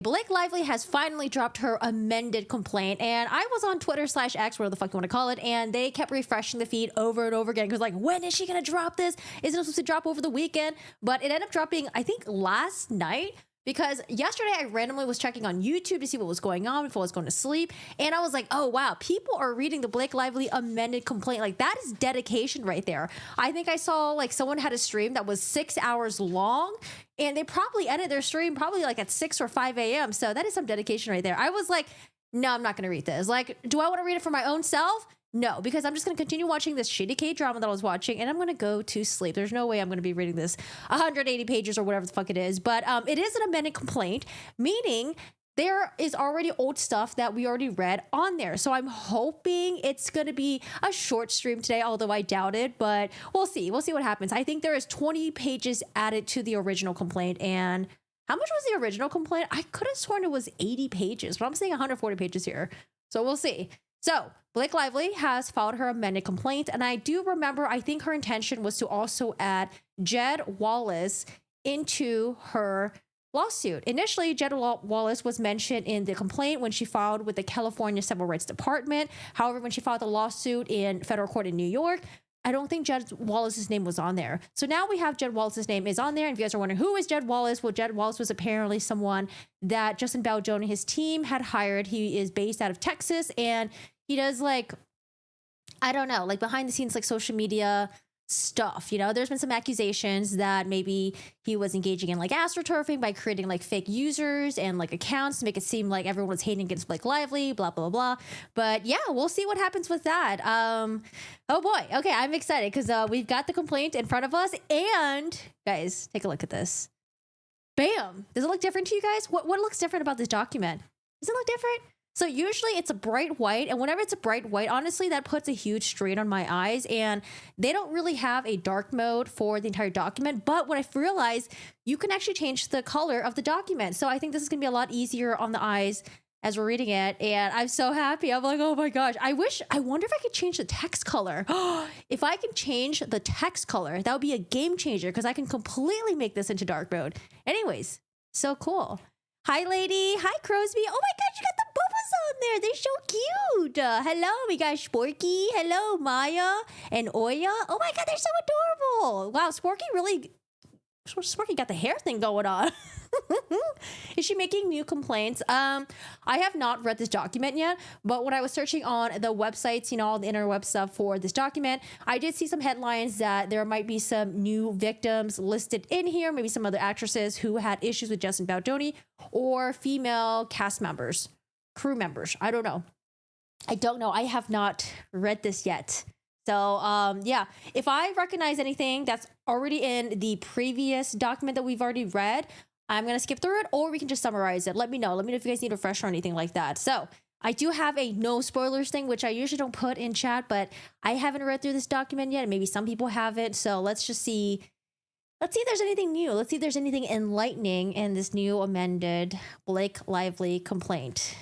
Blake Lively has finally dropped her amended complaint, and I was on Twitter/X, whatever the fuck you want to call it, and they kept refreshing the feed over and over again. It was like, when is she gonna drop this? Isn't it supposed to drop over the weekend? But it ended up dropping, I think, last night. Because yesterday I randomly was checking on YouTube to see what was going on before I was going to sleep. And I was like, oh, wow, people are reading the Blake Lively amended complaint. Like, that is dedication right there. I think I saw like someone had a stream that was 6 hours long, and they probably ended their stream probably like at 6 or 5 a.m. So that is some dedication right there. I was like, no, I'm not going to read this. Like, do I want to read it for my own self? No, because I'm just going to continue watching this shitty K-drama that I was watching, and I'm going to go to sleep. There's no way I'm going to be reading this 180 pages or whatever the fuck it is. But it is an amended complaint, meaning there is already old stuff that we already read on there. So I'm hoping it's going to be a short stream today, although I doubt it. But we'll see. We'll see what happens. I think there is 20 pages added to the original complaint. And how much was the original complaint? I could have sworn it was 80 pages, but I'm saying 140 pages here. So we'll see. So Blake Lively has filed her amended complaint, and I do remember, I think her intention was to also add Jed Wallace into her lawsuit. Initially, Jed Wallace was mentioned in the complaint when she filed with the California Civil Rights Department. However, when she filed the lawsuit in federal court in New York, I don't think Jed Wallace's name was on there. So now we have Jed Wallace's name is on there. And if you guys are wondering, who is Jed Wallace? Well, Jed Wallace was apparently someone that Justin Baldoni and his team had hired. He is based out of Texas, and he does like, I don't know, like behind the scenes, like social media stuff. You know, there's been some accusations that maybe he was engaging in like astroturfing by creating like fake users and like accounts to make it seem like everyone was hating against Blake Lively, blah, blah, blah. But yeah, we'll see what happens with that. Oh boy. Okay. I'm excited because we've got the complaint in front of us, and guys, take a look at this. Bam. Does it look different to you guys? What looks different about this document? Does it look different? So usually it's a bright white, and whenever it's a bright white, honestly, that puts a huge strain on my eyes, and they don't really have a dark mode for the entire document. But what I've realized, you can actually change the color of the document. So I think this is gonna be a lot easier on the eyes as we're reading it, and I'm so happy. I'm like, oh my gosh, I wonder if I could change the text color. If I can change the text color, that would be a game changer, because I can completely make this into dark mode. Anyways, so cool. Hi, lady. Hi, Crosby. Oh my gosh, you got the boobas on there. They're so cute. Hello, we got Sporky. Hello, Maya and Oya. Oh my god, they're so adorable. Wow, Sporky got the hair thing going on. Is she making new complaints? I have not read this document yet, but when I was searching on the websites, you know, all the interweb stuff for this document, I did see some headlines that there might be some new victims listed in here, maybe some other actresses who had issues with Justin Baldoni, or female cast members, crew members. I don't know. I have not read this yet. So, yeah, if I recognize anything that's already in the previous document that we've already read, I'm going to skip through it, or we can just summarize it. Let me know. Let me know if you guys need a refresher or anything like that. So I do have a no spoilers thing, which I usually don't put in chat, but I haven't read through this document yet, and maybe some people have it. So let's just see. Let's see if there's anything new. Let's see if there's anything enlightening in this new amended Blake Lively complaint.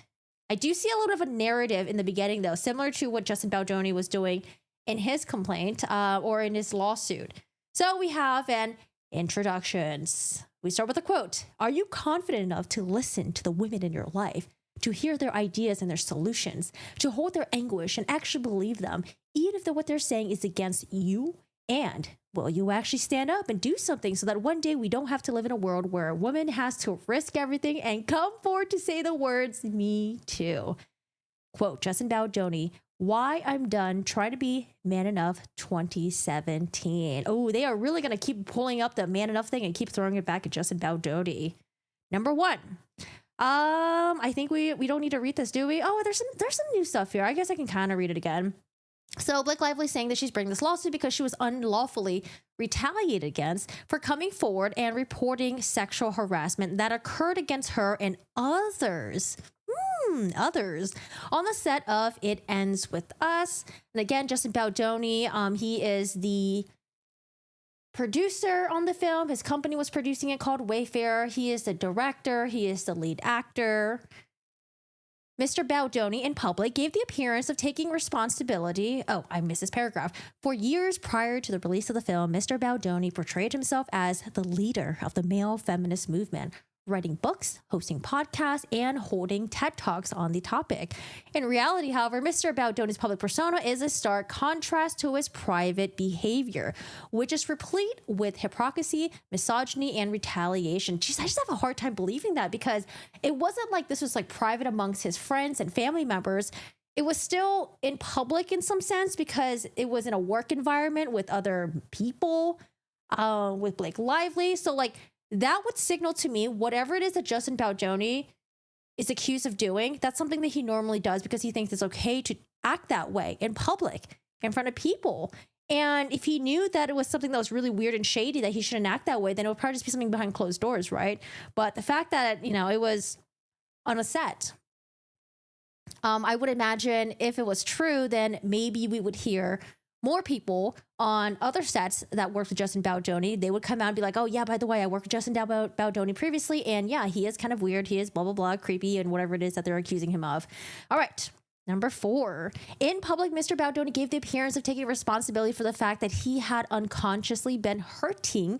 I do see a little bit of a narrative in the beginning, though, similar to what Justin Baldoni was doing in his complaint or in his lawsuit. So we have an introductions. We start with a quote. Are you confident enough to listen to the women in your life, to hear their ideas and their solutions, to hold their anguish and actually believe them, even if what they're saying is against you? And will you actually stand up and do something so that one day we don't have to live in a world where a woman has to risk everything and come forward to say the words, me too? Quote, Justin Baldoni, Why I'm Done Trying to Be Man Enough 2017. Oh, they are really going to keep pulling up the Man Enough thing and keep throwing it back at Justin Baldoni. Number one. I think we don't need to read this, do we? Oh, there's some new stuff here. I guess I can kind of read it again. So Blake Lively saying that she's bringing this lawsuit because she was unlawfully retaliated against for coming forward and reporting sexual harassment that occurred against her and others on the set of It Ends With Us. And again, Justin Baldoni, he is the producer on the film. His company was producing it, called Wayfarer. He is the director. He is the lead actor. Mr. Baldoni in public gave the appearance of taking responsibility. Oh, I missed this paragraph. For years prior to the release of the film, Mr. Baldoni portrayed himself as the leader of the male feminist movement, writing books, hosting podcasts, and holding TED Talks on the topic. In reality, however, Mr. Baldoni's public persona is a stark contrast to his private behavior, which is replete with hypocrisy, misogyny, and retaliation. Jeez, I just have a hard time believing that, because it wasn't like this was like private amongst his friends and family members. It was still in public in some sense, because it was in a work environment with other people, with Blake Lively. So like, that would signal to me whatever it is that Justin Baldoni is accused of doing, that's something that he normally does because he thinks it's okay to act that way in public, in front of people. And if he knew that it was something that was really weird and shady, that he shouldn't act that way, then it would probably just be something behind closed doors, right? But the fact that, you know, it was on a set, I would imagine if it was true, then maybe we would hear more people on other sets that worked with Justin Baldoni. They would come out and be like, oh yeah, by the way, I worked with Justin Baldoni previously, and yeah, he is kind of weird. He is blah, blah, blah, creepy, and whatever it is that they're accusing him of. All right. Number 4, in public, Mr. Baldoni gave the appearance of taking responsibility for the fact that he had unconsciously been hurting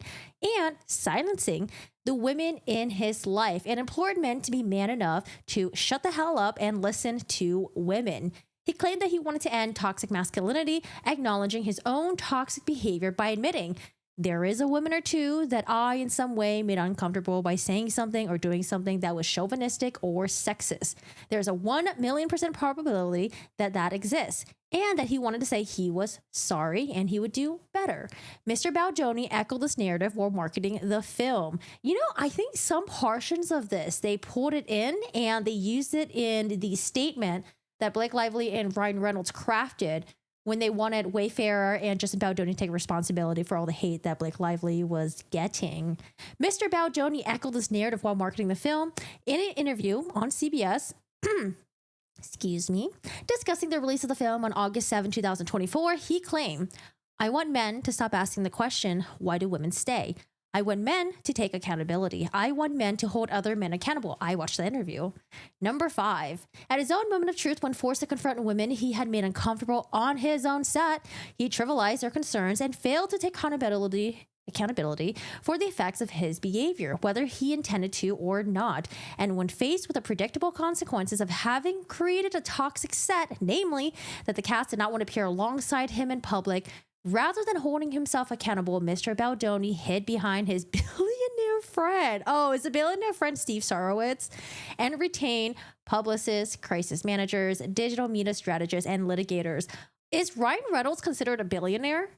and silencing the women in his life, and implored men to be man enough to shut the hell up and listen to women. He claimed that he wanted to end toxic masculinity, acknowledging his own toxic behavior by admitting, there is a woman or two that I in some way made uncomfortable by saying something or doing something that was chauvinistic or sexist. There's a 1,000,000% probability that that exists, and that he wanted to say he was sorry and he would do better. Mr. Baldoni echoed this narrative while marketing the film. You know, I think some portions of this, they pulled it in and they used it in the statement that Blake Lively and Ryan Reynolds crafted when they wanted Wayfarer and Justin Baldoni to take responsibility for all the hate that Blake Lively was getting. Mr. Baldoni echoed this narrative while marketing the film. In an interview on CBS, excuse me, discussing the release of the film on August 7, 2024, he claimed, I want men to stop asking the question, why do women stay? I want men to take accountability. I want men to hold other men accountable. I watched the interview. Number 5, at his own moment of truth, when forced to confront women he had made uncomfortable on his own set, he trivialized their concerns and failed to take accountability for the effects of his behavior, whether he intended to or not. And when faced with the predictable consequences of having created a toxic set, namely that the cast did not want to appear alongside him in public, rather than holding himself accountable, Mr. Baldoni hid behind his billionaire friend. Oh, is a billionaire friend Steve Sarowitz, and retained publicists, crisis managers, digital media strategists, and litigators. Is Ryan Reynolds considered a billionaire?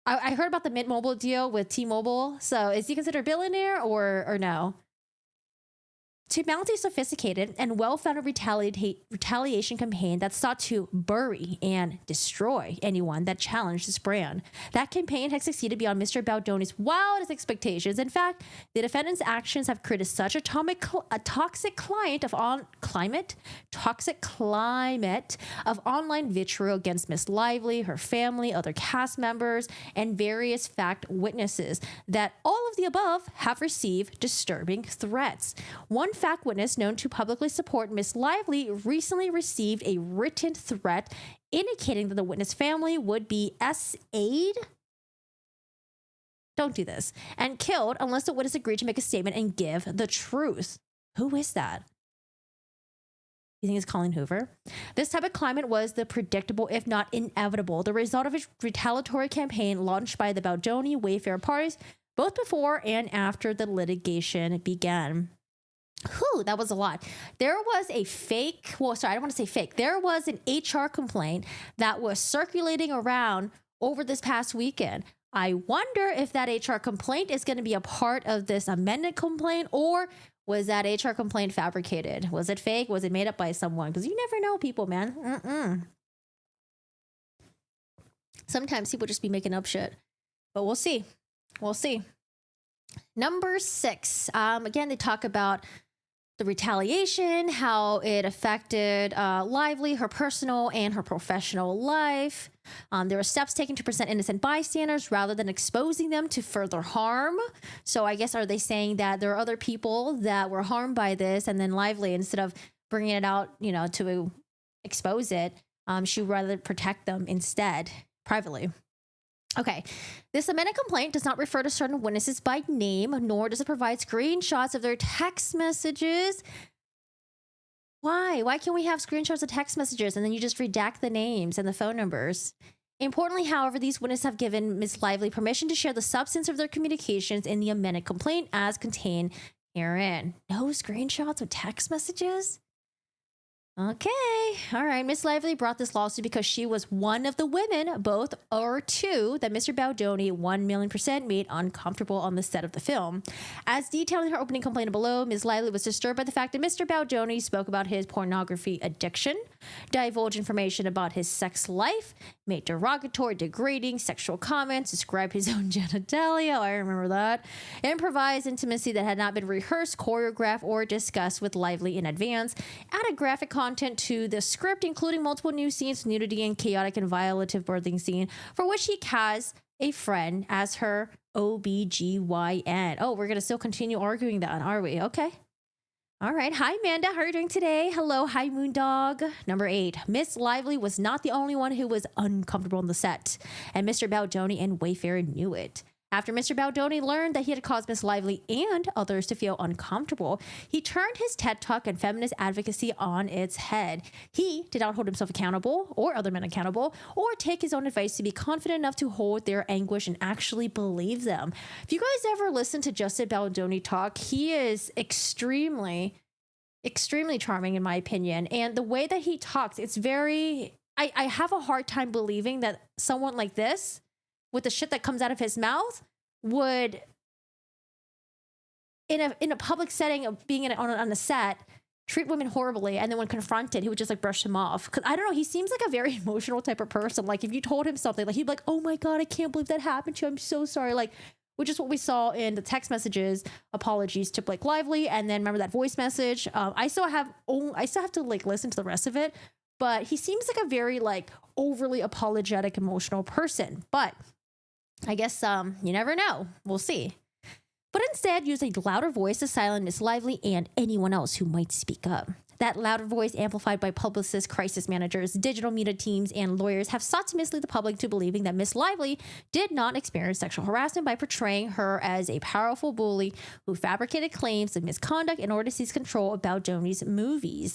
I heard about the Mint Mobile deal with T-Mobile. So is he considered a billionaire or no? To mount a sophisticated and well-founded retaliation campaign that sought to bury and destroy anyone that challenged this brand. That campaign has succeeded beyond Mr. Baldoni's wildest expectations. In fact, the defendant's actions have created such a toxic climate of online vitriol against Miss Lively, her family, other cast members, and various fact witnesses that all of the above have received disturbing threats. One fact witness known to publicly support Miss Lively recently received a written threat indicating that the witness family would be SA'd. Don't do this. And killed unless the witness agreed to make a statement and give the truth. Who is that? You think it's Colleen Hoover? This type of climate was the predictable, if not inevitable, the result of a retaliatory campaign launched by the Baldoni Wayfarer parties, both before and after the litigation began. Whew, that was a lot. There was a fake, well, sorry, I don't want to say fake. There was an HR complaint that was circulating around over this past weekend. I wonder if that HR complaint is going to be a part of this amended complaint, or was that HR complaint fabricated? Was it fake? Was it made up by someone? Because you never know people, man. Sometimes people just be making up shit. But we'll see. We'll see. Number 6. Again, they talk about the retaliation, how it affected Lively, her personal and her professional life. There were steps taken to present innocent bystanders rather than exposing them to further harm. So I guess, are they saying that there are other people that were harmed by this, and then Lively, instead of bringing it out, you know, to expose it, she would rather protect them instead, privately. Okay. This amended complaint does not refer to certain witnesses by name, nor does it provide screenshots of their text messages. Why? Why can't we have screenshots of text messages and then you just redact the names and the phone numbers? Importantly, however, these witnesses have given Ms. Lively permission to share the substance of their communications in the amended complaint as contained herein. No screenshots of text messages? Okay. All right. Miss Lively brought this lawsuit because she was one of the women, both or two, that Mr. Baldoni 1,000,000% made uncomfortable on the set of the film. As detailed in her opening complaint below, Miss Lively was disturbed by the fact that Mr. Baldoni spoke about his pornography addiction, divulged information about his sex life, made derogatory, degrading sexual comments, described his own genitalia, I remember that, improvised intimacy that had not been rehearsed, choreographed, or discussed with Lively in advance, added graphic content to the script, including multiple new scenes, nudity, and chaotic and violative birthing scene, for which he has a friend as her OBGYN. Oh, we're going to still continue arguing that, are we? Okay. All right. Hi, Amanda. How are you doing today? Hello. Hi, Moondog. Number 8. Miss Lively was not the only one who was uncomfortable on the set, and Mr. Baldoni and Wayfarer knew it. After Mr. Baldoni learned that he had caused Miss Lively and others to feel uncomfortable, he turned his TED Talk and feminist advocacy on its head. He did not hold himself accountable or other men accountable or take his own advice to be confident enough to hold their anguish and actually believe them. If you guys ever listen to Justin Baldoni talk, he is extremely charming in my opinion. And the way that he talks, it's very, I have a hard time believing that someone like this, with the shit that comes out of his mouth, would in a public setting of being on a set treat women horribly, and then when confronted he would just like brush them off. Because I don't know, he seems like a very emotional type of person. Like if you told him something, like he'd be like, oh my god, I can't believe that happened to you, I'm so sorry. Like, which is what we saw in the text messages, apologies to Blake Lively, and then remember that voice message. I still have to like listen to the rest of it, but he seems like a very like overly apologetic emotional person. But I guess you never know. We'll see. But instead, use a louder voice to silence Miss Lively and anyone else who might speak up. That louder voice, amplified by publicists, crisis managers, digital media teams, and lawyers, have sought to mislead the public to believing that Miss Lively did not experience sexual harassment by portraying her as a powerful bully who fabricated claims of misconduct in order to seize control of Baldoni's movie.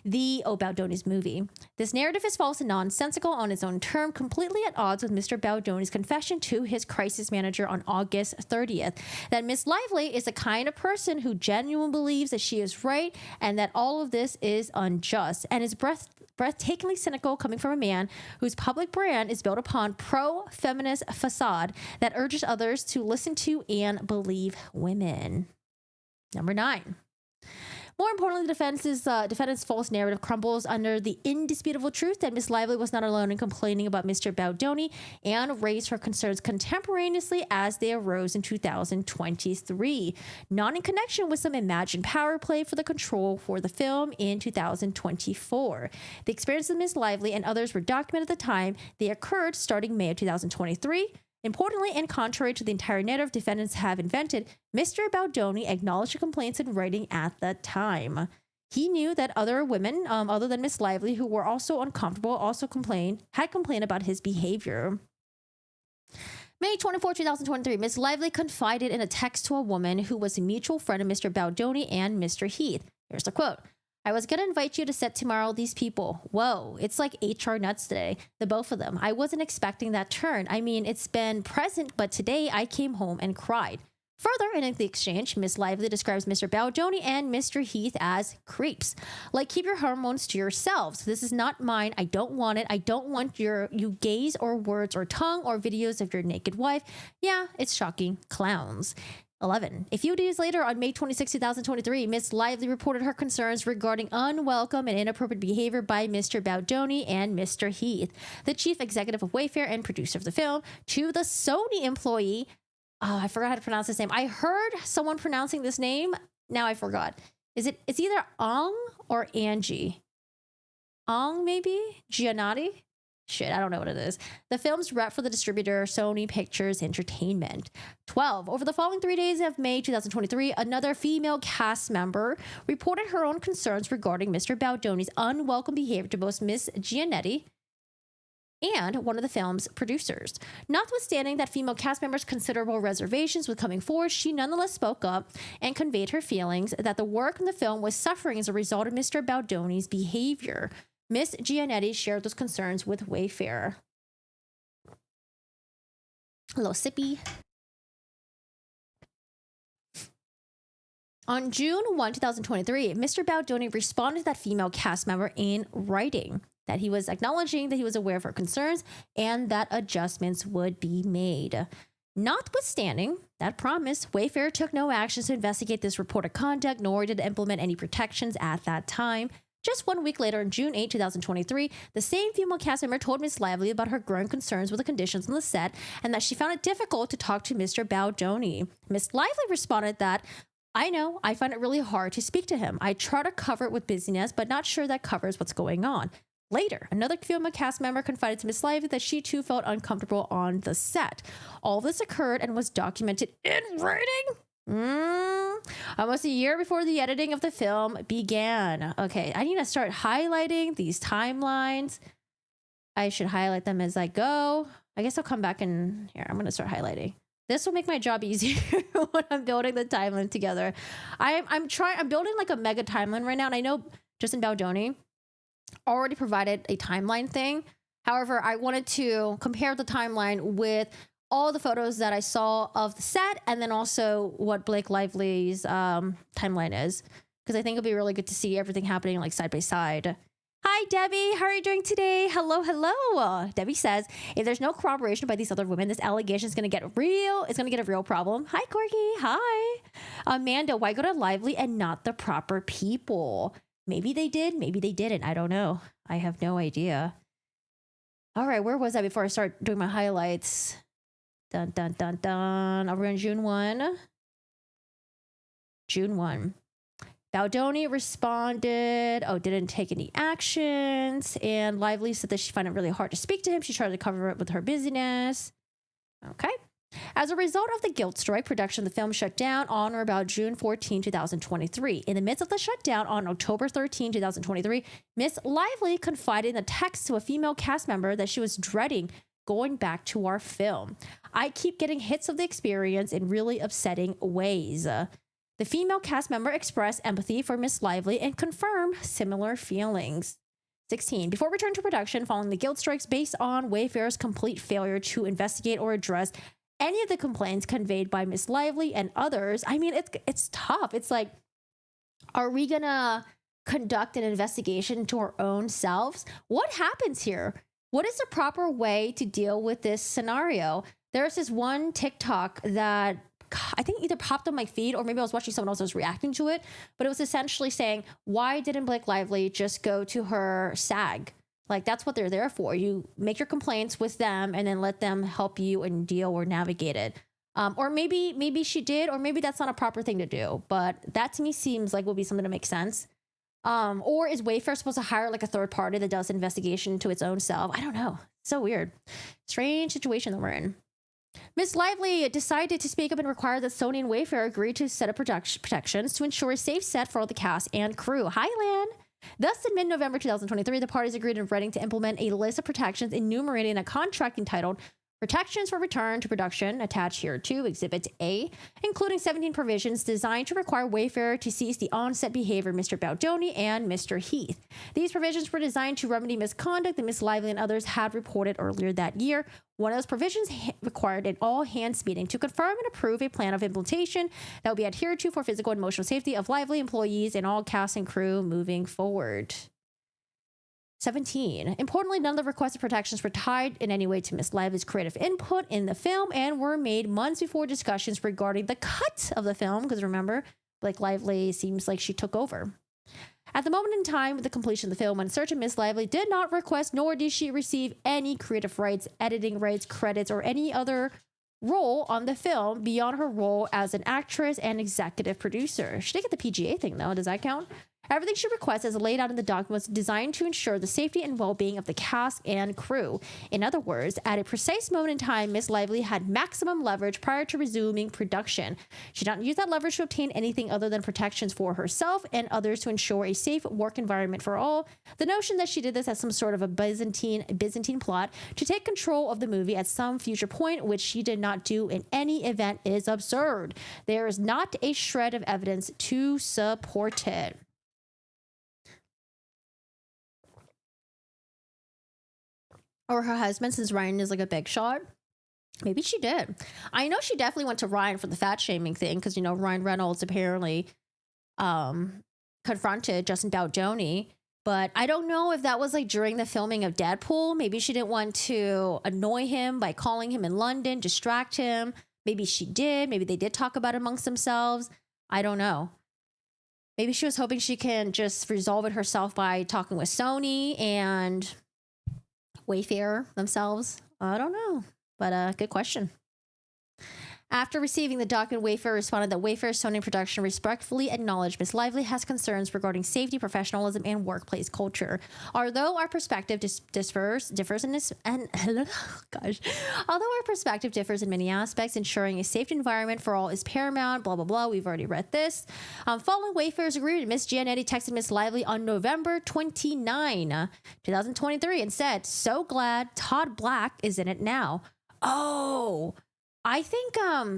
This narrative is false and nonsensical on its own term, completely at odds with Mr. Baldoni's confession to his crisis manager on August 30th, that Miss Lively is the kind of person who genuinely believes that she is right and that all of this is unjust, and is breathtakingly cynical coming from a man whose public brand is built upon pro-feminist facade that urges others to listen to and believe women. Number 9. More importantly, the defendant's false narrative crumbles under the indisputable truth that Miss Lively was not alone in complaining about Mr. Baldoni and raised her concerns contemporaneously as they arose in 2023, not in connection with some imagined power play for the control for the film in 2024. The experiences of Miss Lively and others were documented at the time they occurred starting May of 2023. Importantly, and contrary to the entire narrative defendants have invented, Mr. Baldoni acknowledged the complaints in writing at the time. He knew that other women, other than Miss Lively, who were also uncomfortable, had complained about his behavior. May 24, 2023, Miss Lively confided in a text to a woman who was a mutual friend of Mr. Baldoni and Mr. Heath. Here's the quote. I was going to invite you to set tomorrow, these people. Whoa, it's like HR nuts today, the both of them. I wasn't expecting that turn. I mean, it's been present, but today I came home and cried. Further, in the exchange, Miss Lively describes Mr. Baldoni and Mr. Heath as creeps. Like, keep your hormones to yourselves. This is not mine. I don't want it. I don't want you gaze or words or tongue or videos of your naked wife. Yeah, it's shocking. Clowns. 11. A few days later, on May 26, 2023, Miss Lively reported her concerns regarding unwelcome and inappropriate behavior by Mr. Baldoni and Mr. Heath, the chief executive of Wayfair and producer of the film, to the Sony employee. Oh, I forgot how to pronounce his name. I heard someone pronouncing this name. Now I forgot. It's either Ong or Angie. Ong, maybe? Giannotti? Shit, I don't know what it is. The film's rep for the distributor, Sony Pictures Entertainment. 12. Over the following 3 days of May 2023, another female cast member reported her own concerns regarding Mr. Baldoni's unwelcome behavior to both Miss Giannetti and one of the film's producers. Notwithstanding that female cast members' considerable reservations with coming forward, she nonetheless spoke up and conveyed her feelings that the work in the film was suffering as a result of Mr. Baldoni's behavior. Miss Giannetti shared those concerns with Wayfarer. A little sippy. On June 1, 2023, Mr. Baldoni responded to that female cast member in writing that he was acknowledging that he was aware of her concerns and that adjustments would be made. Notwithstanding that promise, Wayfarer took no actions to investigate this reported conduct, nor did it implement any protections at that time. Just 1 week later, on June 8, 2023, the same female cast member told Miss Lively about her growing concerns with the conditions on the set and that she found it difficult to talk to Mr. Baldoni. Miss Lively responded that, "I know, I find it really hard to speak to him. I try to cover it with busyness, but not sure that covers what's going on." Later, another female cast member confided to Miss Lively that she too felt uncomfortable on the set. All this occurred and was documented in writing almost a year before the editing of the film began. Okay, I need to start highlighting these timelines. I should highlight them as I go. I guess I'll come back and here, I'm going to start highlighting. This will make my job easier when I'm building the timeline together. I'm building like a mega timeline right now, and I know Justin Baldoni already provided a timeline thing. However, I wanted to compare the timeline with all the photos that I saw of the set and then also what Blake Lively's timeline is, because I think it'll be really good to see everything happening like side by side. Hi, Debbie. How are you doing today? Hello, hello. Debbie says, if there's no corroboration by these other women, this allegation is going to get real. It's going to get a real problem. Hi, Corky. Hi. Amanda, why go to Lively and not the proper people? Maybe they did. Maybe they didn't. I don't know. I have no idea. All right. Where was I before I start doing my highlights? Dun, dun, dun, dun. We're on June 1. June 1. Baldoni responded, didn't take any actions. And Lively said that she found it really hard to speak to him. She tried to cover it with her busyness. Okay. As a result of the guilt strike, production of the film shut down on or about June 14, 2023. In the midst of the shutdown on October 13, 2023, Miss Lively confided in a text to a female cast member that she was dreading going back to our film. "I keep getting hits of the experience in really upsetting ways." The female cast member expressed empathy for Miss Lively and confirmed similar feelings. 16. Before return to production following the guild strikes based on Wayfarer's complete failure to investigate or address any of the complaints conveyed by Miss Lively and others. I mean, it's tough. It's like, are we gonna conduct an investigation into our own selves? What happens here? What is the proper way to deal with this scenario? There's this one TikTok that I think either popped on my feed or maybe I was watching someone else was reacting to it, but it was essentially saying, why didn't Blake Lively just go to her SAG? Like, that's what they're there for. You make your complaints with them and then let them help you and deal or navigate it. Or maybe she did, or maybe that's not a proper thing to do. But that to me seems like would be something to make sense. Or is Wayfair supposed to hire like a third party that does investigation to its own self? I don't know. So weird. Strange situation that we're in. Miss Lively decided to speak up and require that Sony and Wayfair agree to set up protections to ensure a safe set for all the cast and crew. Hi, Lan. Thus, in mid-November 2023, the parties agreed in writing to implement a list of protections enumerating a contract entitled Protections for Return to Production, attached here to Exhibit A, including 17 provisions designed to require Wayfarer to cease the on-set behavior of Mr. Baldoni and Mr. Heath. These provisions were designed to remedy misconduct that Miss Lively and others had reported earlier that year. One of those provisions required an all-hands meeting to confirm and approve a plan of implementation that will be adhered to for physical and emotional safety of Lively employees and all cast and crew moving forward. 17. Importantly, none of the requested protections were tied in any way to Miss Lively's creative input in the film and were made months before discussions regarding the cut of the film, because remember, Blake Lively seems like she took over. At the moment in time of the completion of the film, when Search and Miss Lively did not request nor did she receive any creative rights, editing rights, credits, or any other role on the film beyond her role as an actress and executive producer. She did get the PGA thing, though. Does that count? Everything she requests as laid out in the document was designed to ensure the safety and well-being of the cast and crew. In other words, at a precise moment in time, Miss Lively had maximum leverage prior to resuming production. She did not use that leverage to obtain anything other than protections for herself and others to ensure a safe work environment for all. The notion that she did this as some sort of a Byzantine plot to take control of the movie at some future point, which she did not do in any event, is absurd. There is not a shred of evidence to support it. Or her husband, since Ryan is like a big shot. Maybe she did. I know she definitely went to Ryan for the fat shaming thing because, you know, Ryan Reynolds apparently confronted Justin Baldoni. But I don't know if that was like during the filming of Deadpool. Maybe she didn't want to annoy him by calling him in London, distract him. Maybe she did. Maybe they did talk about it amongst themselves. I don't know. Maybe she was hoping she can just resolve it herself by talking with Sony and Wayfair themselves. I don't know, but good question. After receiving the document, Wayfair responded that Wayfair Sony Production respectfully acknowledged Miss Lively has concerns regarding safety, professionalism, and workplace culture. Although our perspective differs in this, and although our perspective differs in many aspects, ensuring a safe environment for all is paramount. Blah blah blah. We've already read this. Following Wayfair's agreement, Miss Giannetti texted Miss Lively on November 29, 2023, and said, "So glad Todd Black is in it now." Oh. I think I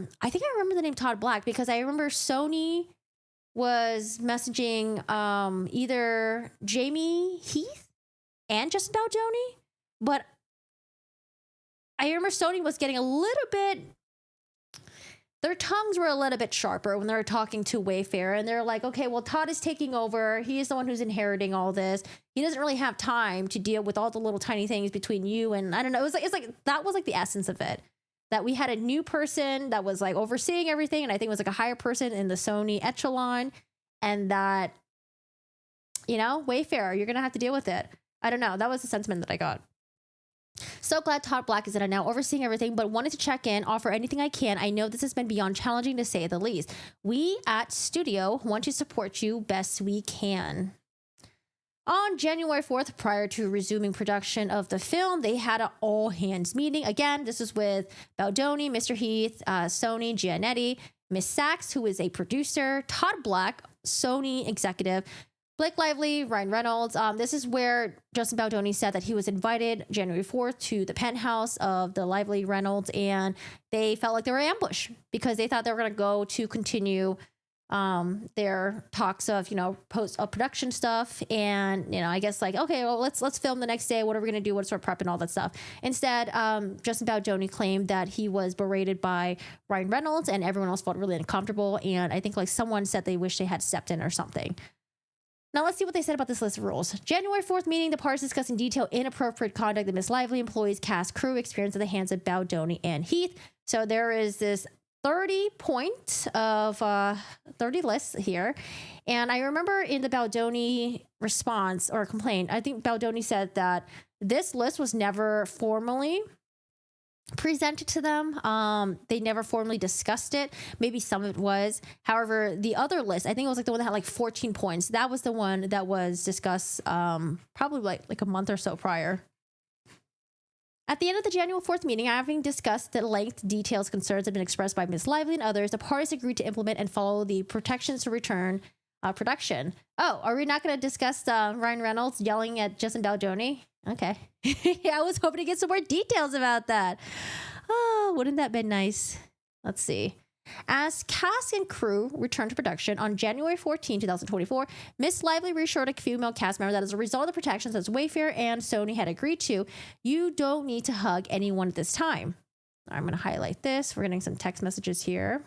remember the name Todd Black because I remember Sony was messaging either Jamie Heath and Justin Baldoni, but I remember Sony was getting a little bit, their tongues were a little bit sharper when they were talking to Wayfair, and they're like, okay, well, Todd is taking over. He is the one who's inheriting all this. He doesn't really have time to deal with all the little tiny things between you and I don't know. It's like that was like the essence of it. That we had a new person that was like overseeing everything. And I think it was like a higher person in the Sony echelon. And that, you know, Wayfair, you're going to have to deal with it. I don't know. That was the sentiment that I got. So glad Todd Black is in it now, overseeing everything, but wanted to check in, offer anything I can. I know this has been beyond challenging to say the least. We at Studio want to support you best we can. On January 4th, prior to resuming production of the film, they had an all-hands meeting. Again, this is with Baldoni, Mr. Heath, Sony, Giannetti, Miss Sachs, who is a producer, Todd Black, Sony executive, Blake Lively, Ryan Reynolds. This is where Justin Baldoni said that he was invited January 4th to the penthouse of the Lively Reynolds, and they felt like they were ambushed because they thought they were going to go to continue their talks of, you know, production stuff. And, you know, I guess like, okay, well, let's film the next day. What are we going to do? What sort of prep and all that stuff? Instead, Justin Baldoni claimed that he was berated by Ryan Reynolds and everyone else felt really uncomfortable. And I think like someone said they wish they had stepped in or something. Now let's see what they said about this list of rules. January 4th meeting, the parties discussed in detail inappropriate conduct that Miss Lively employees, cast, crew experienced at the hands of Baldoni and Heath. So there is this 30 points of 30 lists here. And I remember in the Baldoni response or complaint, I think Baldoni said that this list was never formally presented to them. They never formally discussed it. Maybe some of it was. However, the other list, I think it was like the one that had like 14 points. That was the one that was discussed probably like a month or so prior. At the end of the January 4th meeting, having discussed the length, details, concerns had been expressed by Ms. Lively and others, the parties agreed to implement and follow the protections to return production. Oh, are we not going to discuss Ryan Reynolds yelling at Justin Baldoni? Okay. Yeah, I was hoping to get some more details about that. Oh, wouldn't that be nice? Let's see. As cast and crew returned to production on January 14, 2024, Miss Lively reassured a female cast member that as a result of the protections that Wayfair and Sony had agreed to, you don't need to hug anyone at this time. I'm going to highlight this. We're getting some text messages here.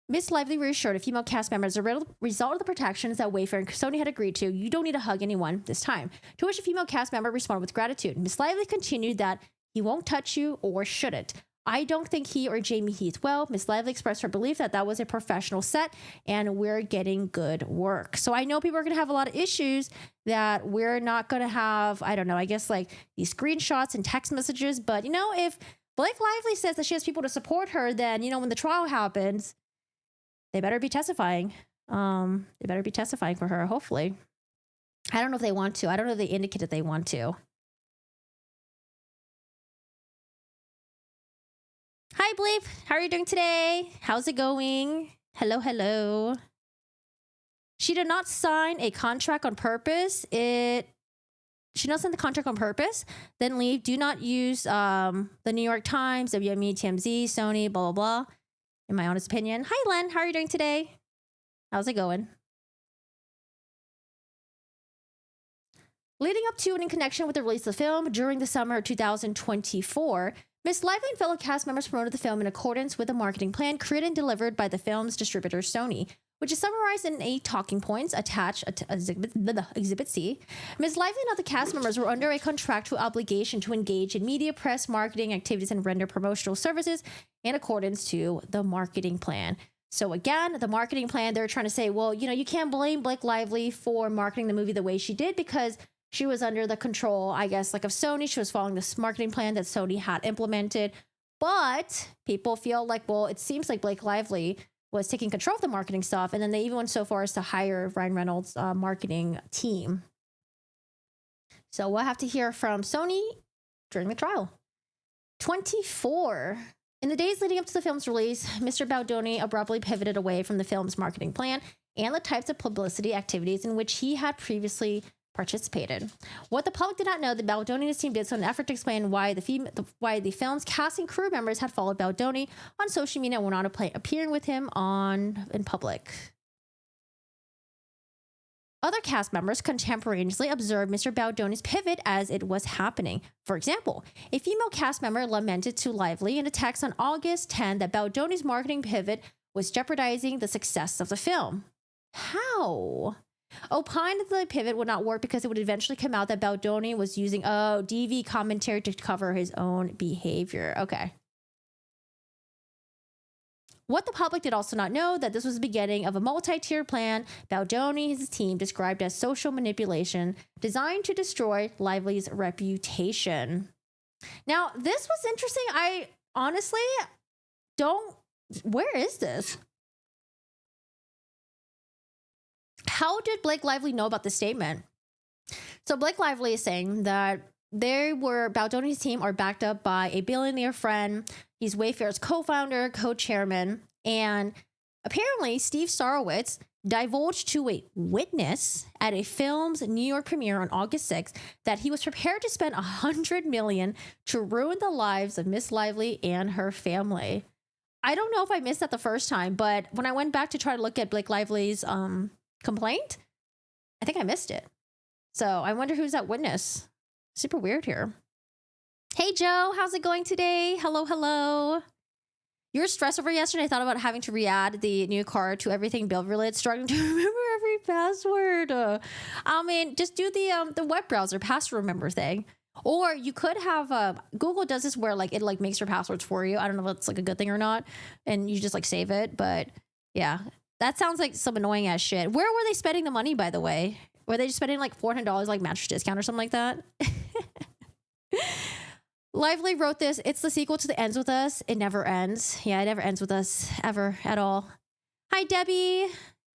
Miss Lively reassured a female cast member as a result of the protections that Wayfair and Sony had agreed to, you don't need to hug anyone this time. To which a female cast member responded with gratitude. Miss Lively continued that he won't touch you or shouldn't. I don't think he or Jamie Heath will. Miss Lively expressed her belief that that was a professional set and we're getting good work. So I know people are going to have a lot of issues that we're not going to have, I don't know, I guess like these screenshots and text messages. But, you know, if Blake Lively says that she has people to support her, then, you know, when the trial happens, they better be testifying. They better be testifying for her, hopefully. I don't know if they want to. I don't know if they indicated they want to. Hi, Bleep. How are you doing today? How's it going? Hello, hello. She did not sign a contract on purpose. She did not sign the contract on purpose. Then leave. Do not use the New York Times, WME, TMZ, Sony, blah, blah, blah. In my honest opinion. Hi, Len. How are you doing today? How's it going? Leading up to and in connection with the release of the film during the summer of 2024, Miss Lively and fellow cast members promoted the film in accordance with a marketing plan created and delivered by the film's distributor, Sony, which is summarized in 8 talking points attached to Exhibit C. Ms. Lively and other cast members were under a contractual obligation to engage in media, press, marketing activities, and render promotional services in accordance to the marketing plan. So again, the marketing plan, they're trying to say, well, you can't blame Blake Lively for marketing the movie the way she did because she was under the control, I guess, like of Sony. She was following this marketing plan that Sony had implemented. But people feel like, well, it seems like Blake Lively was taking control of the marketing stuff. And then they even went so far as to hire Ryan Reynolds' marketing team. So we'll have to hear from Sony during the trial. 24. In the days leading up to the film's release, Mr. Baldoni abruptly pivoted away from the film's marketing plan and the types of publicity activities in which he had previously participated. What the public did not know, the Baldoni and his team did so in an effort to explain why the film's cast and crew members had followed Baldoni on social media and were not appearing with him in public. Other cast members contemporaneously observed Mr. Baldoni's pivot as it was happening. For example, a female cast member lamented to Lively in a text on August 10 that Baldoni's marketing pivot was jeopardizing the success of the film. How? Opined that the pivot would not work because it would eventually come out that Baldoni was using DV commentary to cover his own behavior. Okay. What the public did also not know that this was the beginning of a multi-tier plan Baldoni and his team described as social manipulation designed to destroy Lively's reputation. Now, this was interesting. I honestly don't... Where is this? How did Blake Lively know about this statement? So Blake Lively is saying that Baldoni's team are backed up by a billionaire friend. He's Wayfair's co-founder, co-chairman, and apparently Steve Sarowitz divulged to a witness at a film's New York premiere on August 6th that he was prepared to spend $100 million to ruin the lives of Miss Lively and her family. I don't know if I missed that the first time, but when I went back to try to look at Blake Lively's complaint, I think I missed it. So I wonder who's that witness. Super weird here. Hey Joe, how's it going today? Hello, hello. You were stressed over yesterday. I thought about having to re-add the new card to everything bill related, struggling to remember every password. Just do the web browser password remember thing. Or you could have Google does this where it makes your passwords for you. I don't know if it's a good thing or not, and you just save it. But yeah. That sounds like some annoying ass shit. Where were they spending the money, by the way? Were they just spending $400 mattress discount or something like that? Lively wrote this. It's the sequel to The Ends With Us. It never ends. Yeah, it never ends with us ever at all. Hi, Debbie.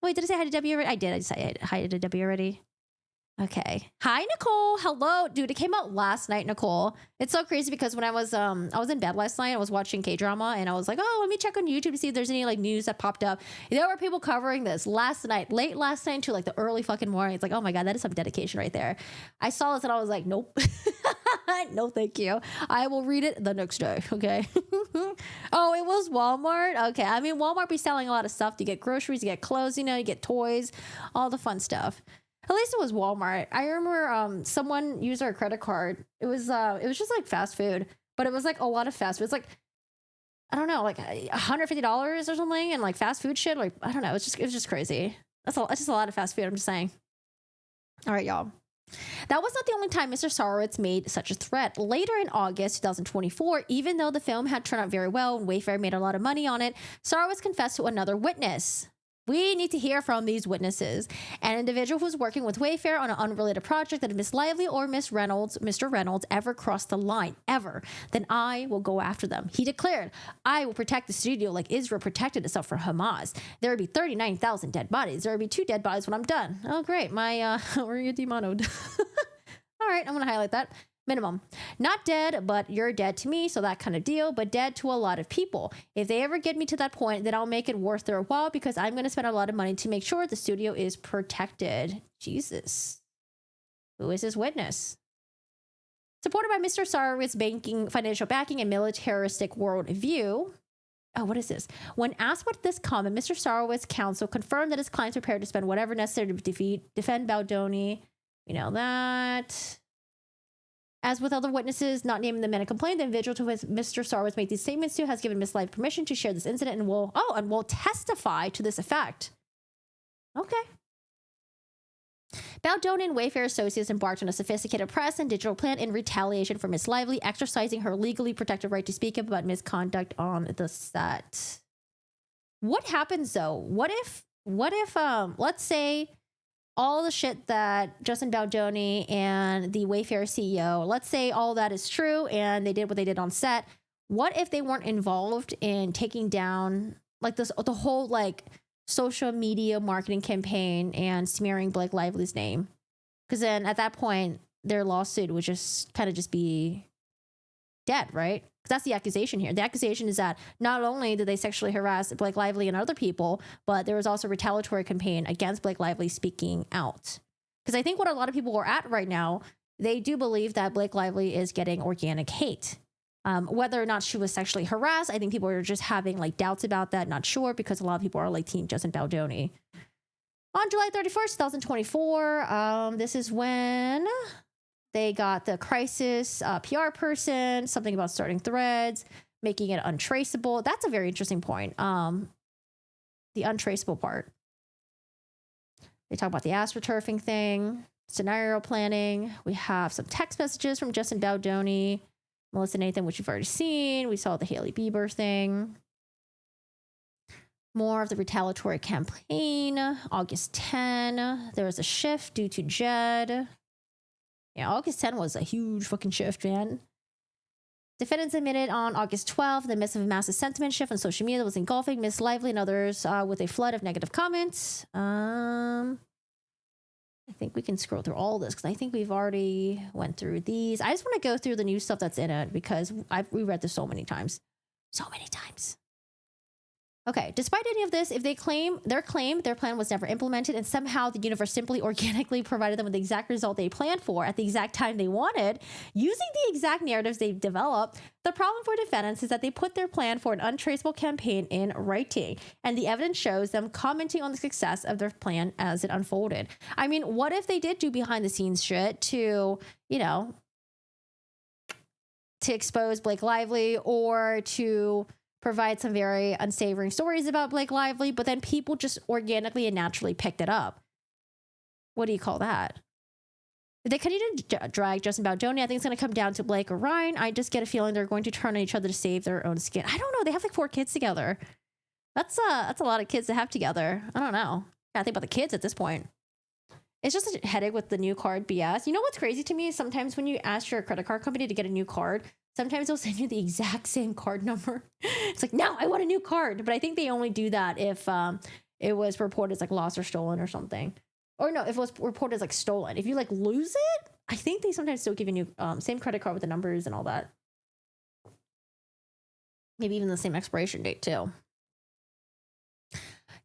Wait, did I say hi to Debbie already? I did. I said hi to Debbie already. Okay. Hi, Nicole. Hello. Dude, it came out last night, Nicole. It's so crazy because when I was in bed last night, I was watching K-drama and I was like, oh, let me check on YouTube to see if there's any news that popped up. There were people covering this last night, late last night to the early fucking morning. It's oh my God, that is some dedication right there. I saw this and I was like, nope. No, thank you. I will read it the next day. Okay. Oh, it was Walmart. Okay. Walmart be selling a lot of stuff. You get groceries, you get clothes, you get toys, all the fun stuff. At least it was Walmart. I remember someone used our credit card. It was just fast food, but it was a lot of fast food. It's I don't know, $150 or something, and fast food shit. I don't know. It was just crazy. It's just a lot of fast food. I'm just saying. All right, y'all. That was not the only time Mr. Sarowitz made such a threat. Later in August 2024, even though the film had turned out very well and Wayfair made a lot of money on it, Sarowitz confessed to another witness. We need to hear from these witnesses. An individual who's working with Wayfair on an unrelated project that Miss Lively or Mr. Reynolds ever crossed the line, ever, then I will go after them. He declared, I will protect the studio like Israel protected itself from Hamas. There would be 39,000 dead bodies. There would be 2 dead bodies when I'm done. Oh, great. My, we're going to get demonoed. All right, I'm going to highlight that. Minimum. Not dead, but you're dead to me, so that kind of deal, but dead to a lot of people. If they ever get me to that point, then I'll make it worth their while because I'm going to spend a lot of money to make sure the studio is protected. Jesus. Who is this witness? Supported by Mr. Sarowitz banking, financial backing, and militaristic worldview. Oh, what is this? When asked what this comment, Mr. Sarowitz counsel confirmed that his client's prepared to spend whatever necessary to defend Baldoni. We know that. As with other witnesses not naming the men in complaint, the individual to whom Mr. Sarowitz made these statements to has given Miss Live permission to share this incident and will testify to this effect. Okay. Baldoni and Wayfair Associates embarked on a sophisticated press and digital plan in retaliation for Miss Lively exercising her legally protected right to speak about misconduct on the set. What happens though? What if let's say all the shit that Justin Baldoni and the Wayfair CEO, let's say all that is true and they did what they did on set. What if they weren't involved in taking down like the whole like social media marketing campaign and smearing Blake Lively's name? Because then at that point, their lawsuit would just kind of just be dead, right? Because that's the accusation here. The accusation is that not only did they sexually harass Blake Lively and other people, but there was also a retaliatory campaign against Blake Lively speaking out. Because I think what a lot of people are at right now, they do believe that Blake Lively is getting organic hate. Whether or not she was sexually harassed, I think people are just having like doubts about that, not sure, because a lot of people are like Team Justin Baldoni. On July 31st, 2024, this is when they got the crisis PR person, something about starting threads, making it untraceable. That's a very interesting point. The untraceable part. They talk about the astroturfing thing, scenario planning. We have some text messages from Justin Baldoni, Melissa Nathan, which you've already seen. We saw the Hailey Bieber thing. More of the retaliatory campaign. August 10, there was a shift due to Jed. Yeah, August 10 was a huge fucking shift, man. Defendants admitted on August 12th in the midst of a massive sentiment shift on social media that was engulfing Miss Lively and others with a flood of negative comments. I think we can scroll through all this because I think we've already went through these. I just want to go through the new stuff that's in it because I've reread this so many times. So many times. Okay, despite any of this, if they claim their plan was never implemented and somehow the universe simply organically provided them with the exact result they planned for at the exact time they wanted, using the exact narratives they've developed, the problem for defendants is that they put their plan for an untraceable campaign in writing, and the evidence shows them commenting on the success of their plan as it unfolded. I mean, what if they did do behind the scenes shit to, to expose Blake Lively or to provide some very unsavory stories about Blake Lively, but then people just organically and naturally picked it up? What do you call that? If they continue to drag Justin Baldoni, I think it's going to come down to Blake or Ryan. I just get a feeling they're going to turn on each other to save their own skin. I don't know. They have like 4 kids together. That's a lot of kids to have together. I don't know. I think about the kids at this point. It's just a headache with the new card BS. You know what's crazy to me? Sometimes when you ask your credit card company to get a new card, sometimes they'll send you the exact same card number. It's like, no, I want a new card. But I think they only do that if it was reported as like lost or stolen or something. Or no, if it was reported as like stolen. If you like lose it, I think they sometimes still give you a new same credit card with the numbers and all that. Maybe even the same expiration date too.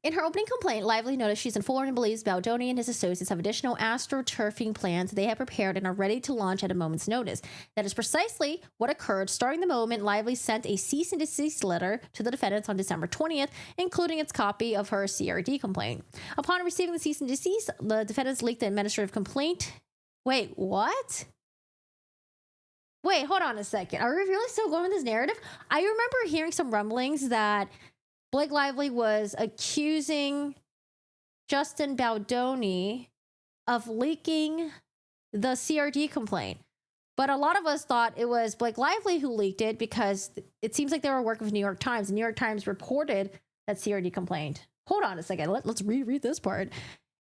In her opening complaint, Lively noted she's informed and believes Baldoni and his associates have additional astroturfing plans they have prepared and are ready to launch at a moment's notice. That is precisely what occurred, starting the moment Lively sent a cease and desist letter to the defendants on December 20th, including its copy of her CRD complaint. Upon receiving the cease and desist, the defendants leaked the administrative complaint. Wait, what? Wait, hold on a second. Are we really still going with this narrative? I remember hearing some rumblings that Blake Lively was accusing Justin Baldoni of leaking the CRD complaint. But a lot of us thought it was Blake Lively who leaked it because it seems like they were working with New York Times. The New York Times reported that CRD complaint. Hold on a second. Let's reread this part.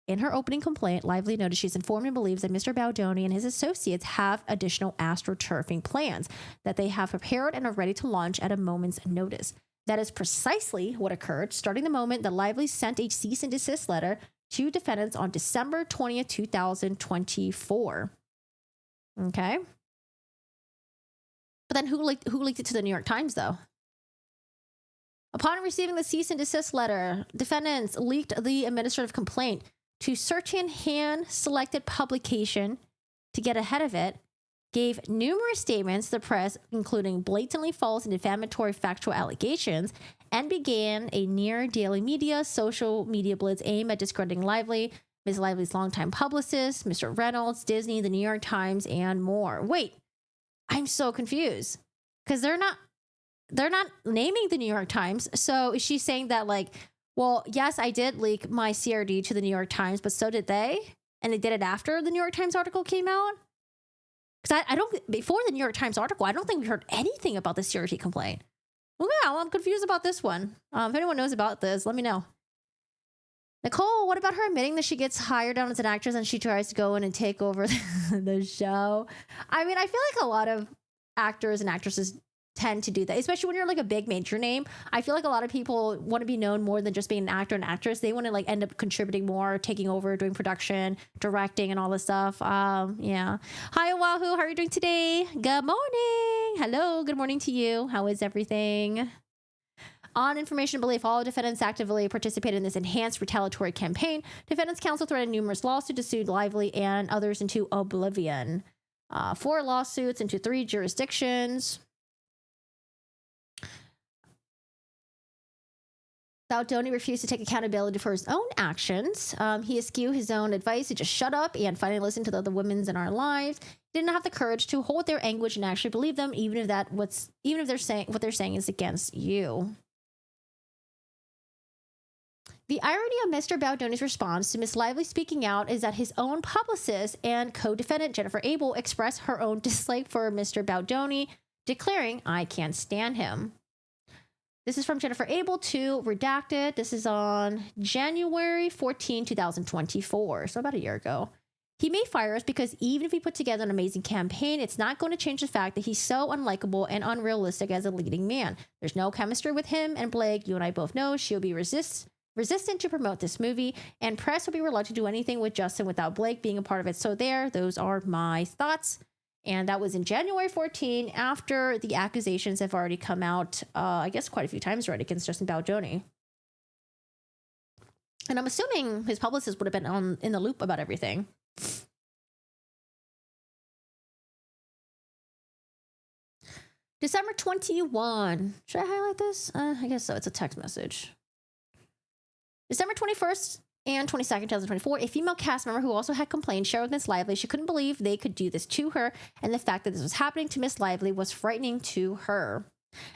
In her opening complaint, Lively noted she's informed and believes that Mr. Baldoni and his associates have additional astroturfing plans that they have prepared and are ready to launch at a moment's notice. That is precisely what occurred, starting the moment that Lively sent a cease and desist letter to defendants on December 20th, 2024. Okay. But then who leaked it to the New York Times, though? Upon receiving the cease and desist letter, defendants leaked the administrative complaint to certain hand-selected publication to get ahead of it, gave numerous statements to the press, including blatantly false and defamatory factual allegations, and began a near-daily social media blitz aimed at discrediting Lively, Ms. Lively's longtime publicist, Mr. Reynolds, Disney, the New York Times, and more. Wait, I'm so confused because they're not naming the New York Times. So is she saying that, like, well, yes, I did leak my CRD to the New York Times, but so did they? And they did it after the New York Times article came out? Because I don't, before the New York Times article, I don't think we heard anything about the CRT complaint. Well, yeah, I'm confused about this one. If anyone knows about this, let me know. Nicole, what about her admitting that she gets hired on as an actress and she tries to go in and take over the show? I mean, I feel like a lot of actors and actresses tend to do that, especially when you're like a big major name. I feel like a lot of people want to be known more than just being an actor and actress. They want to like end up contributing more, taking over, doing production, directing, and all this stuff. Yeah. Hi, Oahu. How are you doing today? Good morning. Hello. Good morning to you. How is everything? On information and belief, all defendants actively participated in this enhanced retaliatory campaign. Defendants counsel threatened numerous lawsuits to sue Lively and others into oblivion. 4 lawsuits into 3 jurisdictions. Baldoni refused to take accountability for his own actions. He eschewed his own advice to just shut up and finally listen to the other women in our lives. He didn't have the courage to hold their anguish and actually believe them, even if they're saying what they're saying is against you. The irony of Mr. Baldoni's response to Miss Lively speaking out is that his own publicist and co-defendant Jennifer Abel expressed her own dislike for Mr. Baldoni, declaring, "I can't stand him." This is from Jennifer Abel to Redacted. This is on January 14, 2024, so about a year ago. He may fire us because even if we put together an amazing campaign, it's not going to change the fact that he's so unlikable and unrealistic as a leading man. There's no chemistry with him and Blake. You and I both know she'll be resistant to promote this movie, and press will be reluctant to do anything with Justin without Blake being a part of it. So those are my thoughts. And that was in January 14, after the accusations have already come out, I guess quite a few times already, against Justin Baldoni. And I'm assuming his publicist would have been in the loop about everything. December 21. Should I highlight this? I guess so. It's a text message. December 21st and 22nd, 2024, a female cast member who also had complained shared with Miss Lively she couldn't believe they could do this to her, and the fact that this was happening to Miss Lively was frightening to her.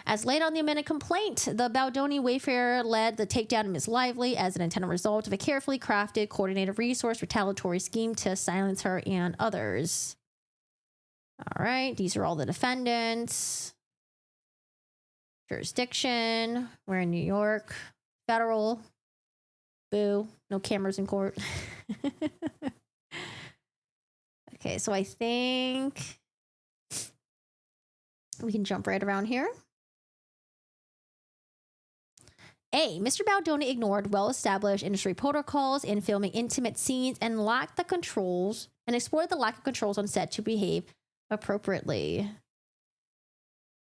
As laid on the amended complaint, the Baldoni Wayfarer led the takedown of Miss Lively as an intended result of a carefully crafted, coordinated resource retaliatory scheme to silence her and others. All right, these are all the defendants. Jurisdiction, we're in New York. Federal. Boo, no cameras in court. Okay, so I think we can jump right around here. A, Mr. Baldoni ignored well-established industry protocols in filming intimate scenes and lacked the controls and explored the lack of controls on set to behave appropriately.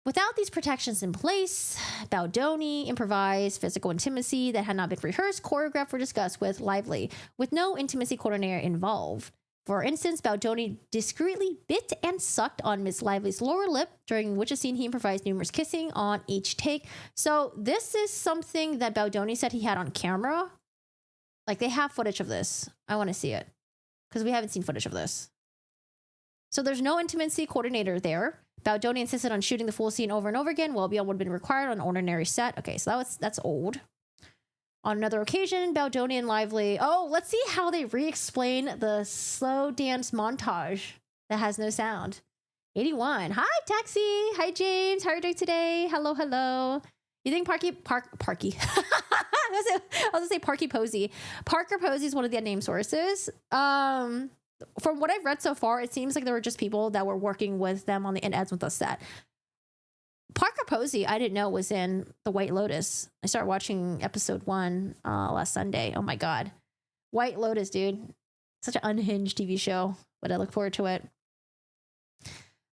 Without these protections in place, Baldoni improvised physical intimacy that had not been rehearsed, choreographed, or discussed with Lively, with no intimacy coordinator involved. For instance, Baldoni discreetly bit and sucked on Miss Lively's lower lip, during which scene he improvised numerous kissing on each take. So this is something that Baldoni said he had on camera. Like, they have footage of this. I want to see it, because we haven't seen footage of this. So there's no intimacy coordinator there. Baldoni insisted on shooting the full scene over and over again, while beyond would have been required on an ordinary set. Okay, so that's old. On another occasion, Baldoni and Lively... Oh, let's see how they re-explain the slow dance montage that has no sound. 81. Hi, Taxi. Hi, James. How are you doing today? Hello, hello. You think Parky... was gonna say Parker Posey. Parker Posey is one of the unnamed sources. From what I've read so far, it seems like there were just people that were working with them on the Ads set. Parker Posey, I didn't know was in The White Lotus. I started watching episode 1 last Sunday. Oh my God. White Lotus, dude. Such an unhinged TV show, but I look forward to it.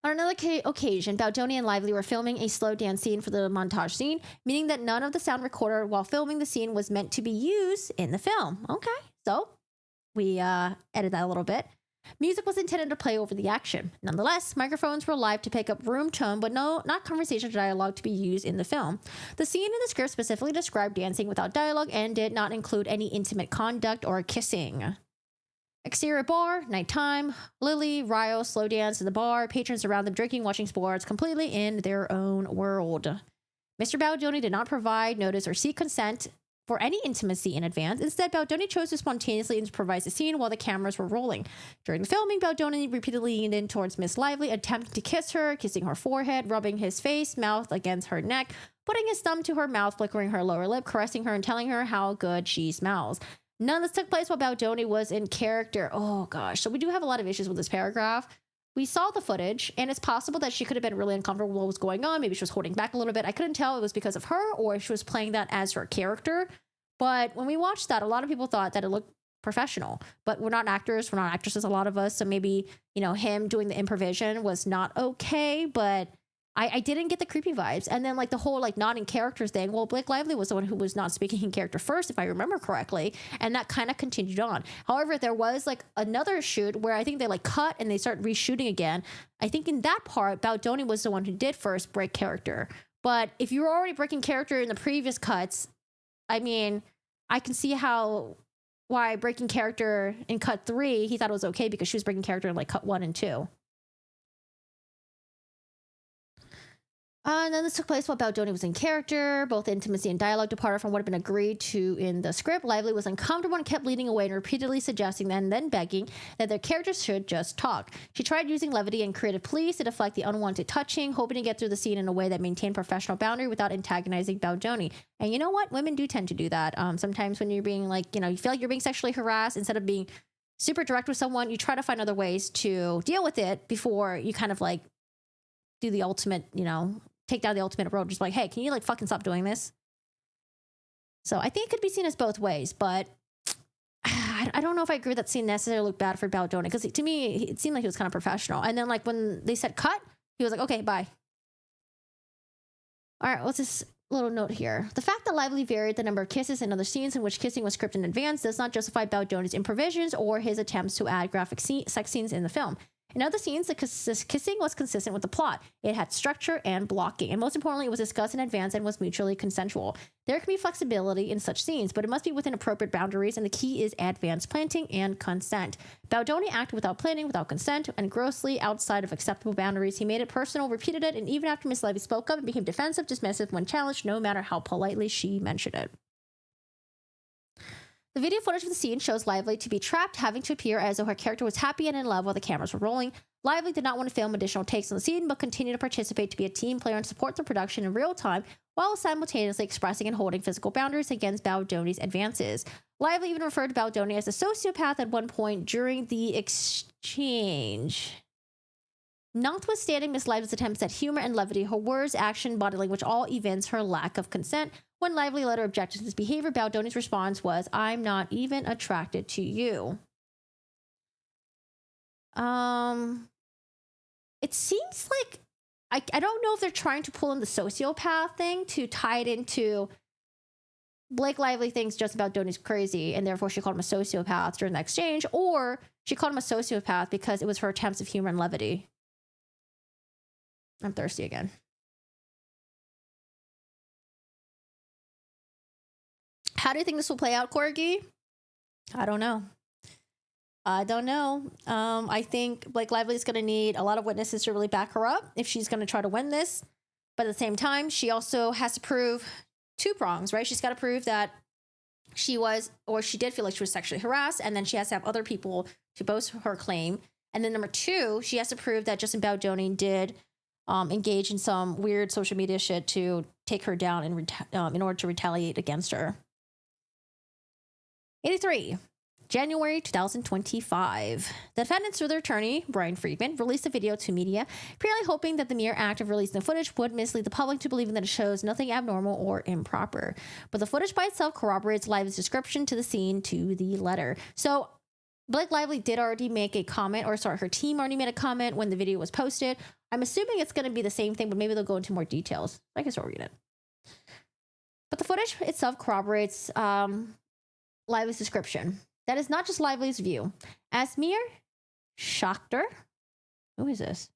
On another occasion, Baldoni and Lively were filming a slow dance scene for the montage scene, meaning that none of the sound recorded while filming the scene was meant to be used in the film. Okay, so we edited that a little bit. Music was intended to play over the action. Nonetheless, microphones were live to pick up room tone, but not conversation or dialogue to be used in the film. The scene in the script specifically described dancing without dialogue and did not include any intimate conduct or kissing. Exterior bar, nighttime, Lily, Ryo, slow dance in the bar, patrons around them drinking, watching sports, completely in their own world. Mr. Baldoni did not provide notice or seek consent for any intimacy in advance. Instead, Baldoni chose to spontaneously improvise the scene while the cameras were rolling. During the filming, Baldoni repeatedly leaned in towards Miss Lively, attempting to kiss her, kissing her forehead, rubbing his face, mouth against her neck, putting his thumb to her mouth, flickering her lower lip, caressing her, and telling her how good she smells. None of this took place while Baldoni was in character. Oh gosh, so we do have a lot of issues with this paragraph. We saw the footage, and it's possible that she could have been really uncomfortable with what was going on. Maybe she was holding back a little bit. I couldn't tell it was because of her or if she was playing that as her character. But when we watched that, a lot of people thought that it looked professional. But we're not actors, we're not actresses, a lot of us. So maybe, him doing the improvisation was not okay, but I didn't get the creepy vibes. And then the whole not in character thing. Well, Blake Lively was the one who was not speaking in character first, if I remember correctly. And that kind of continued on. However, there was another shoot where I think they cut and they start reshooting again. I think in that part, Baldoni was the one who did first break character. But if you were already breaking character in the previous cuts, I mean, I can see why breaking character in cut 3, he thought it was okay because she was breaking character in cut 1 and 2. And then this took place while Baldoni was in character. Both intimacy and dialogue departed from what had been agreed to in the script. Lively was uncomfortable and kept leaning away and repeatedly suggesting and then begging that their characters should just talk. She tried using levity and creative pleas to deflect the unwanted touching, hoping to get through the scene in a way that maintained professional boundary without antagonizing Baldoni. And you know what? Women do tend to do that. Sometimes when you're being you feel like you're being sexually harassed, instead of being super direct with someone, you try to find other ways to deal with it before you kind of do the ultimate, take down the ultimate road. Just hey, can you fucking stop doing this? So I think it could be seen as both ways, but I don't know if I agree that scene necessarily looked bad for Baldoni, because to me, it seemed like he was kind of professional. And then when they said cut, he was okay, bye. All right, what's this little note here? The fact that Lively varied the number of kisses in other scenes in which kissing was scripted in advance does not justify Baldoni's improvisations or his attempts to add graphic sex scenes in the film. In other scenes, the kissing was consistent with the plot. It had structure and blocking, and most importantly, it was discussed in advance and was mutually consensual. There can be flexibility in such scenes, but it must be within appropriate boundaries, and the key is advanced planning and consent. Baldoni acted without planning, without consent, and grossly outside of acceptable boundaries. He made it personal, repeated it, and even after Miss Lively spoke up, it became defensive, dismissive when challenged, no matter how politely she mentioned it. The video footage of the scene shows Lively to be trapped, having to appear as though her character was happy and in love while the cameras were rolling. Lively did not want to film additional takes on the scene, but continued to participate to be a team player and support the production in real time, while simultaneously expressing and holding physical boundaries against Baldoni's advances. Lively even referred to Baldoni as a sociopath at one point during the exchange. Notwithstanding Miss Lively's attempts at humor and levity, her words, action, body language all evince her lack of consent. When Lively later objected to this behavior, Baldoni's response was, "I'm not even attracted to you." It seems like, I don't know if they're trying to pull in the sociopath thing to tie it into Blake Lively thinks Justin Baldoni's crazy, and therefore she called him a sociopath during the exchange, or she called him a sociopath because it was her attempts of humor and levity. I'm thirsty again. How do you think this will play out, Corgi? I don't know. I think Blake Lively is going to need a lot of witnesses to really back her up if she's going to try to win this. But at the same time, she also has to prove two prongs, right? She's got to prove that she was, or she did feel like she was sexually harassed, and then she has to have other people to boast her claim. And then number two, she has to prove that Justin Baldoni did engage in some weird social media shit to take her down in order to retaliate against her. 83. January 2025. The defendants, through their attorney, Brian Friedman, released a video to media, apparently hoping that the mere act of releasing the footage would mislead the public to believing that it shows nothing abnormal or improper. But the footage by itself corroborates Lively's description to the scene to the letter. So Blake Lively did already make a comment, or sorry, her team already made a comment when the video was posted. I'm assuming it's going to be the same thing, but maybe they'll go into more details. I guess I'll read it. But the footage itself corroborates Lively's description. That is not just Lively's view. Asmir Schachter, who is this?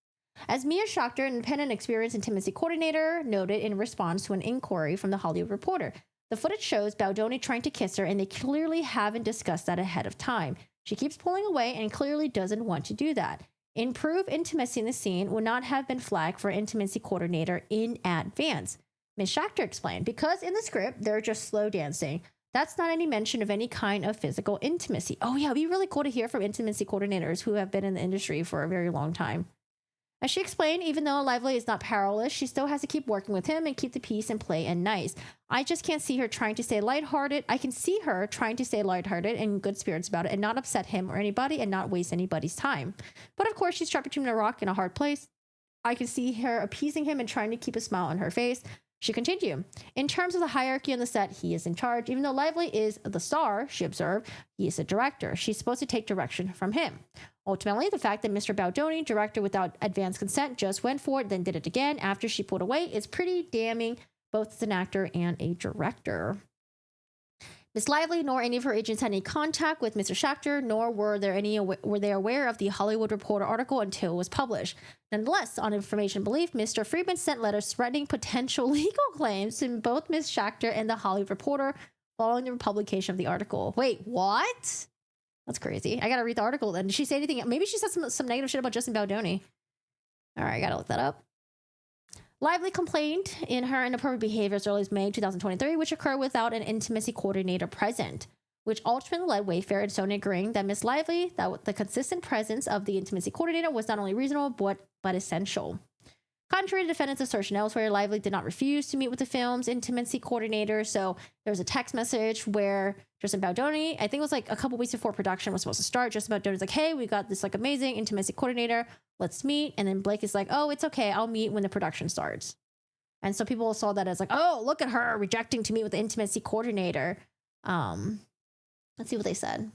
Asmir Schachter, an independent experienced intimacy coordinator, noted in response to an inquiry from the Hollywood Reporter. The footage shows Baldoni trying to kiss her, and they clearly haven't discussed that ahead of time. She keeps pulling away and clearly doesn't want to do that. Improved intimacy in the scene would not have been flagged for intimacy coordinator in advance. Ms. Schachter explained, because in the script, they're just slow dancing. That's not any mention of any kind of physical intimacy. Oh yeah, it'd be really cool to hear from intimacy coordinators who have been in the industry for a very long time. As she explained, even though Lively is not powerless, she still has to keep working with him and keep the peace and play and nice. I just can't see her trying to stay lighthearted. I can see her trying to stay lighthearted and in good spirits about it and not upset him or anybody and not waste anybody's time. But of course, she's trapped between a rock and a hard place. I can see her appeasing him and trying to keep a smile on her face. She continued, in terms of the hierarchy on the set, he is in charge. Even though Lively is the star, she observed, he is a director. She's supposed to take direction from him. Ultimately, the fact that Mr. Baldoni, director without advance consent, just went for it, then did it again after she pulled away is pretty damning, both as an actor and a director. Miss Lively nor any of her agents had any contact with Mr. Schachter, nor were they aware of the Hollywood Reporter article until it was published. Nonetheless, on information belief, Mr. Friedman sent letters threatening potential legal claims to both Miss Schachter and the Hollywood Reporter following the publication of the article. Wait, what? That's crazy. I gotta read the article then. Did she say anything? Maybe she said some negative shit about Justin Baldoni. All right, I gotta look that up. Lively complained in her inappropriate behavior as early as May 2023, which occurred without an intimacy coordinator present, which ultimately led Wayfair and Sony agreeing that Miss Lively, that the consistent presence of the intimacy coordinator was not only reasonable, but essential. Contrary to defendants' assertion elsewhere, Lively did not refuse to meet with the film's intimacy coordinator. So there was a text message where Justin Baldoni, I think it was like a couple weeks before production was supposed to start, Justin Baldoni's like, hey, we got this like amazing intimacy coordinator. Let's meet. And then Blake is like, oh, it's okay. I'll meet when the production starts. And so people saw that as like, oh, look at her rejecting to meet with the intimacy coordinator. Let's see what they said.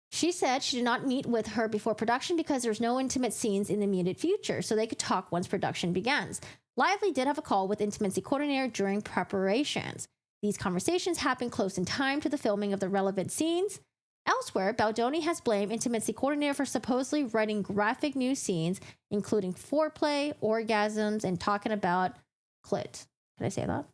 She said she did not meet with her before production because there's no intimate scenes in the immediate future, so they could talk once production begins. Lively did have a call with intimacy coordinator during preparations. These conversations happened close in time to the filming of the relevant scenes. Elsewhere, Baldoni has blamed intimacy coordinator for supposedly writing graphic new scenes, including foreplay, orgasms, and talking about clit. Did I say that?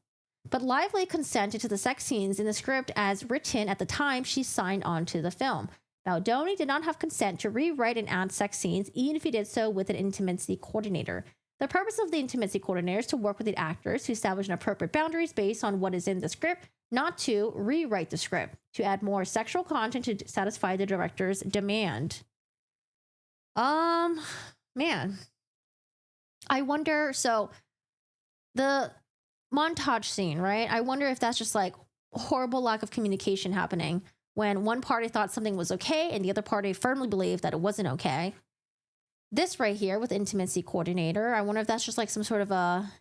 But Lively consented to the sex scenes in the script as written at the time she signed on to the film. Baldoni did not have consent to rewrite and add sex scenes, even if he did so with an intimacy coordinator. The purpose of the intimacy coordinator is to work with the actors to establish an appropriate boundaries based on what is in the script, not to rewrite the script, to add more sexual content to satisfy the director's demand. Man. I wonder, so the montage scene, right? I wonder if that's just like horrible lack of communication happening when one party thought something was okay and the other party firmly believed that it wasn't okay. This right here with intimacy coordinator, I wonder if that's just like some sort of a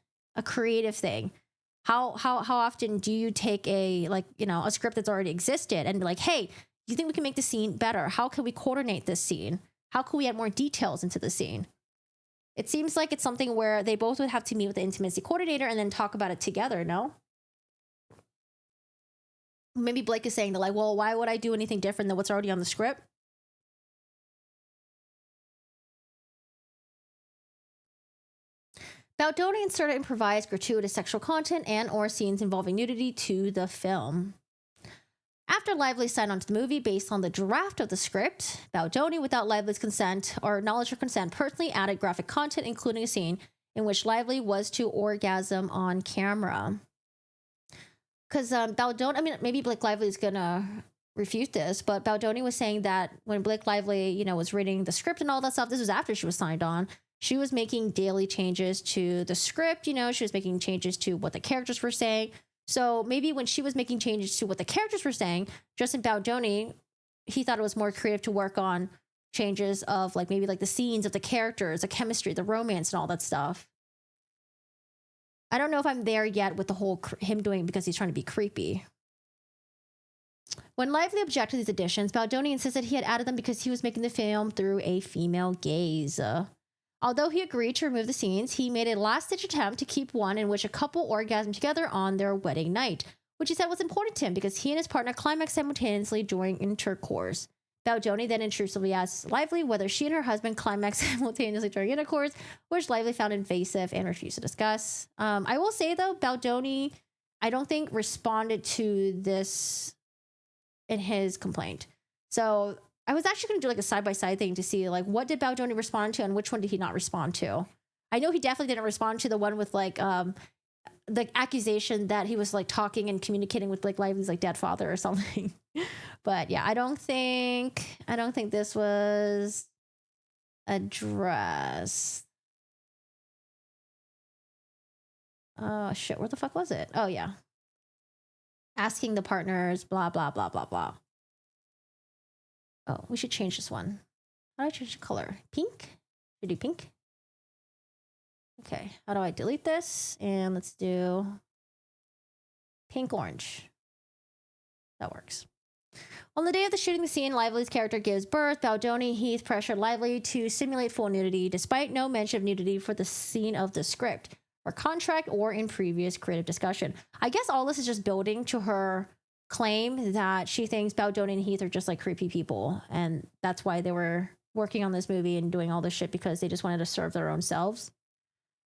creative thing. How often do you take a script that's already existed and be like, hey, do you think we can make the scene better? How can we coordinate this scene? How can we add more details into the scene? It seems like it's something where they both would have to meet with the intimacy coordinator and then talk about it together, no? Maybe Blake is saying that, like, well, why would I do anything different than what's already on the script? Baldoni inserted improvised gratuitous sexual content and or scenes involving nudity to the film. After Lively signed on to the movie based on the draft of the script, Baldoni, without Lively's consent or knowledge or consent, personally added graphic content, including a scene in which Lively was to orgasm on camera. Because Baldoni, I mean, maybe Blake Lively is going to refute this, but Baldoni was saying that when Blake Lively, was reading the script and all that stuff, this was after she was signed on, she was making daily changes to the script, she was making changes to what the characters were saying. So maybe when she was making changes to what the characters were saying, Justin Baldoni, he thought it was more creative to work on changes of like maybe like the scenes of the characters, the chemistry, the romance, and all that stuff. I don't know if I'm there yet with the whole him doing it because he's trying to be creepy. When Lively objected to these additions, Baldoni insisted he had added them because he was making the film through a female gaze. Although he agreed to remove the scenes, he made a last-ditch attempt to keep one in which a couple orgasmed together on their wedding night, which he said was important to him because he and his partner climaxed simultaneously during intercourse. Baldoni then intrusively asked Lively whether she and her husband climaxed simultaneously during intercourse, which Lively found invasive and refused to discuss. I will say, though, Baldoni, I don't think, responded to this in his complaint. So I was actually going to do like a side-by-side thing to see like what did Baldoni respond to and which one did he not respond to. I know he definitely didn't respond to the one with like the accusation that he was like talking and communicating with like Lively's like dead father or something. But yeah, I don't think this was addressed. Oh shit, where the fuck was it? Oh yeah. Asking the partners, blah, blah, blah, blah, blah. Oh, we should change this one. How do I change the color? Pink? Should I do pink? Okay, how do I delete this? And let's do pink orange. That works. On the day of the shooting the scene, Lively's character gives birth. Baldoni Heath pressured Lively to simulate full nudity, despite no mention of nudity for the scene of the script, or contract, or in previous creative discussion. I guess all this is just building to her claim that she thinks Baldoni and Heath are just like creepy people, and that's why they were working on this movie and doing all this shit because they just wanted to serve their own selves.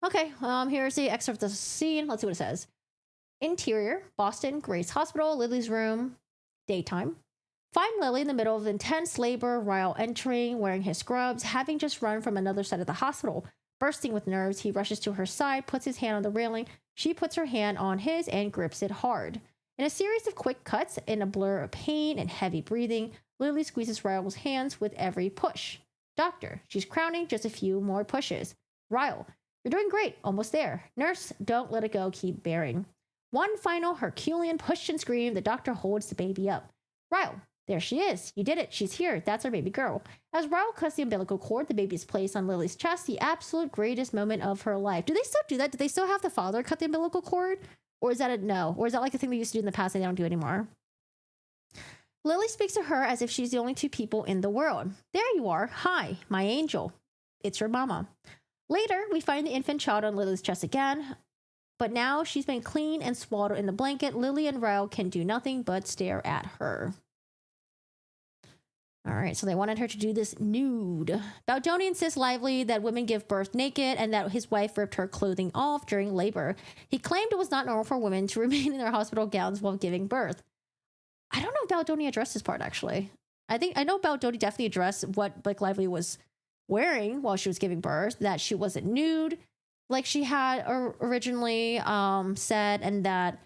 Okay, here's the excerpt of the scene. Let's see what it says. Interior, Boston, Grace Hospital, Lily's room, daytime. Find Lily in the middle of intense labor, Ryle entering, wearing his scrubs, having just run from another side of the hospital. Bursting with nerves, he rushes to her side, puts his hand on the railing. She puts her hand on his and grips it hard. In a series of quick cuts, in a blur of pain and heavy breathing, Lily squeezes Ryle's hands with every push. Doctor, she's crowning, just a few more pushes. Ryle, you're doing great, almost there. Nurse, don't let it go, keep bearing. One final Herculean push and scream, the doctor holds the baby up. Ryle, there she is. You did it. She's here. That's our baby girl. As Ryle cuts the umbilical cord, the baby is placed on Lily's chest, the absolute greatest moment of her life. Do they still do that? Do they still have the father cut the umbilical cord? Or is that a no? Or is that like a thing they used to do in the past and they don't do anymore? Lily speaks to her as if she's the only two people in the world. There you are. Hi, my angel. It's your mama. Later, we find the infant child on Lily's chest again. But now she's been cleaned and swaddled in the blanket. Lily and Ryle can do nothing but stare at her. All right, so they wanted her to do this nude. Baldoni insists lively that women give birth naked and that his wife ripped her clothing off during labor. He claimed it was not normal for women to remain in their hospital gowns while giving birth. I don't know if Baldoni addressed this part, actually. I know Baldoni definitely addressed what Blake Lively was wearing while she was giving birth, that she wasn't nude like she had originally said, and that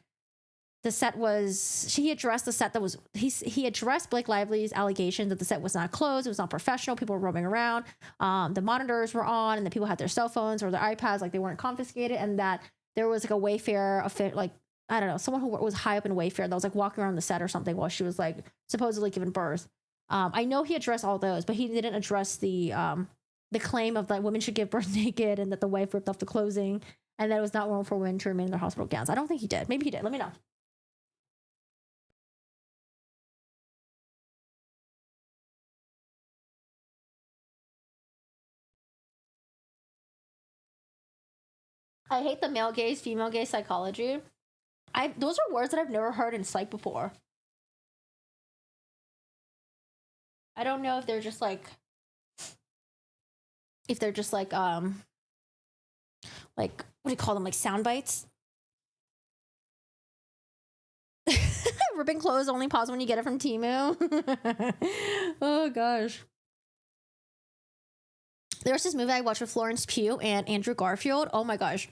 the set was, he addressed the set that was, he addressed Blake Lively's allegation that the set was not closed, it was not professional, people were roaming around, the monitors were on, and the people had their cell phones or their iPads, like they weren't confiscated, and that there was like a Wayfair, like, I don't know, someone who was high up in Wayfair that was like walking around the set or something while she was like supposedly giving birth. I know he addressed all those, but he didn't address the claim of that women should give birth naked and that the wife ripped off the clothing and that it was not normal for women to remain in their hospital gowns. I don't think he did. Maybe he did. Let me know. I hate the male gaze, female gaze psychology. Those are words that I've never heard in psych before. I don't know if they're just like what do you call them, like sound bites. Ripping clothes only pause when you get it from Temu. Oh gosh. There was this movie I watched with Florence Pugh and Andrew Garfield. Oh my gosh.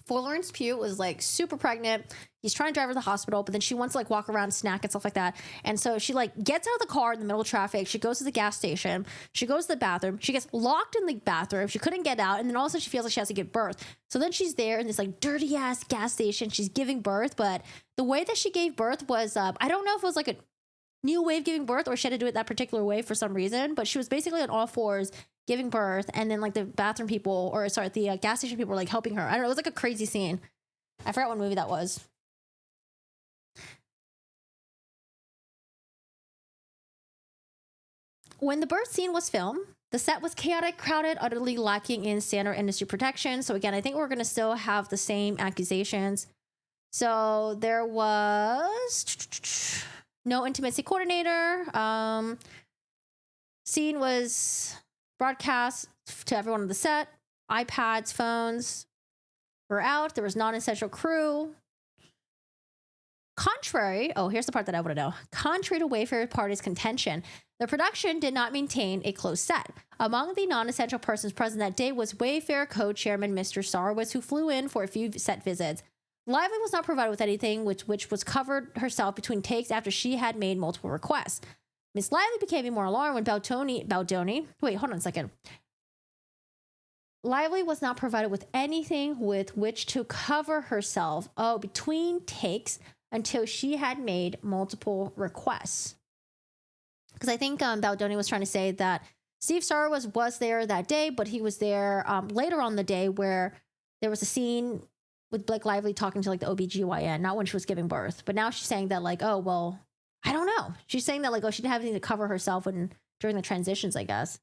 Florence Pugh was like super pregnant. He's trying to drive her to the hospital, but then she wants to like walk around, snack and stuff like that. And so she like gets out of the car in the middle of traffic. She goes to the gas station. She goes to the bathroom. She gets locked in the bathroom. She couldn't get out. And then all of a sudden she feels like she has to give birth. So then she's there in this like dirty ass gas station. She's giving birth. But the way that she gave birth was, I don't know if it was like a new way of giving birth or she had to do it that particular way for some reason. But she was basically on all fours giving birth, and then like the bathroom people, or sorry, the gas station people were like helping her. I don't know, it was like a crazy scene. I forgot what movie that was. When the birth scene was filmed, the set was chaotic, crowded, utterly lacking in standard industry protection. So again, I think we're going to still have the same accusations. So there was no intimacy coordinator. Scene was broadcast to everyone on the set. iPads, phones were out. There was non-essential crew. Contrary, here's the part that I want to know. Contrary to Wayfair Party's contention, the production did not maintain a closed set. Among the non-essential persons present that day was Wayfair co-chairman Mr. Sarwitz, who flew in for a few set visits. Lively was not provided with anything, which was covered herself between takes after she had made multiple requests. Miss Lively became even more alarmed when Baldoni. Wait, hold on a second. Lively was not provided with anything with which to cover herself. Between takes until she had made multiple requests. Because I think Baldoni was trying to say that Steve Sarwitz was there that day, but he was there later on the day where there was a scene with Blake Lively talking to like the OBGYN, not when she was giving birth. But now she's saying that like, oh, well, I don't know. She's saying that like, oh, she didn't have anything to cover herself during the transitions, I guess.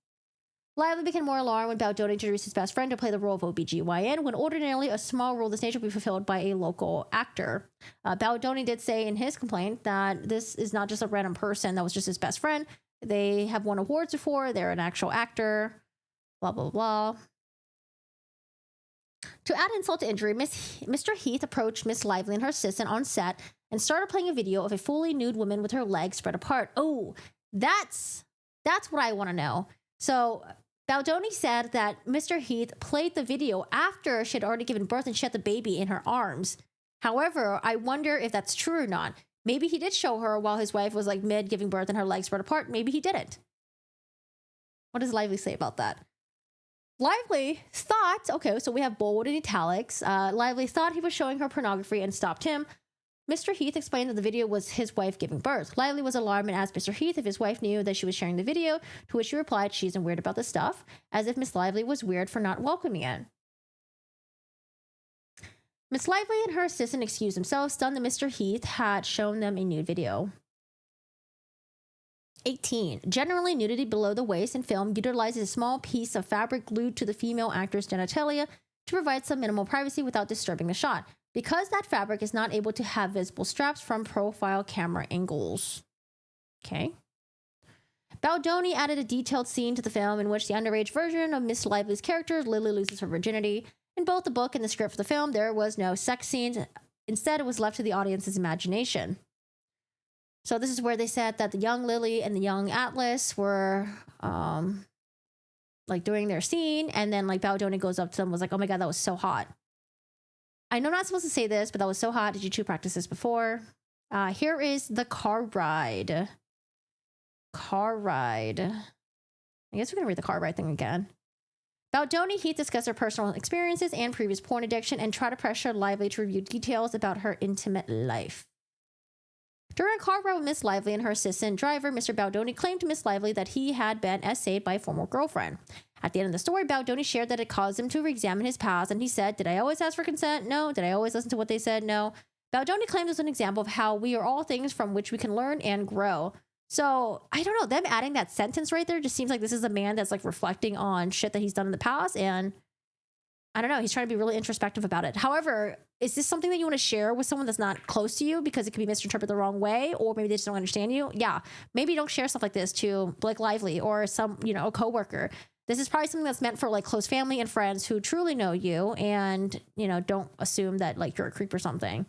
Lively became more alarmed when Baldoni introduced his best friend to play the role of OBGYN, when ordinarily a small role of this nature would be fulfilled by a local actor. Baldoni did say in his complaint that this is not just a random person that was just his best friend. They have won awards before. They're an actual actor. Blah, blah, blah. To add insult to injury, Mr. Heath approached Miss Lively and her assistant on set and started playing a video of a fully nude woman with her legs spread apart. Oh, that's what I want to know. So Baldoni said that Mr. Heath played the video after she had already given birth and she had the baby in her arms. However, I wonder if that's true or not. Maybe he did show her while his wife was like mid giving birth and her legs spread apart. Maybe he didn't. What does Lively say about that? Lively thought, okay, so we have bold and italics. Lively thought he was showing her pornography and stopped him. Mr. Heath explained that the video was his wife giving birth. Lively was alarmed and asked Mr. Heath if his wife knew that she was sharing the video, to which he replied she isn't weird about this stuff, as if Miss Lively was weird for not welcoming it. Miss Lively and her assistant excused themselves, stunned that Mr. Heath had shown them a nude video. 18. Generally, nudity below the waist in film utilizes a small piece of fabric glued to the female actor's genitalia to provide some minimal privacy without disturbing the shot, because that fabric is not able to have visible straps from profile camera angles. Okay. Baldoni added a detailed scene to the film in which the underage version of Miss Lively's character, Lily, loses her virginity. In both the book and the script for the film, there was no sex scenes. Instead, it was left to the audience's imagination. So this is where they said that the young Lily and the young Atlas were like doing their scene, and then like Baldoni goes up to them, was like, "Oh my god, that was so hot." I know I'm not supposed to say this, but that was so hot. Did you two practice this before? Here is the car ride. Car ride. I guess we're gonna read the car ride thing again. Baldoni Heath discussed their personal experiences and previous porn addiction and try to pressure Lively to review details about her intimate life. During a car ride with Miss Lively and her assistant driver, Mr. Baldoni claimed to Miss Lively that he had been essayed by a former girlfriend. At the end of the story, Baldoni shared that it caused him to re-examine his past, and he said, "Did I always ask for consent? No. Did I always listen to what they said? No." Baldoni claimed as an example of how we are all things from which we can learn and grow. So, I don't know, them adding that sentence right there just seems like this is a man that's like reflecting on shit that he's done in the past, and I don't know, he's trying to be really introspective about it. However, is this something that you want to share with someone that's not close to you because it could be misinterpreted the wrong way, or maybe they just don't understand you? Yeah, maybe don't share stuff like this to Blake Lively or some, a coworker. This is probably something that's meant for like close family and friends who truly know you and, don't assume that like you're a creep or something.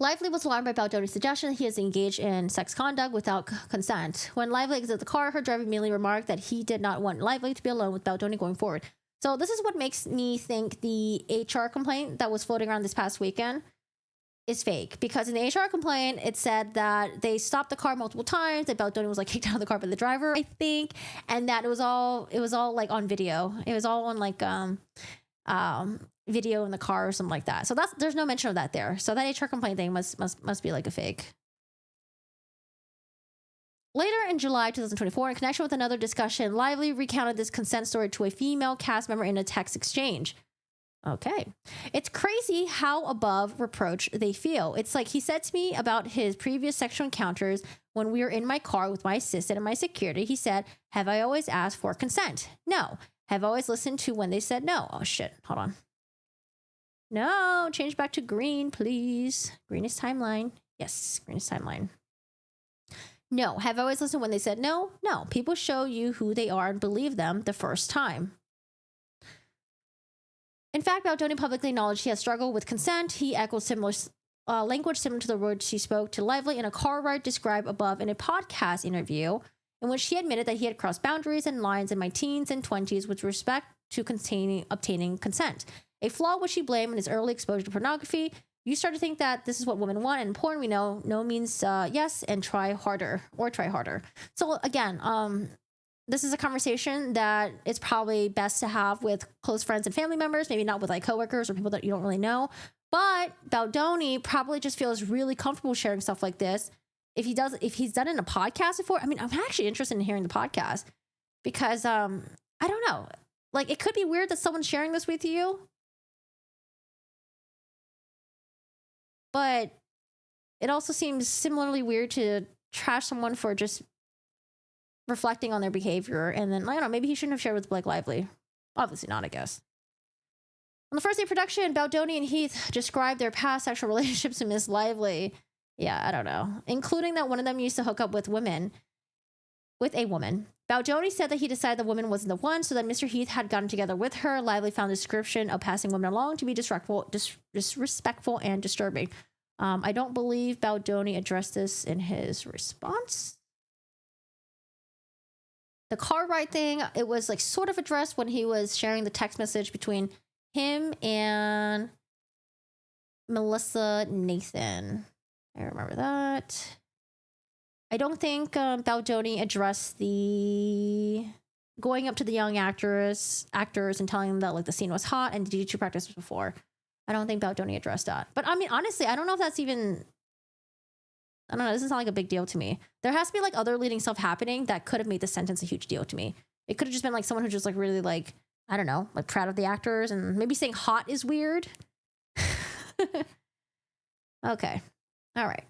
Lively was alarmed by Baldoni's suggestion that he has engaged in sex conduct without consent. When Lively exited the car, her driver immediately remarked that he did not want Lively to be alone with Baldoni going forward. So this is what makes me think the HR complaint that was floating around this past weekend is fake, because in the HR complaint, it said that they stopped the car multiple times, that Baldoni was like kicked out of the car by the driver, I think, and that it was all like on video. It was all on like video in the car or something like that. So there's no mention of that there. So that HR complaint thing must be like a fake. Later in July 2024, in connection with another discussion, Lively recounted this consent story to a female cast member in a text exchange. Okay. It's crazy how above reproach they feel. It's like he said to me about his previous sexual encounters when we were in my car with my assistant and my security. He said, "Have I always asked for consent? No. Have I always listened to when they said no?" Oh, shit. Hold on. No, change back to green, please. Green is timeline. Yes, green is timeline. No. Have I always listened when they said no? No. People show you who they are and believe them the first time. In fact, Baldoni publicly acknowledged he has struggled with consent. He echoed similar language similar to the words she spoke to Lively in a car ride described above in a podcast interview, in which he admitted that he had crossed boundaries and lines in my teens and 20s with respect to obtaining consent. A flaw which he blamed in his early exposure to pornography. You start to think that this is what women want, and in porn we know no means yes, and try harder. So again, this is a conversation that it's probably best to have with close friends and family members, maybe not with like coworkers or people that you don't really know. But Baldoni probably just feels really comfortable sharing stuff like this. If he's done it in a podcast before, I mean, I'm actually interested in hearing the podcast, because I don't know. Like, it could be weird that someone's sharing this with you, but it also seems similarly weird to trash someone for just reflecting on their behavior, and then I don't know, maybe he shouldn't have shared with Blake Lively. Obviously not, I guess. On the first day of production, Baldoni and Heath described their past sexual relationships to Miss Lively. Yeah, I don't know, including that one of them used to hook up with a woman. Baldoni said that he decided the woman wasn't the one, so that Mr. Heath had gotten together with her. Lively found the description of passing women along to be disrespectful and disturbing. I don't believe Baldoni addressed this in his response. The car ride thing, it was like sort of addressed when he was sharing the text message between him and Melissa Nathan. I remember that. I don't think Baldoni addressed the going up to the young actors and telling them that like the scene was hot and did you practice before. I don't think Baldoni addressed that. But I mean, honestly, I don't know if that's even, I don't know, this is not like a big deal to me. There has to be like other leading stuff happening that could have made the sentence a huge deal to me. It could have just been like someone who just like really like, I don't know, like proud of the actors, and maybe saying hot is weird. Okay. All right.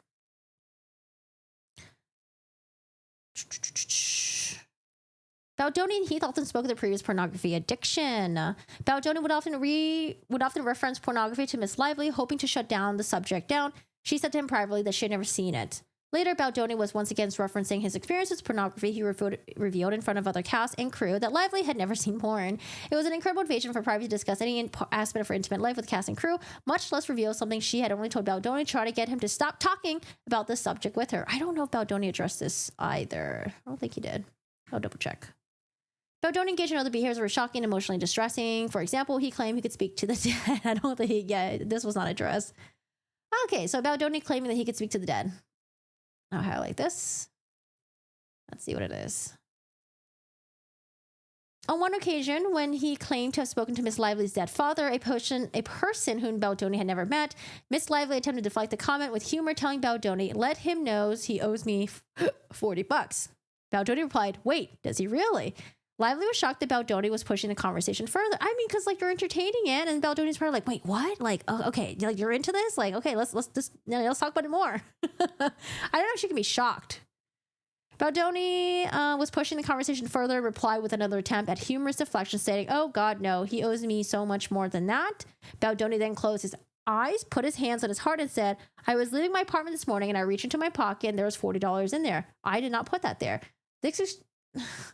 Baldoni and Heath often spoke of their previous pornography addiction. Baldoni would often reference pornography to Miss Lively, hoping to shut the subject down. She said to him privately that she had never seen it. Later, Baldoni was once again referencing his experiences with pornography. He revealed in front of other cast and crew that Lively had never seen porn. It was an incredible motivation for Private to discuss any aspect of her intimate life with cast and crew, much less reveal something she had only told Baldoni to try to get him to stop talking about this subject with her. I don't know if Baldoni addressed this either. I don't think he did. I'll double check. Baldoni engaged in other behaviors that were shocking and emotionally distressing. For example, he claimed he could speak to the dead. I don't think this was not addressed. Okay, so Baldoni claiming that he could speak to the dead. I'll highlight this. Let's see what it is. On one occasion, when he claimed to have spoken to Miss Lively's dead father, a person whom Baldoni had never met, Miss Lively attempted to deflect the comment with humor, telling Baldoni, "Let him know he owes me $40. Baldoni replied, "Wait, does he really?" Lively was shocked that Baldoni was pushing the conversation further. I mean, because like you're entertaining it, and Baldoni's probably like, "Wait, what? Like, oh, okay, like you're into this? Like, okay, let's talk about it more." I don't know if she can be shocked. Baldoni was pushing the conversation further. Replied with another attempt at humorous deflection, stating, "Oh God, no, he owes me so much more than that." Baldoni then closed his eyes, put his hands on his heart, and said, "I was leaving my apartment this morning, and I reached into my pocket, and there was $40 in there. I did not put that there."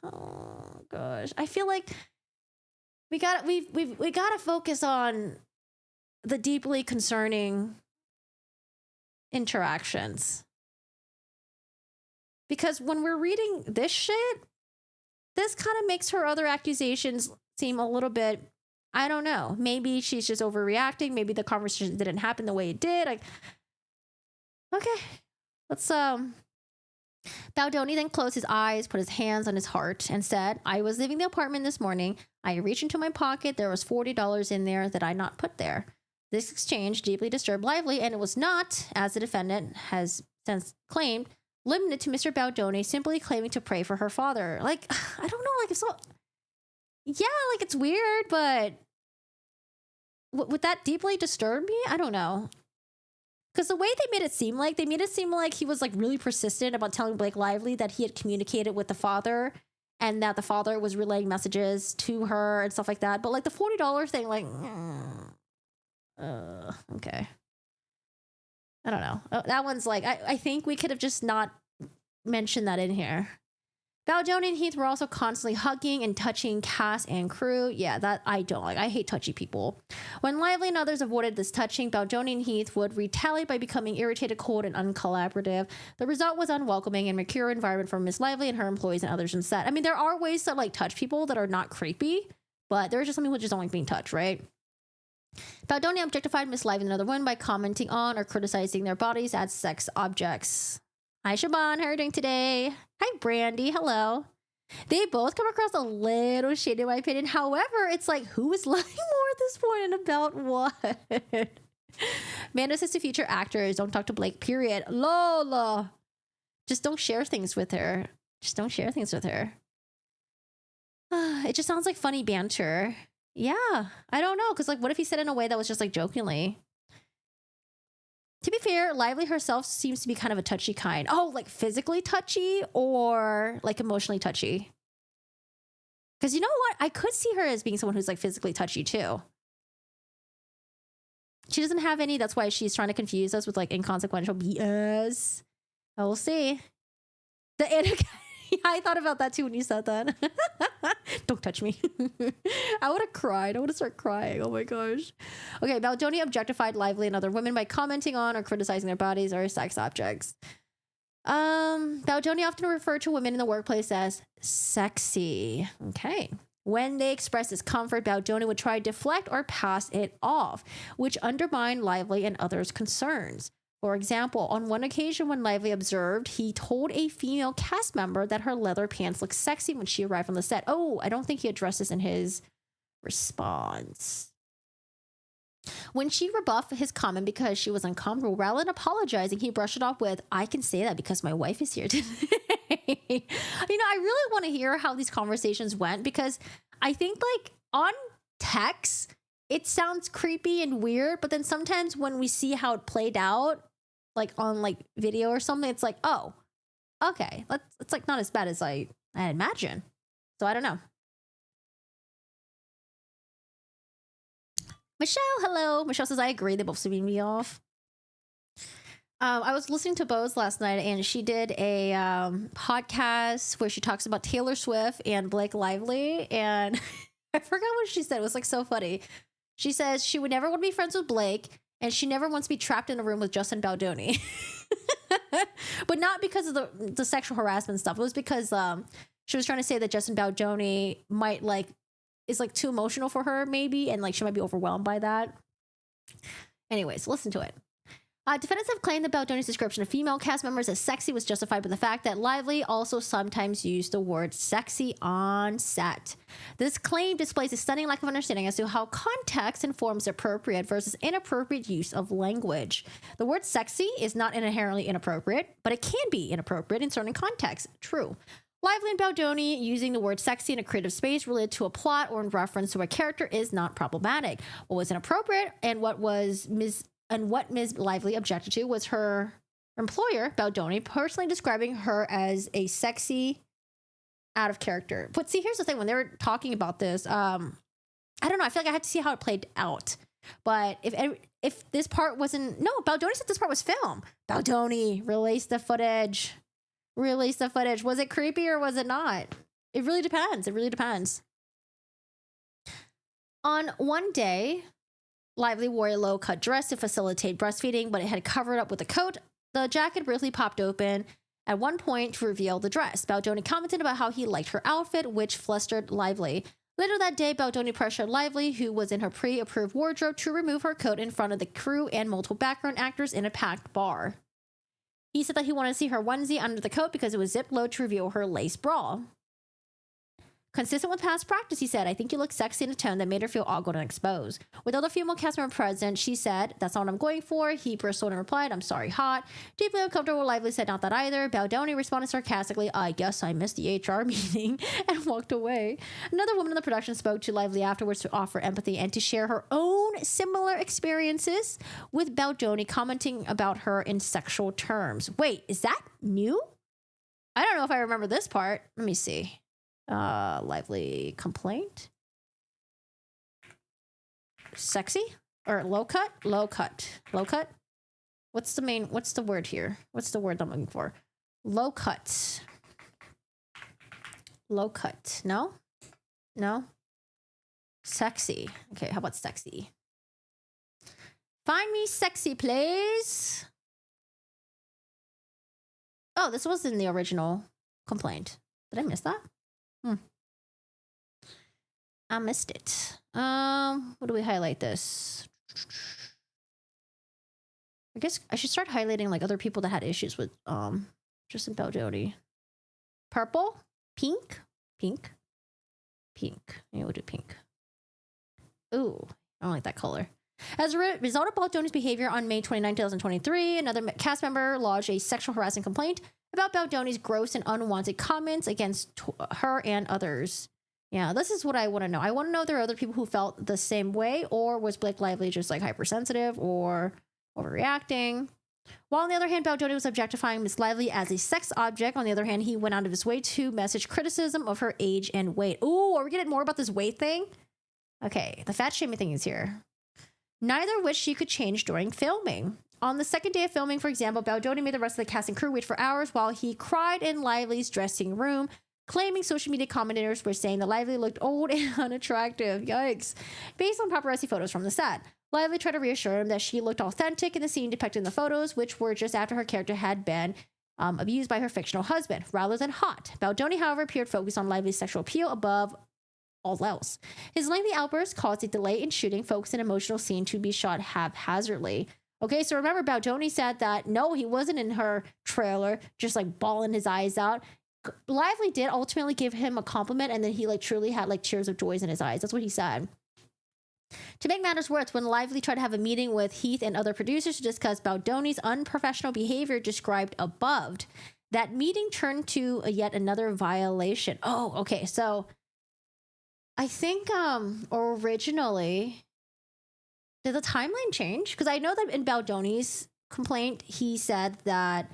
Oh gosh, I feel like we gotta focus on the deeply concerning interactions, because when we're reading this shit, this kind of makes her other accusations seem a little bit, I don't know. Maybe she's just overreacting. Maybe the conversation didn't happen the way it did. Like, okay, let's Baldoni then closed his eyes, put his hands on his heart, and said, I was leaving the apartment this morning. I reached into my pocket. There was $40 in there that I not put there. This exchange deeply disturbed Lively, and it was not, as the defendant has since claimed, limited to Mr. Baldoni simply claiming to pray for her father. Like, I don't know, like, it's so... Yeah, like, it's weird, but... would that deeply disturb me? I don't know. Because the way they made it seem like he was like really persistent about telling Blake Lively that he had communicated with the father and that the father was relaying messages to her and stuff like that. But like the $40 thing, like, okay. I don't know. That one's like, I think we could have just not mentioned that in here. Baldoni and Heath were also constantly hugging and touching cast and crew. Yeah, that I don't like. I hate touchy people. When Lively and others avoided this touching, Baldoni and Heath would retaliate by becoming irritated, cold, and uncollaborative. The result was unwelcoming and mercurial environment for Miss Lively and her employees and others on set. I mean, there are ways to like touch people that are not creepy, but there's just some people who just don't like being touched, right? Baldoni objectified Miss Lively and another woman by commenting on or criticizing their bodies as sex objects. Hi, Siobhan. How are you doing today? Hi, Brandy. Hello. They both come across a little shady in my opinion. However, it's like, who is lying more at this point and about what? Mando says to future actors, don't talk to Blake, period. Lola. Just don't share things with her. Just don't share things with her. It just sounds like funny banter. Yeah, I don't know. Because like, what if he said it in a way that was just like jokingly? To be fair, Lively herself seems to be kind of a touchy kind. Oh, like physically touchy or like emotionally touchy? Because you know what? I could see her as being someone who's like physically touchy too. She doesn't have any. That's why she's trying to confuse us with like inconsequential BS. We'll see. I thought about that too when you said that. Don't touch me. I would have cried. I would have started crying. Oh my gosh. Okay, Baldoni objectified Lively and other women by commenting on or criticizing their bodies or sex objects. Baldoni often referred to women in the workplace as sexy. Okay. When they expressed discomfort, Baldoni would try to deflect or pass it off, which undermined Lively and others' concerns. For example, on one occasion when Lively observed, he told a female cast member that her leather pants looked sexy when she arrived on the set. Oh, I don't think he addressed this in his response. When she rebuffed his comment because she was uncomfortable, rather than apologizing, he brushed it off with, I can say that because my wife is here today. I really want to hear how these conversations went because I think like on text, it sounds creepy and weird, but then sometimes when we see how it played out, like on like video or something, it's like, oh, okay, it's like not as bad as I imagine. So I don't know. Michelle, hello. Michelle says, I agree. They both seem me off. I was listening to Bose last night and she did a podcast where she talks about Taylor Swift and Blake Lively. And I forgot what she said. It was like so funny. She says she would never want to be friends with Blake and she never wants to be trapped in a room with Justin Baldoni. But not because of the sexual harassment stuff. It was because she was trying to say that Justin Baldoni might like is like too emotional for her maybe and like she might be overwhelmed by that. Anyways, listen to it. Defendants have claimed that Baldoni's description of female cast members as sexy was justified by the fact that Lively also sometimes used the word sexy on set. This claim displays a stunning lack of understanding as to how context informs appropriate versus inappropriate use of language. The word sexy is not inherently inappropriate, but it can be inappropriate in certain contexts. True. Lively and Baldoni using the word sexy in a creative space related to a plot or in reference to a character is not problematic. What was inappropriate and what Ms. Lively objected to was her employer, Baldoni, personally describing her as a sexy out of character. But see, here's the thing. When they were talking about this, I don't know. I feel like I had to see how it played out. But if this part wasn't... No, Baldoni said this part was film. Baldoni, release the footage. Release the footage. Was it creepy or was it not? It really depends. It really depends. On one day... Lively wore a low-cut dress to facilitate breastfeeding, but it had covered up with a coat. The jacket briefly popped open at one point to reveal the dress. Baldoni commented about how he liked her outfit, which flustered Lively. Later that day, Baldoni pressured Lively, who was in her pre-approved wardrobe, to remove her coat in front of the crew and multiple background actors in a packed bar. He said that he wanted to see her onesie under the coat because it was zipped low to reveal her lace bra. Consistent with past practice, he said, I think you look sexy in a tone that made her feel awkward and exposed. With other female cast members present, she said, that's not what I'm going for. He bristled and replied, I'm sorry, hot. Deeply uncomfortable, Lively said, not that either. Baldoni responded sarcastically, I guess I missed the HR meeting, and walked away. Another woman in the production spoke to Lively afterwards to offer empathy and to share her own similar experiences, with Baldoni commenting about her in sexual terms. Wait, is that new? I don't know if I remember this part. Let me see. Lively complaint. Sexy or low cut? Low cut. What's the word here? What's the word I'm looking for? Low cut. No? Sexy. Okay, how about sexy? Find me sexy, please. Oh, this was in the original complaint. Did I miss that? I missed it. What do we highlight this? I guess I should start highlighting like other people that had issues with Justin Baldoni. Purple? Pink? Yeah, we'll do pink. Ooh, I don't like that color. As a result of Baldoni's behavior on May 29, 2023, another cast member lodged a sexual harassment complaint about Baldoni's gross and unwanted comments against her and others. Yeah, this is what I want to know. I want to know if there are other people who felt the same way, or was Blake Lively just like hypersensitive or overreacting? While on the other hand, Baldoni was objectifying Miss Lively as a sex object, on the other hand, he went out of his way to message criticism of her age and weight. Ooh, are we getting more about this weight thing? Okay, the fat shaming thing is here. Neither which she could change during filming. On the second day of filming, for example, Baldoni made the rest of the cast and crew wait for hours while he cried in Lively's dressing room, claiming social media commentators were saying that Lively looked old and unattractive. Yikes. Based on paparazzi photos from the set. Lively tried to reassure him that she looked authentic in the scene depicted in the photos, which were just after her character had been abused by her fictional husband, rather than hot. Baldoni, however, appeared focused on Lively's sexual appeal above all else. His lengthy outburst caused a delay in shooting, focusing an emotional scene to be shot haphazardly. Okay, so remember, Baldoni said that no, he wasn't in her trailer, just like bawling his eyes out. Lively did ultimately give him a compliment, and then he like truly had like tears of joy in his eyes. That's what he said. To make matters worse, when Lively tried to have a meeting with Heath and other producers to discuss Baldoni's unprofessional behavior described above, that meeting turned to yet another violation. Oh, okay, so I think originally, did the timeline change? Because I know that in Baldoni's complaint, he said that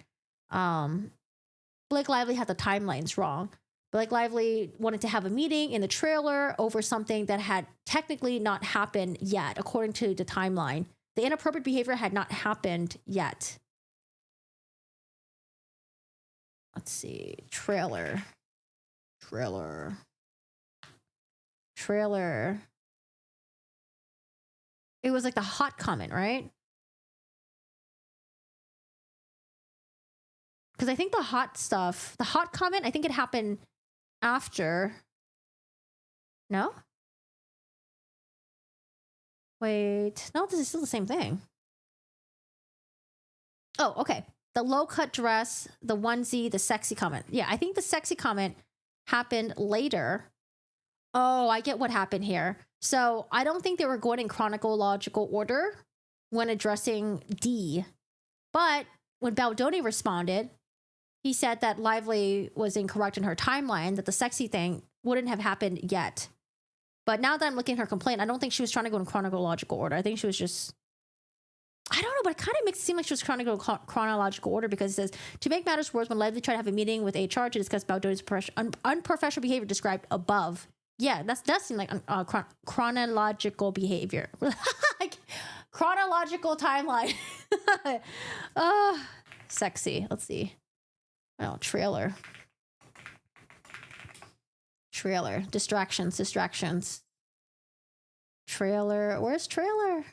Blake Lively had the timelines wrong. Blake Lively wanted to have a meeting in the trailer over something that had technically not happened yet, according to the timeline. The inappropriate behavior had not happened yet. Let's see. Trailer. It was like the hot comment, right? Because I think the hot comment, I think it happened after. No? Wait. No, this is still the same thing. Oh, okay. The low cut dress, the onesie, the sexy comment. Yeah, I think the sexy comment happened later. Oh, I get what happened here. So I don't think they were going in chronological order when addressing D. But when Baldoni responded, he said that Lively was incorrect in her timeline, that the sexy thing wouldn't have happened yet. But now that I'm looking at her complaint, I don't think she was trying to go in chronological order. I think she was just, I don't know, but it kind of makes it seem like she was trying to go in chronological order, because it says, to make matters worse, when Lively tried to have a meeting with HR to discuss Baldoni's unprofessional behavior described above. Yeah, that does seem like chronological behavior. Like, chronological timeline. Sexy. Let's see. Oh, trailer. Distractions. Trailer. Where's trailer?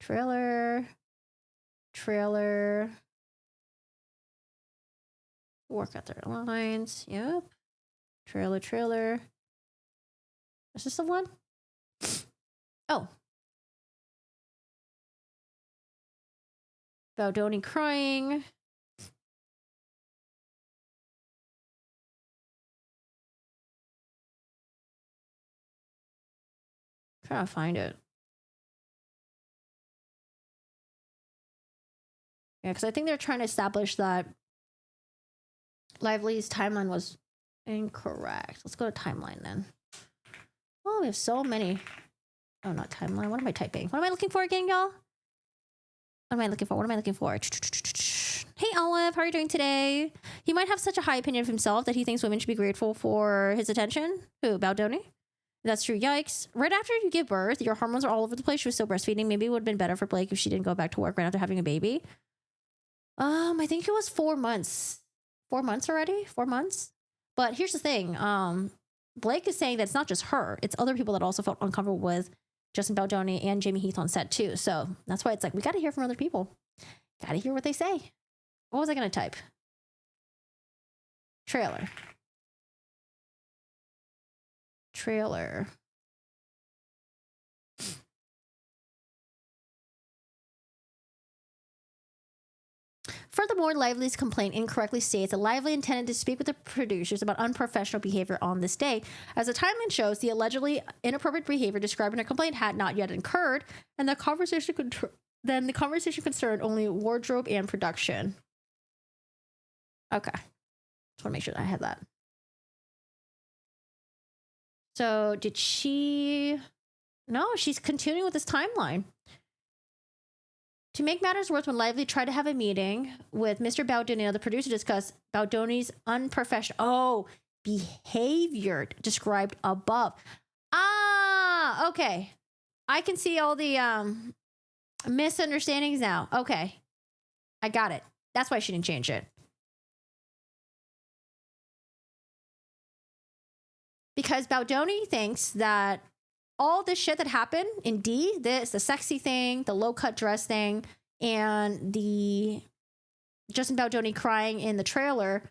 Trailer. Work out their lines. Yep. Trailer. Is this the one? Oh. Baldoni crying. Trying to find it. Yeah, because I think they're trying to establish that Lively's timeline was incorrect. Let's go to timeline then. Oh, we have so many. Oh, not timeline. What am I typing? What am I looking for again, y'all? What am I looking for? Hey, Olive, how are you doing today? He might have such a high opinion of himself that he thinks women should be grateful for his attention. Who, Baldoni? That's true. Yikes. Right after you give birth, your hormones are all over the place. She was still breastfeeding. Maybe it would have been better for Blake if she didn't go back to work right after having a baby. I think it was 4 months. 4 months already? 4 months? But here's the thing. Blake is saying that it's not just her. It's other people that also felt uncomfortable with Justin Baldoni and Jamie Heath on set too. So that's why it's like, we got to hear from other people. Got to hear what they say. What was I going to type? Trailer. Furthermore, Lively's complaint incorrectly states that Lively intended to speak with the producers about unprofessional behavior on this day. As the timeline shows, the allegedly inappropriate behavior described in her complaint had not yet occurred, and the conversation concerned only wardrobe and production. Okay. Just want to make sure that I had that. So did she... No, she's continuing with this timeline. To make matters worse, when Lively tried to have a meeting with Mr. Baldoni and the producer to discuss Baldoni's unprofessional behavior described above. Ah, okay. I can see all the misunderstandings now. Okay. I got it. That's why she didn't change it. Because Baldoni thinks that all this shit that happened in D, the sexy thing, the low-cut dress thing, and the Justin Baldoni crying in the trailer,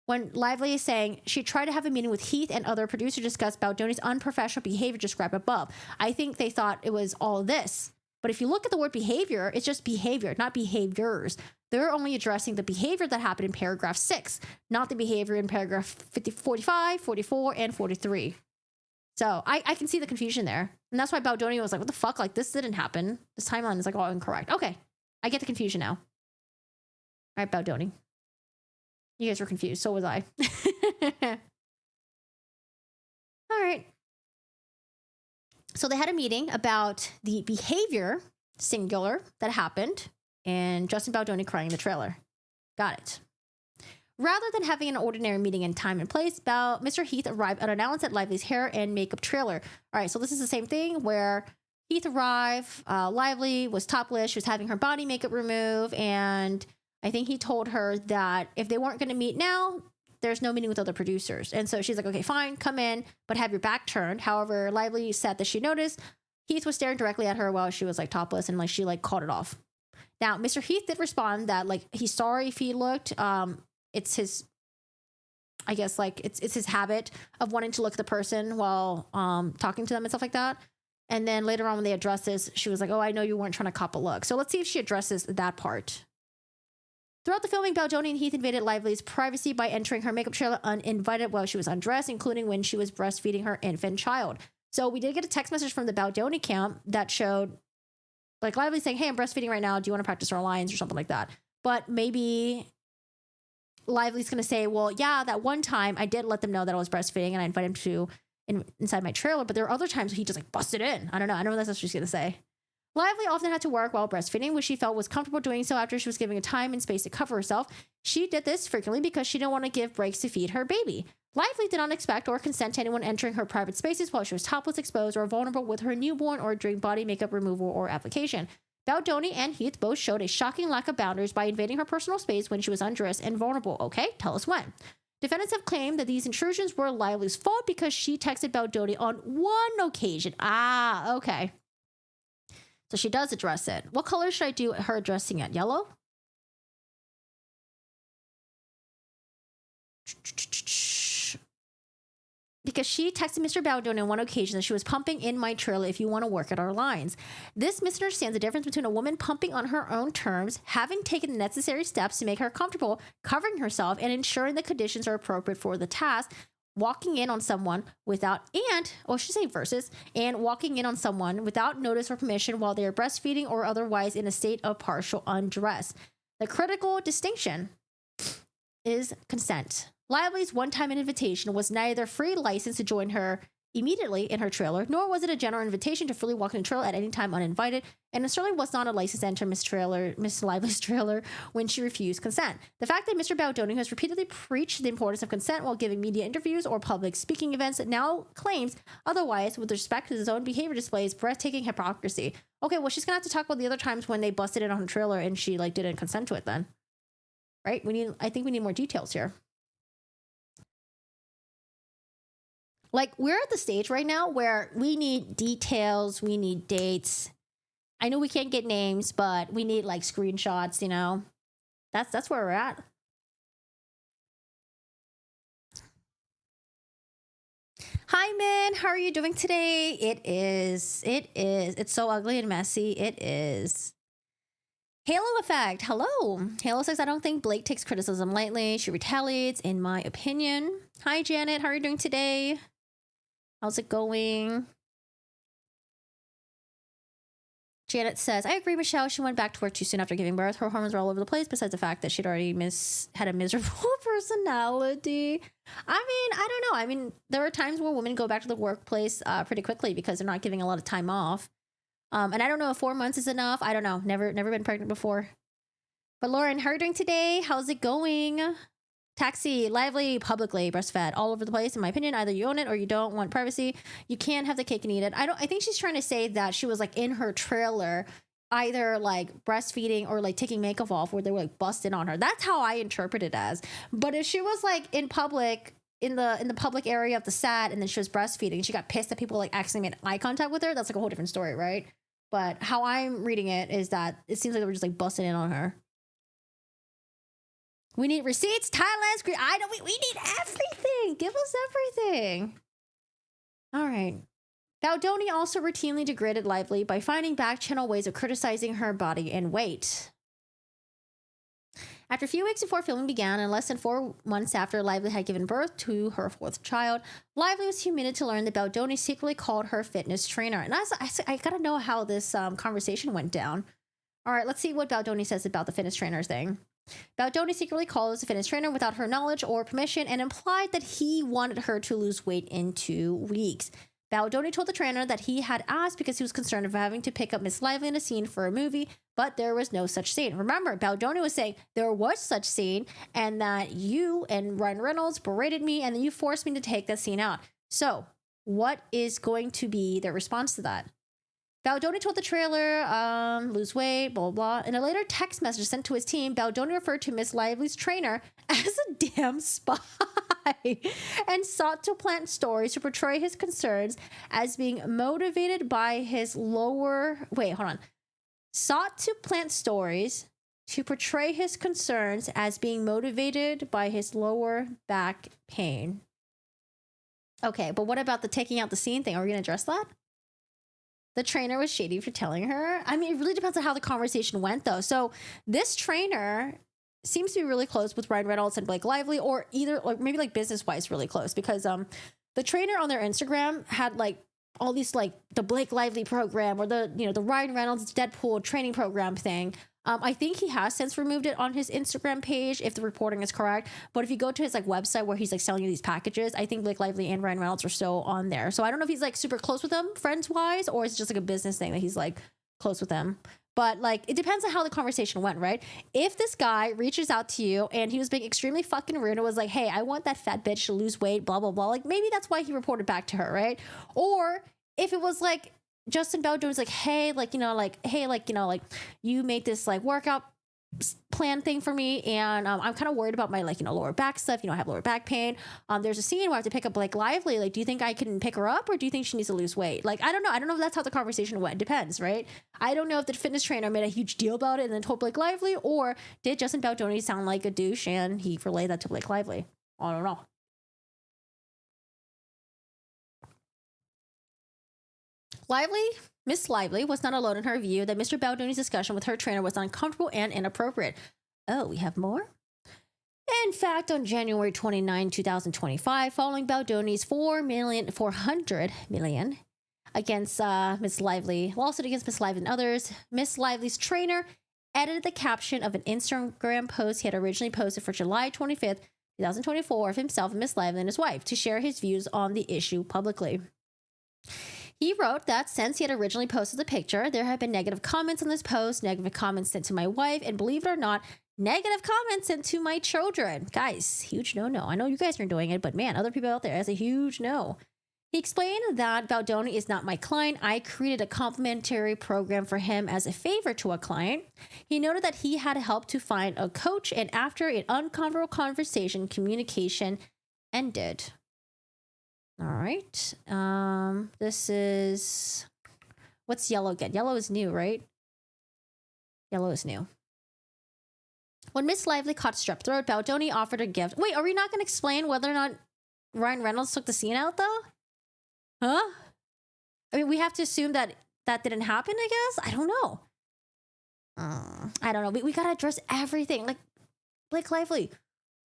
when Lively is saying she tried to have a meeting with Heath and other producers to discuss Baldoni's unprofessional behavior described above. I think they thought it was all of this. But if you look at the word behavior, it's just behavior, not behaviors. They're only addressing the behavior that happened in paragraph 6, not the behavior in paragraph 45, 44, and 43. So I can see the confusion there. And that's why Baldoni was like, what the fuck? Like, this didn't happen. This timeline is like all incorrect. Okay. I get the confusion now. All right, Baldoni. You guys were confused. So was I. All right. So they had a meeting about the behavior, singular, that happened and Justin Baldoni crying in the trailer. Got it. Rather than having an ordinary meeting in time and place, Mr. Heath arrived unannounced at Lively's hair and makeup trailer. All right, so this is the same thing where Heath arrived, Lively was topless, she was having her body makeup removed, and I think he told her that if they weren't going to meet now, there's no meeting with other producers. And so she's like, okay, fine, come in, but have your back turned. However, Lively said that she noticed Heath was staring directly at her while she was like topless, and like she like called it off. Now, Mr. Heath did respond that like he's sorry if he looked. It's his, I guess, like it's his habit of wanting to look at the person while talking to them and stuff like that. And then later on when they addressed this, she was like, oh, I know you weren't trying to cop a look. So let's see if she addresses that part. Throughout the filming, Baldoni and Heath invaded Lively's privacy by entering her makeup trailer uninvited while she was undressed, including when she was breastfeeding her infant child. So we did get a text message from the Baldoni camp that showed like Lively saying, hey, I'm breastfeeding right now. Do you want to practice our lines or something like that? But maybe Lively's going to say, well, yeah, that one time I did let them know that I was breastfeeding and I invited him to inside my trailer, but there are other times he just like busted in. I don't know if that's what she's going to say. Lively often had to work while breastfeeding, which she felt was comfortable doing so after she was given time and space to cover herself. She did this frequently because she didn't want to give breaks to feed her baby. Lively did not expect or consent to anyone entering her private spaces while she was topless, exposed, or vulnerable with her newborn or during body makeup removal or application. Baldoni and Heath both showed a shocking lack of boundaries by invading her personal space when she was undressed and vulnerable. Okay, tell us when. Defendants have claimed that these intrusions were Lively's fault because she texted Baldoni on one occasion. Ah, okay. So she does address it. What color should I do her addressing it? Yellow? because she texted Mr. Baldoni on one occasion that she was pumping in my trailer if you want to work at our lines. This misunderstands the difference between a woman pumping on her own terms, having taken the necessary steps to make her comfortable, covering herself, and ensuring the conditions are appropriate for the task, walking in on someone without, and walking in on someone without notice or permission while they are breastfeeding or otherwise in a state of partial undress. The critical distinction is consent. Lively's one-time invitation was neither free license to join her immediately in her trailer, nor was it a general invitation to freely walk in the trailer at any time uninvited, and it certainly was not a license to enter Miss Lively's trailer when she refused consent. The fact that Mr. Baldoni has repeatedly preached the importance of consent while giving media interviews or public speaking events now claims otherwise with respect to his own behavior displays breathtaking hypocrisy. Okay, well, she's gonna have to talk about the other times when they busted in on her trailer and she didn't consent to it then. Right? I think we need more details here. We're at the stage right now where we need details, we need dates. I know we can't get names, but we need screenshots, That's where we're at. Hi, Min. How are you doing today? It's so ugly and messy. It is. Halo Effect. Hello. Halo says, I don't think Blake takes criticism lightly. She retaliates, in my opinion. Hi, Janet. How are you doing today? How's it going? Janet says, I agree, Michelle. She went back to work too soon after giving birth. Her hormones were all over the place, besides the fact that she'd already had a miserable personality. I don't know. There are times where women go back to the workplace pretty quickly because they're not giving a lot of time off. And I don't know if 4 months is enough. I don't know. Never been pregnant before. But Lauren, how are you doing today? How's it going? Taxi, Lively, publicly breastfed all over the place. In my opinion, either you own it or you don't want privacy. You can't have the cake and eat it. I think she's trying to say that she was in her trailer, either breastfeeding or taking makeup off, where they were busting on her. That's how I interpret it as. But if she was in public, in the public area of the set, and then she was breastfeeding and she got pissed that people accidentally made eye contact with her, that's a whole different story, right? But how I'm reading it is that it seems like they were just busting in on her. We need receipts, Thailand screen. I know we need everything. Give us everything. All right. Baldoni also routinely degraded Lively by finding back-channel ways of criticizing her body and weight. After a few weeks before filming began, and less than 4 months after Lively had given birth to her 4th child, Lively was humiliated to learn that Baldoni secretly called her fitness trainer. And I gotta know how this conversation went down. All right, let's see what Baldoni says about the fitness trainer thing. Baldoni secretly called a fitness trainer without her knowledge or permission and implied that he wanted her to lose weight in 2 weeks. Baldoni told the trainer that he had asked because he was concerned of having to pick up Miss Lively in a scene for a movie, but there was no such scene. Remember, Baldoni was saying there was such scene and that you and Ryan Reynolds berated me and then you forced me to take that scene out. So what is going to be their response to that? Baldoni told the trailer, lose weight, blah, blah, blah. In a later text message sent to his team, Baldoni referred to Miss Lively's trainer as a damn spy and sought to plant stories to portray his concerns as being motivated by his lower... Sought to plant stories to portray his concerns as being motivated by his lower back pain. Okay, but what about the taking out the scene thing? Are we going to address that? The trainer was shady for telling her. It really depends on how the conversation went, though. So this trainer seems to be really close with Ryan Reynolds and Blake Lively, or maybe business-wise really close, because the trainer on their Instagram had all these the Blake Lively program or the Ryan Reynolds Deadpool training program thing. I think he has since removed it on his Instagram page, if the reporting is correct. But if you go to his website where he's selling you these packages, I think Blake Lively and Ryan Reynolds are still on there. So I don't know if he's super close with them friends wise, or it's just a business thing that he's close with them. But it depends on how the conversation went, right? If this guy reaches out to you and he was being extremely fucking rude and was like, hey, I want that fat bitch to lose weight, blah, blah, blah. Maybe that's why he reported back to her, right? Or if it was Justin Baldoni was hey, you made this workout plan thing for me, and I'm kind of worried about my lower back stuff. I have lower back pain. There's a scene where I have to pick up Blake Lively. Do you think I can pick her up, or do you think she needs to lose weight? I don't know. I don't know if that's how the conversation went. It depends, right? I don't know if the fitness trainer made a huge deal about it and then told Blake Lively, or did Justin Baldoni sound like a douche and he relayed that to Blake Lively? I don't know. Miss Lively was not alone in her view that Mr. Baldoni's discussion with her trainer was uncomfortable and inappropriate. Oh, we have more? In fact, on January 29, 2025, following Baldoni's $400 million against Miss Lively, lawsuit against Miss Lively and others, Miss Lively's trainer edited the caption of an Instagram post he had originally posted for July 25th, 2024 of himself and Miss Lively and his wife to share his views on the issue publicly. He wrote that since he had originally posted the picture, there have been negative comments on this post, negative comments sent to my wife, and believe it or not, negative comments sent to my children. Guys, huge no-no. I know you guys are doing it, but man, other people out there, that's a huge no. He explained that Baldoni is not my client. I created a complimentary program for him as a favor to a client. He noted that he had helped to find a coach, and after an uncomfortable conversation, communication ended. All right. This is... What's yellow again? Yellow is new, right? Yellow is new. When Miss Lively caught strep throat, Baldoni offered a gift. Wait, are we not going to explain whether or not Ryan Reynolds took the scene out, though? Huh? I mean, we have to assume that that didn't happen, I guess? I don't know. I don't know. We got to address everything. Like, Blake Lively,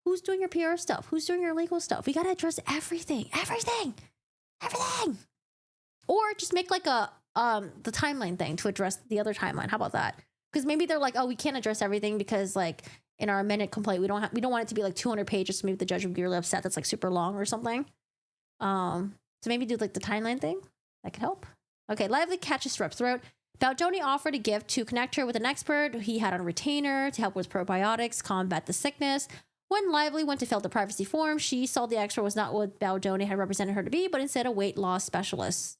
who's doing your PR stuff? Who's doing your legal stuff? We got to address everything. Everything. Or just make like a the timeline thing to address the other timeline. How about that? Because maybe they're like, oh, we can't address everything because like in our amended complaint, we don't want it to be like 200 pages. So maybe the judge would be really upset. That's like super long or something. So maybe do like the timeline thing. That could help. Okay, Lively catches strep throat. Baldoni offered a gift to connect her with an expert he had on retainer to help with probiotics, combat the sickness. When Lively went to fill out the privacy form, she saw the expert was not what Baldoni had represented her to be, but instead a weight loss specialist.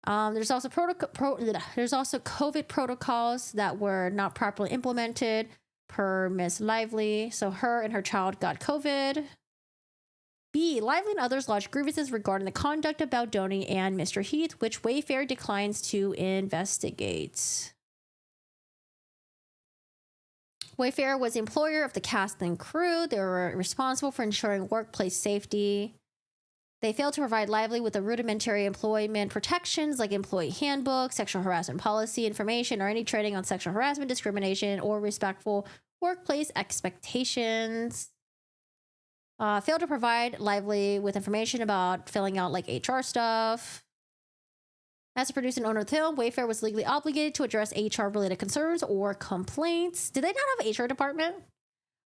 There's also COVID protocols that were not properly implemented per Miss Lively. So her and her child got COVID. B. Lively and others lodged grievances regarding the conduct of Baldoni and Mr. Heath, which Wayfair declines to investigate. Wayfair was the employer of the cast and crew. They were responsible for ensuring workplace safety. They failed to provide Lively with the rudimentary employment protections like employee handbook, sexual harassment policy information, or any training on sexual harassment, discrimination, or respectful workplace expectations. Failed to provide Lively with information about filling out like HR stuff. As a producer and owner of the film, Wayfair was legally obligated to address HR-related concerns or complaints. Did they not have an HR department?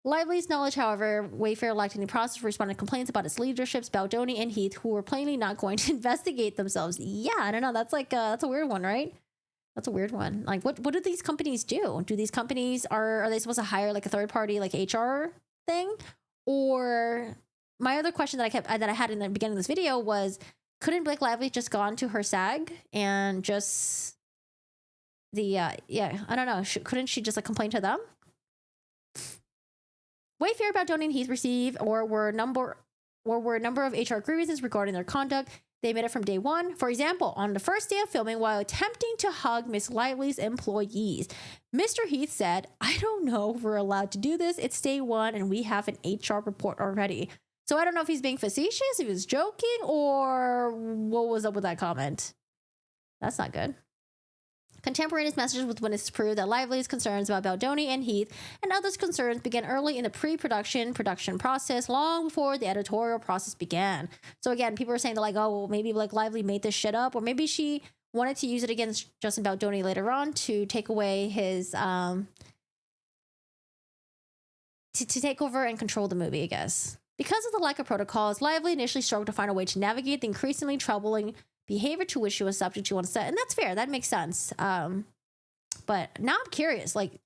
Lively's knowledge, however, Wayfair lacked any process for responding to complaints about its leaderships, Baldoni and Heath, who were plainly not going to investigate themselves. Yeah, I don't know. That's like that's a weird one, right? That's a weird one. Like, what do these companies do? Do these companies are they supposed to hire like a third party like HR thing? Or my other question that I had in the beginning of this video was, couldn't Blake Lively just gone to her SAG and just I don't know. Couldn't she just like complain to them? Wayfair, Baldoni, and Heath received were a number of HR grievances regarding their conduct. They made it from day one. For example, on the first day of filming, while attempting to hug Miss Lively's employees, Mr. Heath said, "I don't know if we're allowed to do this. It's day one and we have an HR report already." So I don't know if he's being facetious, if he was joking, or what was up with that comment. That's not good. Contemporaneous messages with witnesses prove that Lively's concerns about Baldoni and Heath and others' concerns began early in the production process, long before the editorial process began. So again, people are saying that like, oh, well, maybe like Lively made this shit up, or maybe she wanted to use it against Justin Baldoni later on to take away his to take over and control the movie, I guess. Because of the lack of protocols, Lively initially struggled to find a way to navigate the increasingly troubling behavior to which she was subject to on set. And that's fair. That makes sense. But now I'm curious, like,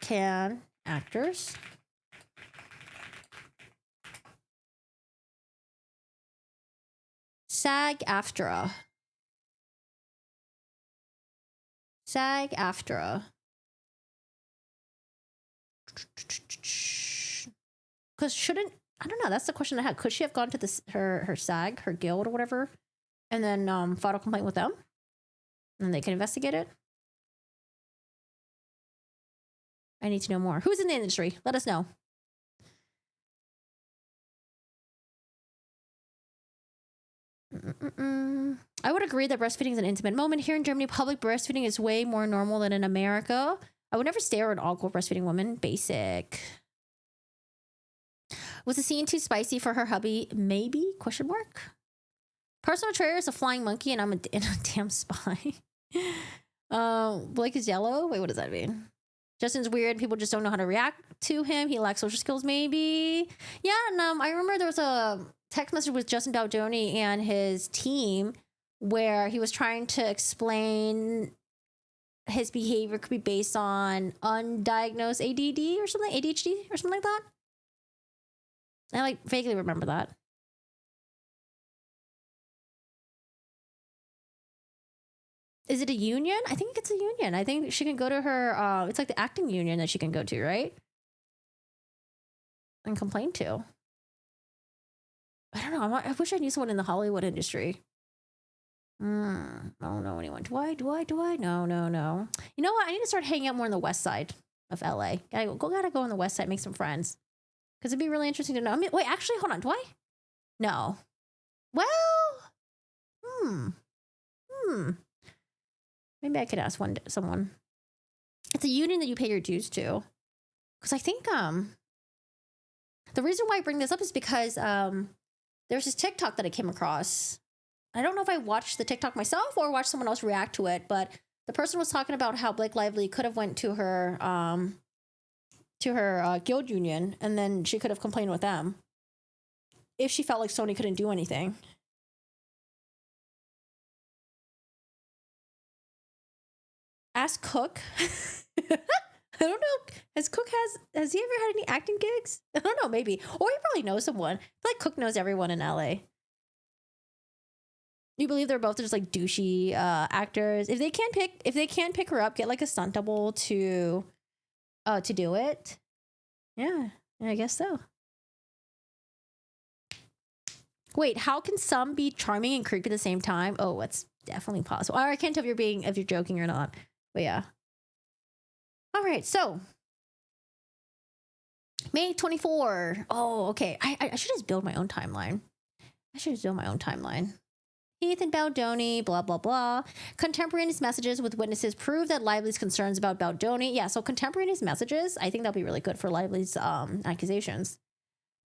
can actors SAG-AFTRA because shouldn't, I don't know, that's the question I had. Could she have gone to this her SAG, her guild or whatever, and then filed a complaint with them and they can investigate it? I need to know more. Who's in the industry? Let us know. I would agree that breastfeeding is an intimate moment. Here in Germany, public breastfeeding is way more normal than in America. I would never stare at an all-girl breastfeeding woman. Basic. Was the scene too spicy for her hubby? Maybe? Question mark. Personal trainer is a flying monkey, and I'm a damn spy. Blake is yellow. Wait, what does that mean? Justin's weird. People just don't know how to react to him. He lacks social skills, maybe. Yeah, and I remember there was a text message with Justin Baldoni and his team where he was trying to explain his behavior could be based on undiagnosed ADD or something, ADHD or something like that. I like vaguely remember that. Is it a union? I think it's a union. I think she can go to her, it's like the acting union that she can go to, right? And complain to. I don't know. I wish I knew someone in the Hollywood industry. I don't know anyone. Do I? No. You know what? I need to start hanging out more on the west side of LA. Gotta go on the west side, make some friends. Because it'd be really interesting to know. I mean, wait, actually, hold on. Do I? No. Well, maybe I could ask someone. It's a union that you pay your dues to. Because I think the reason why I bring this up is because there's this TikTok that I came across. I don't know if I watched the TikTok myself or watched someone else react to it, but the person was talking about how Blake Lively could have went to her guild union, and then she could have complained with them if she felt like Sony couldn't do anything. Ask Cook. I don't know. Has he ever had any acting gigs? I don't know, maybe. Or he probably knows someone. I feel like Cook knows everyone in LA. You believe they're both just like douchey actors? If they can't pick her up, get like a stunt double to do it. Yeah, I guess so. Wait, how can some be charming and creepy at the same time? Oh, it's definitely possible. I can't tell if you're joking or not. But yeah. All right, so May 24. Oh, okay. I should just build my own timeline. Ethan Baldoni, blah, blah, blah. Contemporaneous messages with witnesses prove that Lively's concerns about Baldoni. Yeah, so contemporaneous messages, I think that'll be really good for Lively's accusations.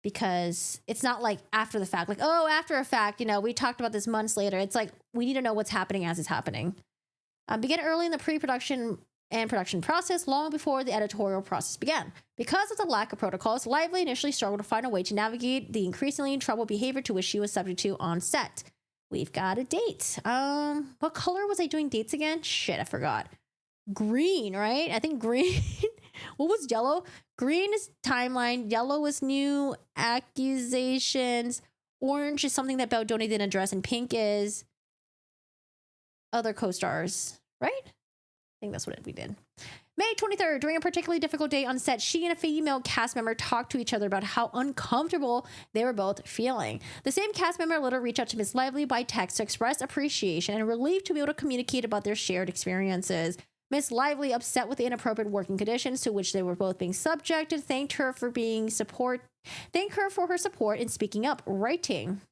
Because it's not like after the fact, like, oh, after a fact, we talked about this months later. It's like, we need to know what's happening as it's happening. Begin early in the pre-production and production process, long before the editorial process began. Because of the lack of protocols, Lively initially struggled to find a way to navigate the increasingly troubled behavior to which she was subject to on set. We've got a date. What color was I doing dates again? Shit, I forgot. Green, right? I think green. What was yellow? Green is timeline. Yellow is new accusations. Orange is something that Baldoni didn't address. And pink is other co-stars, right? I think that's what we did. May 23rd, during a particularly difficult day on set, she and a female cast member talked to each other about how uncomfortable they were both feeling. The same cast member later reached out to Miss Lively by text to express appreciation and relief to be able to communicate about their shared experiences. Miss Lively, upset with the inappropriate working conditions to which they were both being subjected, thanked her for her support in speaking up, writing.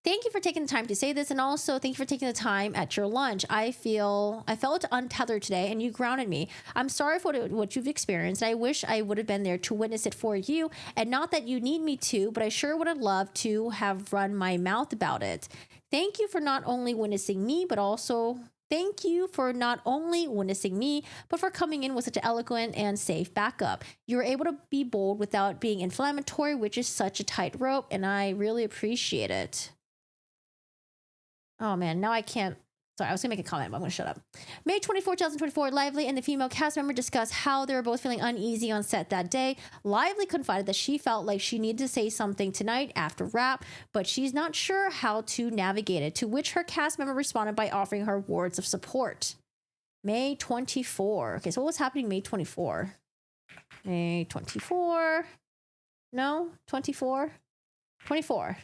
Thank you for taking the time to say this, and also thank you for taking the time at your lunch. I felt untethered today, and you grounded me. I'm sorry for what you've experienced, and I wish I would have been there to witness it for you, and not that you need me to, but I sure would have loved to have run my mouth about it. Thank you for not only witnessing me, but for coming in with such an eloquent and safe backup. You were able to be bold without being inflammatory, which is such a tightrope, and I really appreciate it. Oh man, now I can't. Sorry, I was gonna make a comment, but I'm gonna shut up. May 24, 2024, Lively and the female cast member discussed how they were both feeling uneasy on set that day. Lively confided that she felt like she needed to say something tonight after wrap, but she's not sure how to navigate it, to which her cast member responded by offering her words of support. May 24. Okay, so what was happening May 24? May 24. No? 24? 24.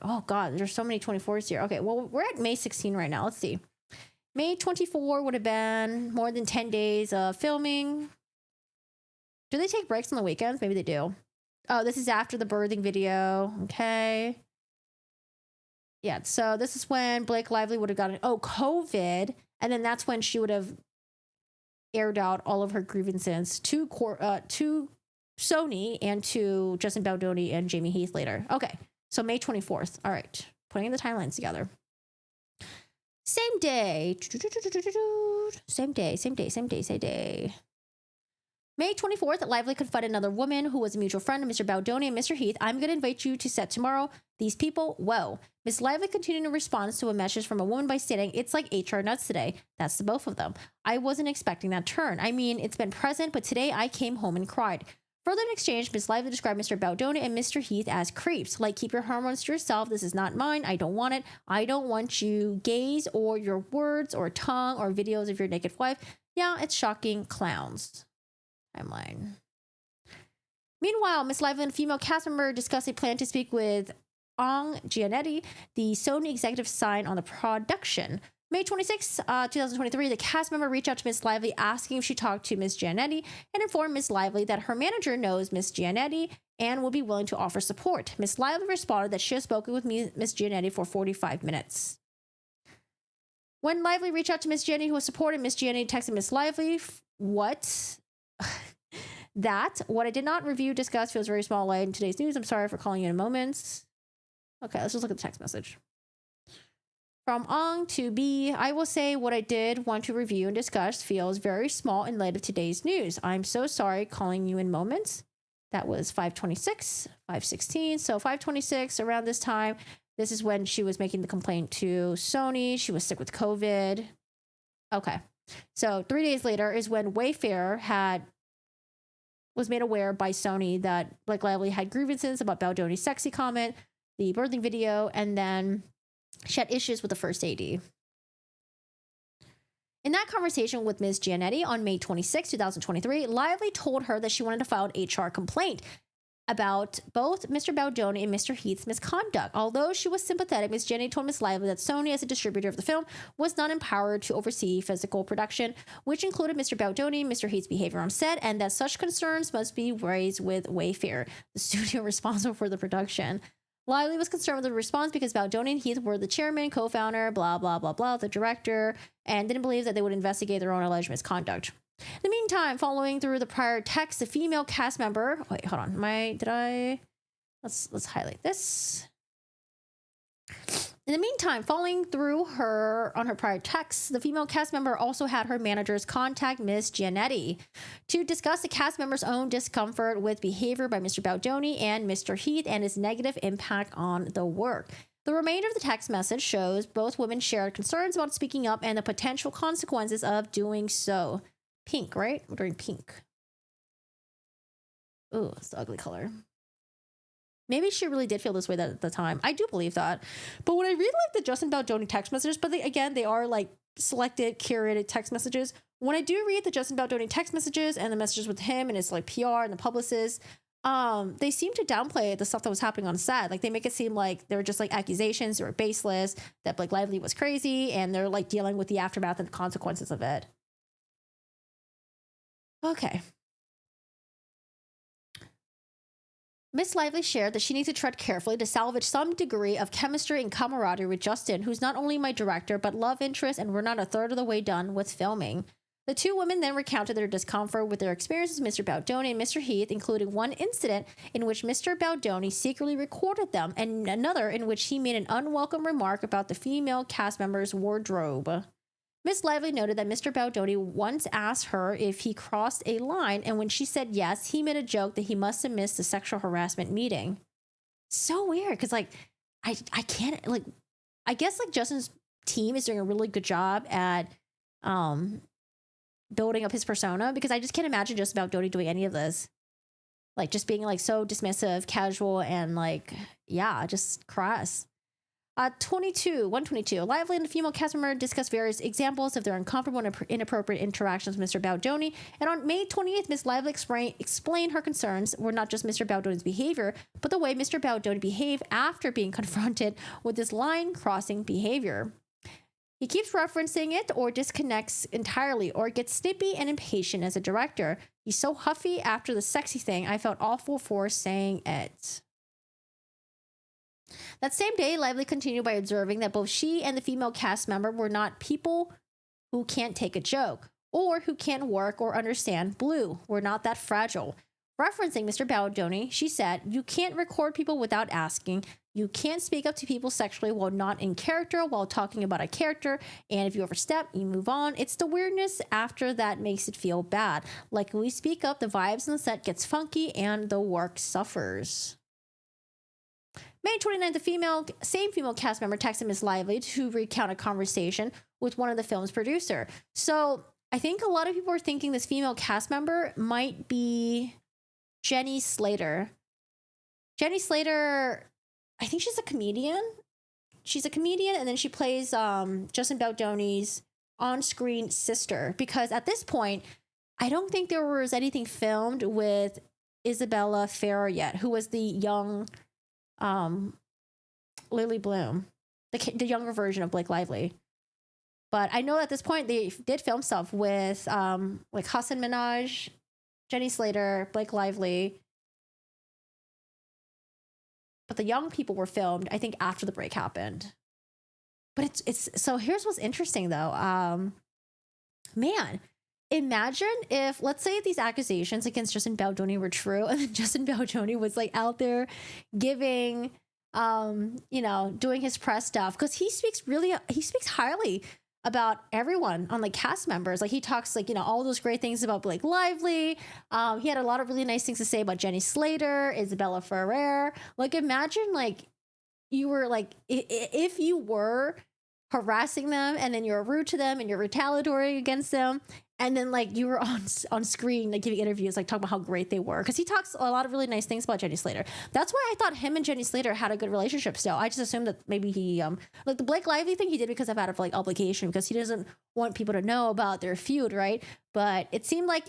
Oh God, there's so many 24s here. Okay, well, we're at May 16 right now. Let's see. May 24 would have been more than 10 days of filming. Do they take breaks on the weekends? Maybe they do. Oh, this is after the birthing video. Okay. Yeah, so this is when Blake Lively would have gotten COVID, and then that's when she would have aired out all of her grievances to Sony and to Justin Baldoni and Jamie Heath later. Okay, so May 24th. All right, putting the timelines together. Same day. Same day. May 24th, Lively confronted another woman who was a mutual friend of Mr. Baldoni and Mr. Heath. I'm going to invite you to set tomorrow. These people, whoa. Miss Lively continued in response to a message from a woman by stating, it's like HR nuts today. That's the both of them. I wasn't expecting that turn. I mean, it's been present, but today I came home and cried. Further in exchange, Miss Lively described Mr. Baldoni and Mr. Heath as creeps. Like, keep your hormones to yourself. This is not mine. I don't want it. I don't want you gaze or your words or tongue or videos of your naked wife. Yeah, it's shocking. Clowns. Timeline. Meanwhile, Miss Lively and a female cast member discussed a plan to speak with Ong Giannetti, the Sony executive sign on the production. May 26, 2023, the cast member reached out to Miss Lively asking if she talked to Miss Giannetti and informed Miss Lively that her manager knows Miss Giannetti and will be willing to offer support. Miss Lively responded that she has spoken with Miss Giannetti for 45 minutes. When Lively reached out to Miss Giannetti, who was supported, Miss Giannetti texted Miss Lively, what? What I did not review, discuss, feels very small light in today's news. I'm sorry for calling you in moments. Okay, let's just look at the text message. From Ong to B, I will say what I did want to review and discuss feels very small in light of today's news. I'm so sorry calling you in moments. That was 5:26, 5:16. So 5:26, around this time, this is when she was making the complaint to Sony. She was sick with COVID. Okay. So 3 days later is when Wayfair was made aware by Sony that Blake Lively had grievances about Baldoni's sexy comment, the birthing video, and then she had issues with the first AD. In that conversation with Ms. Giannetti on May 26, 2023, Lively told her that she wanted to file an HR complaint about both Mr. Baldoni and Mr. Heath's misconduct. Although she was sympathetic, Ms. Giannetti told Ms. Lively that Sony, as a distributor of the film, was not empowered to oversee physical production, which included Mr. Baldoni and Mr. Heath's behavior on set, and that such concerns must be raised with Wayfair, the studio responsible for the production. Lively was concerned with the response because Baldoni and Heath were the chairman, co-founder, blah, blah, blah, blah, the director, and didn't believe that they would investigate their own alleged misconduct. In the meantime, following through the prior text, the female cast member... Wait, hold on. Let's highlight this. In the meantime, following through on her prior text, the female cast member also had her managers contact Ms. Giannetti to discuss the cast member's own discomfort with behavior by Mr. Baldoni and Mr. Heath and its negative impact on the work. The remainder of the text message shows both women shared concerns about speaking up and the potential consequences of doing so. Pink, right? We're doing pink. Ooh, it's the ugly color. Maybe she really did feel this way at the time. I do believe that. But when I read like the Justin Baldoni text messages, but they are like selected, curated text messages. When I do read the Justin Baldoni text messages and the messages with him and his like PR and the publicist, they seem to downplay the stuff that was happening on set. Like they make it seem like they were just like accusations, they were baseless, that Blake Lively was crazy, and they're like dealing with the aftermath and the consequences of it. Okay. Miss Lively shared that she needs to tread carefully to salvage some degree of chemistry and camaraderie with Justin, who's not only my director, but love interest, and we're not a third of the way done with filming. The two women then recounted their discomfort with their experiences with Mr. Baldoni and Mr. Heath, including one incident in which Mr. Baldoni secretly recorded them, and another in which he made an unwelcome remark about the female cast member's wardrobe. Miss Lively noted that Mr. Baldoni once asked her if he crossed a line, and when she said yes, he made a joke that he must have missed the sexual harassment meeting. So weird, because like I can't like I guess like Justin's team is doing a really good job at building up his persona, because I just can't imagine Justin Baldoni doing any of this. Like just being like so dismissive, casual, and like just crass. 122. Lively and the female cast member discussed various examples of their uncomfortable and inappropriate interactions with Mr. Baldoni. And on May 28th, Ms. Lively explained her concerns were not just Mr. Baldoni's behavior, but the way Mr. Baldoni behaved after being confronted with this line-crossing behavior. He keeps referencing it or disconnects entirely or gets snippy and impatient as a director. He's so huffy after the sexy thing, I felt awful for saying it. That same day, Lively continued by observing that both she and the female cast member were not people who can't take a joke or who can't work or understand blue. We're not that fragile. Referencing Mr. Baldoni, she said, "You can't record people without asking. You can't speak up to people sexually while not in character, while talking about a character. And if you overstep, you move on. It's the weirdness after that makes it feel bad. Like when we speak up, the vibes on the set gets funky and the work suffers." May 29th, the same female cast member texted Miss Lively to recount a conversation with one of the film's producer. So I think a lot of people are thinking this female cast member might be Jenny Slater. Jenny Slater, I think she's a comedian. She's a comedian, and then she plays Justin Baldoni's on-screen sister. Because at this point, I don't think there was anything filmed with Isabella Farrer yet, who was the young Lily Bloom, the younger version of Blake Lively. But I know at this point they did film stuff with like Hasan Minhaj, Jenny Slater, Blake Lively. But the young people were filmed, I think, after the break happened. But it's so here's what's interesting though. Man, imagine if, let's say, these accusations against Justin Baldoni were true, and then Justin Baldoni was like out there giving, doing his press stuff, because he speaks highly about everyone on like cast members. Like he talks like, all those great things about Blake Lively. He had a lot of really nice things to say about Jenny Slater, Isabella Ferrer. Like imagine like you were like, if you were harassing them and then you're rude to them and you're retaliatory against them, and then like you were on screen like giving interviews like talking about how great they were, because he talks a lot of really nice things about Jenny Slater. That's why I thought him and Jenny Slater had a good relationship still. I just assumed that maybe he like the Blake Lively thing he did because of out of like obligation, because he doesn't want people to know about their feud, right? But it seemed like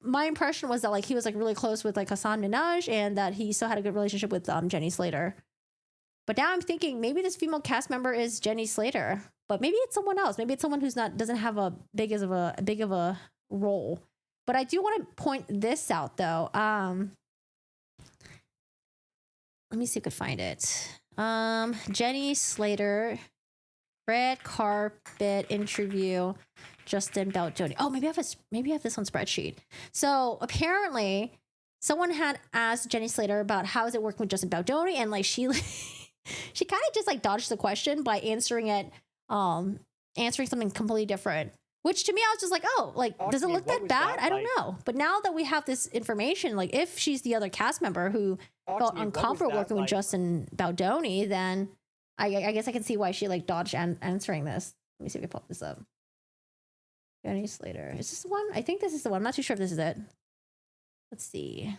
my impression was that like he was like really close with like Hasan Minhaj, and that he still had a good relationship with Jenny Slater. But now I'm thinking maybe this female cast member is Jenny Slater, but maybe it's someone else. Maybe it's someone who's doesn't have a big of a role. But I do want to point this out though. Let me see if I could find it. Jenny Slater, red carpet interview, Justin Baldoni. Oh, maybe I have this on spreadsheet. So apparently, someone had asked Jenny Slater about how is it working with Justin Baldoni, and like she she kind of just like dodged the question by answering something completely different. Which to me, I was just like, oh, like, does it look that bad? I don't know. But now that we have this information, like if she's the other cast member who felt uncomfortable working with Justin Baldoni, then I guess I can see why she like dodged answering this. Let me see if I can pop this up. Jenny Slater. Is this the one? I think this is the one. I'm not too sure if this is it. Let's see.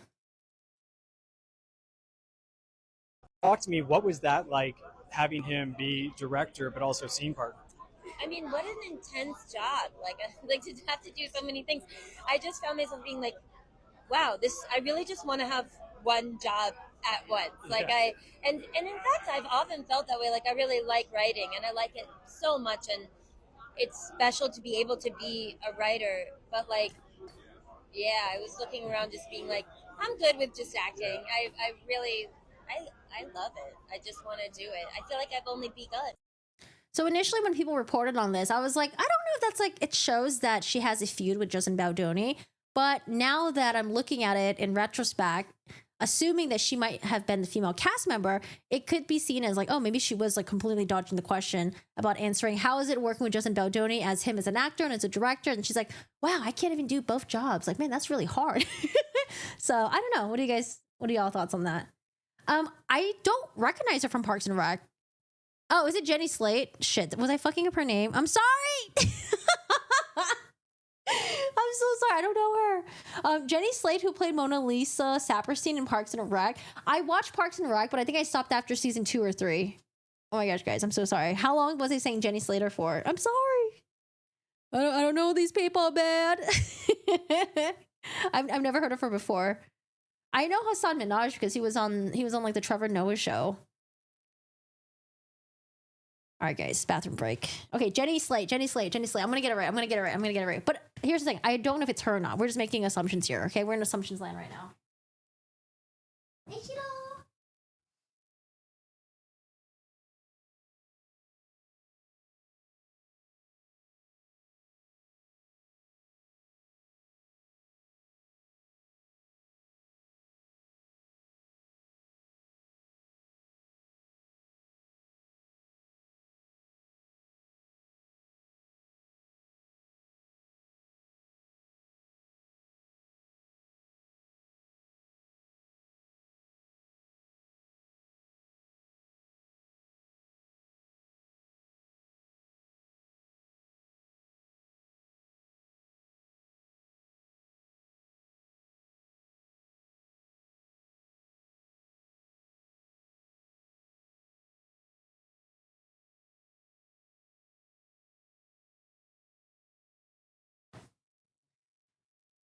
Talk to me, what was that like, having him be director but also scene partner? I mean, what an intense job! Like to have to do so many things. I just found myself being like, "Wow, I really just want to have one job at once." Like and in fact, I've often felt that way. Like I really like writing, and I like it so much, and it's special to be able to be a writer. But like, yeah, I was looking around, just being like, "I'm good with just acting." I love it. I just want to do it. I feel like I've only begun. So initially when people reported on this, I was like, I don't know if that's like, it shows that she has a feud with Justin Baldoni. But now that I'm looking at it in retrospect, assuming that she might have been the female cast member, it could be seen as like, oh, maybe she was like completely dodging the question about answering how is it working with Justin Baldoni as him as an actor and as a director. And she's like, wow, I can't even do both jobs. Like, man, that's really hard. So I don't know. What are y'all thoughts on that? I don't recognize her from Parks and Rec. Oh, is it Jenny Slate? Shit, was I fucking up her name? I'm sorry. I'm so sorry. I don't know her. Jenny Slate, who played Mona Lisa Saperstein in Parks and Rec. I watched Parks and Rec, but I think I stopped after season 2 or 3. Oh my gosh, guys, I'm so sorry. How long was I saying Jenny Slater for? I'm sorry. I don't know these people, man. I've never heard of her before. I know Hasan Minhaj because he was on like the Trevor Noah show. All right, guys, bathroom break. Okay, Jenny Slate. I'm gonna get it right. But here's the thing: I don't know if it's her or not. We're just making assumptions here. Okay, we're in assumptions land right now.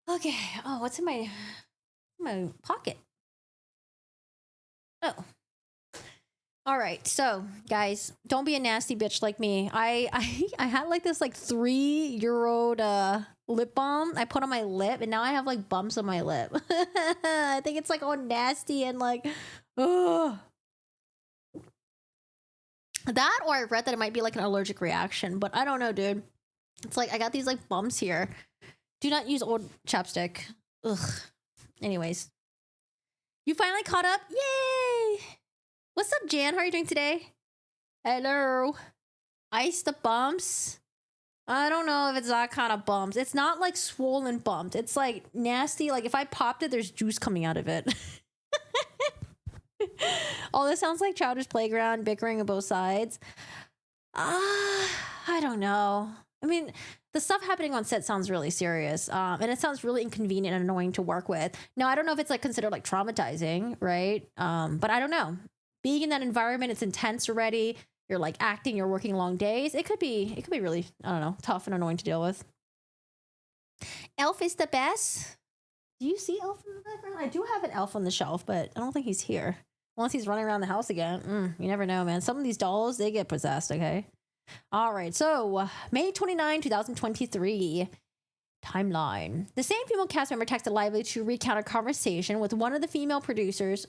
Okay. Oh, what's in my pocket? Oh. All right. So, guys, don't be a nasty bitch like me. I had like this like €3 lip balm I put on my lip, and now I have like bumps on my lip. I think it's like all nasty and like, oh. That, or I read that it might be like an allergic reaction, but I don't know, dude. It's like I got these like bumps here. Do not use old chapstick. Ugh. Anyways, you finally caught up. Yay! What's up, Jan? How are you doing today? Hello. Ice the bumps. I don't know if it's that kind of bumps. It's not like swollen bumps. It's like nasty. Like if I popped it, there's juice coming out of it. Oh, this sounds like childish playground, bickering on both sides. I don't know. I mean, the stuff happening on set sounds really serious, and it sounds really inconvenient and annoying to work with. Now, I don't know if it's like considered like traumatizing, right? But I don't know. Being in that environment, it's intense already. You're like acting, you're working long days. It could be really, I don't know, tough and annoying to deal with. Elf is the best. Do you see Elf in the background? I do have an Elf on the shelf, but I don't think he's here. Unless he's running around the house again. You never know, man. Some of these dolls, they get possessed, okay? All right, so May 29, 2023. Timeline. The same female cast member texted Lively to recount a conversation with one of the film's producers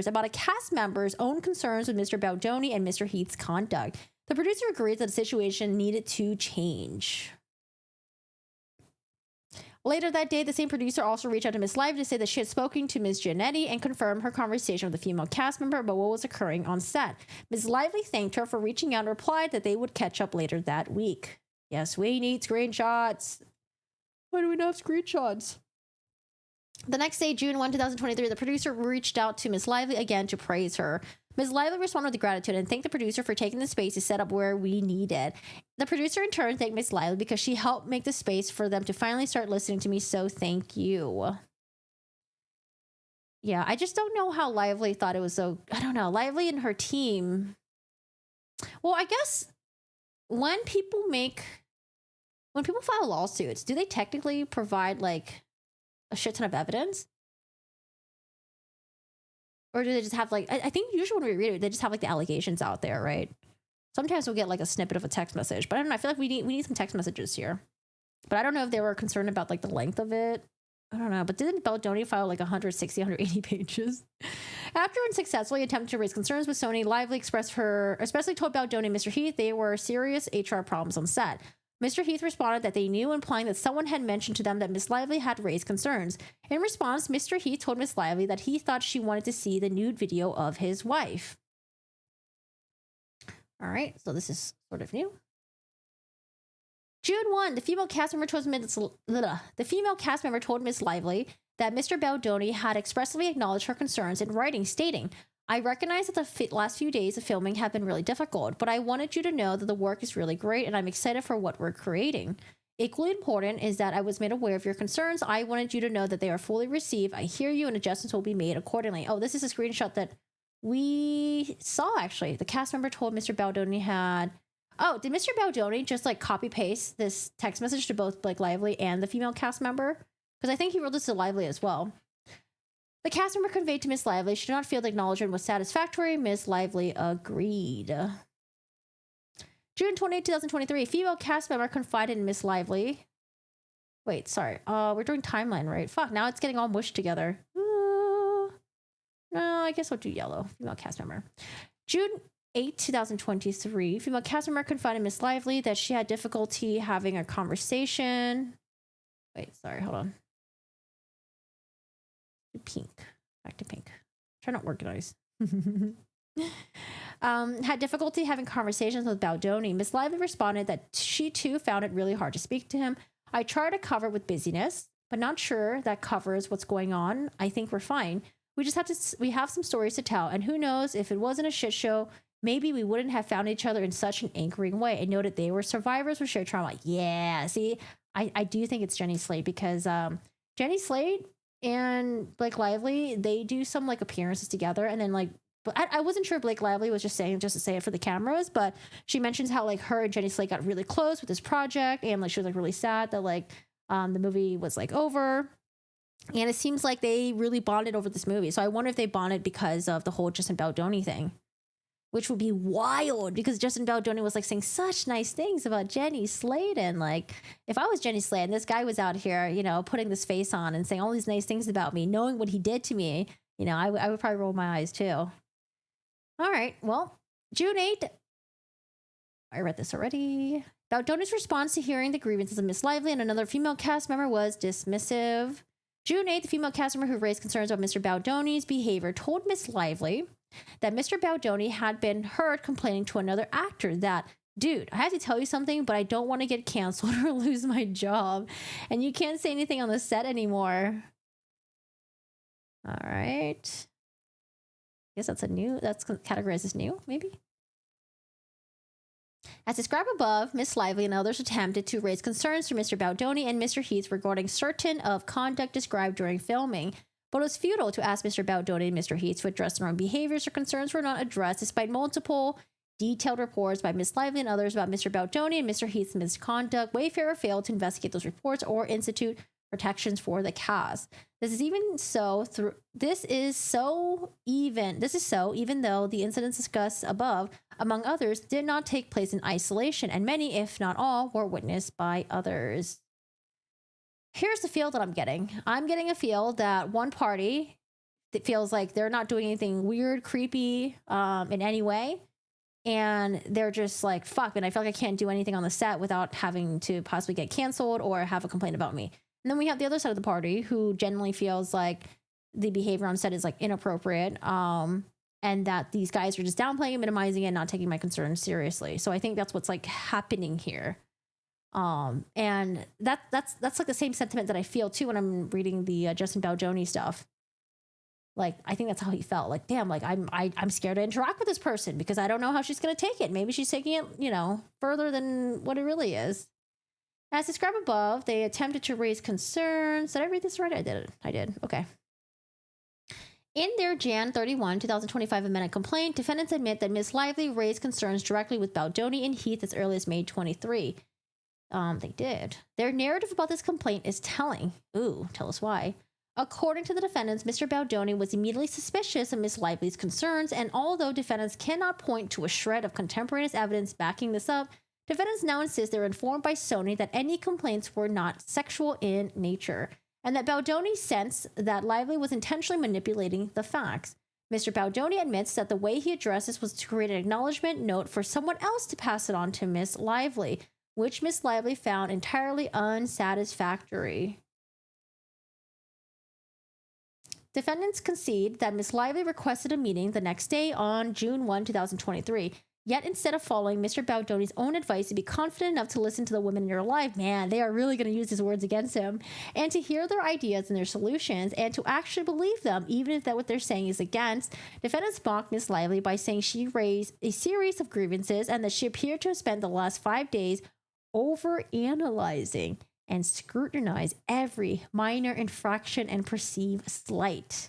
about a cast member's own concerns with Mr. Baldoni and Mr. Heath's conduct. The producer agreed that the situation needed to change. Later that day, the same producer also reached out to Miss Lively to say that she had spoken to Ms. Giannetti and confirmed her conversation with the female cast member about what was occurring on set. Ms. Lively thanked her for reaching out and replied that they would catch up later that week. Yes, we need screenshots. Why do we not have screenshots? The next day, June 1, 2023, the producer reached out to Ms. Lively again to praise her. Ms. Lively responded with gratitude and thanked the producer for taking the space to set up where we needed. The producer in turn thanked Ms. Lively because she helped make the space for them to finally start listening to me, so thank you. Yeah, I just don't know how Lively thought it was so... I don't know. Lively and her team... Well, I guess when people file lawsuits, do they technically provide like a shit ton of evidence? Or do they just have like, I think usually when we read it, they just have like the allegations out there, right? Sometimes we'll get like a snippet of a text message, but I don't know. I feel like we need some text messages here. But I don't know if they were concerned about like the length of it. I don't know. But didn't Baldoni file like 160, 180 pages? After unsuccessfully attempting to raise concerns with Sony, Lively especially told Baldoni and Mr. Heath they were serious HR problems on set. Mr. Heath responded that they knew, implying that someone had mentioned to them that Miss Lively had raised concerns. In response, Mr. Heath told Miss Lively that he thought she wanted to see the nude video of his wife. All right, so this is sort of new. June 1, the female cast member told Miss Lively that Mr. Baldoni had expressly acknowledged her concerns in writing, stating, I recognize that the last few days of filming have been really difficult, but I wanted you to know that the work is really great and I'm excited for what we're creating. Equally important is that I was made aware of your concerns. I wanted you to know that they are fully received. I hear you and adjustments will be made accordingly. Oh, this is a screenshot that we saw actually. The cast member told Mr. Baldoni had... Oh, did Mr. Baldoni just like copy paste this text message to both Blake Lively and the female cast member? Because I think he wrote this to Lively as well. The cast member conveyed to Miss Lively she did not feel the acknowledgement was satisfactory. Miss Lively agreed. June 28, 2023, female cast member confided in Miss Lively. Wait, sorry. We're doing timeline, right? Fuck, now it's getting all mushed together. No, I guess I'll do yellow. Female cast member. June 8, 2023, female cast member confided in Miss Lively that she had difficulty having a conversation. Wait, sorry, hold on. Pink. Back to pink. Try not to organize. Had difficulty having conversations with Baldoni. Miss Lively responded that she too found it really hard to speak to him. I try to cover with busyness, but not sure that covers what's going on. I think we're fine. We have some stories to tell, and who knows, if it wasn't a shit show, maybe we wouldn't have found each other in such an anchoring way. I noted they were survivors with shared trauma. Yeah, see, I do think it's Jenny Slate because Jenny Slate and Blake Lively, they do some like appearances together, and then like, but I wasn't sure Blake Lively was just to say it for the cameras, but she mentions how like her and Jenny Slate got really close with this project, and like she was like really sad that like The movie was like over. And it seems like they really bonded over this movie. So I wonder if they bonded because of the whole Justin Baldoni thing, which would be wild because Justin Baldoni was like saying such nice things about Jenny Sladen. Like, if I was Jenny Sladen, this guy was out here, you know, putting this face on and saying all these nice things about me, knowing what he did to me, you know, I would probably roll my eyes too. All right. Well, June 8th. I read this already. Baldoni's response to hearing the grievances of Miss Lively and another female cast member was dismissive. June 8th, the female cast member who raised concerns about Mr. Baldoni's behavior told Miss Lively that Mr. Baldoni had been heard complaining to another actor that, dude, I have to tell you something, but I don't want to get canceled or lose my job. And you can't say anything on the set anymore. All right. I guess that's categorized as new, maybe? As described above, Miss Lively and others attempted to raise concerns to Mr. Baldoni and Mr. Heath regarding certain of conduct described during filming, but it was futile to ask Mr. Baldoni and Mr. Heath to address their own behaviors or concerns were not addressed despite multiple detailed reports by Miss Lively and others about Mr. Baldoni and Mr. Heath's misconduct. Wayfarer failed to investigate those reports or institute protections for the cast. This is so even though the incidents discussed above, among others, did not take place in isolation, and many, if not all, were witnessed by others. Here's the feel that I'm getting. I'm getting a feel that one party that feels like they're not doing anything weird, creepy, in any way. And they're just like, fuck, man, I feel like I can't do anything on the set without having to possibly get canceled or have a complaint about me. And then we have the other side of the party who generally feels like the behavior on set is like inappropriate. And that these guys are just downplaying and minimizing it and not taking my concerns seriously. So I think that's what's like happening here. And that's like the same sentiment that I feel too when I'm reading the Justin Baldoni stuff. Like, I think that's how he felt. Like, damn, like I'm scared to interact with this person because I don't know how she's going to take it. Maybe she's taking it, you know, further than what it really is. As described above, they attempted to raise concerns. Did I read this right? I did. Okay. In their Jan 31, 2025 amended complaint, defendants admit that Ms. Lively raised concerns directly with Baldoni and Heath as early as May 23. They did. Their narrative about this complaint is telling. Ooh, tell us why. According to the defendants, Mr. Baldoni was immediately suspicious of Ms. Lively's concerns, and although defendants cannot point to a shred of contemporaneous evidence backing this up, defendants now insist they're informed by Sony that any complaints were not sexual in nature, and that Baldoni sensed that Lively was intentionally manipulating the facts. Mr. Baldoni admits that the way he addressed this was to create an acknowledgement note for someone else to pass it on to Miss Lively, which Miss Lively found entirely unsatisfactory. Defendants concede that Miss Lively requested a meeting the next day on June 1, 2023. Yet instead of following Mr. Baldoni's own advice to be confident enough to listen to the women in your life, man, they are really going to use his words against him, and to hear their ideas and their solutions, and to actually believe them, even if that what they're saying is against, defendants mocked Miss Lively by saying she raised a series of grievances and that she appeared to have spent the last 5 days over-analyzing and scrutinize every minor infraction and perceived slight.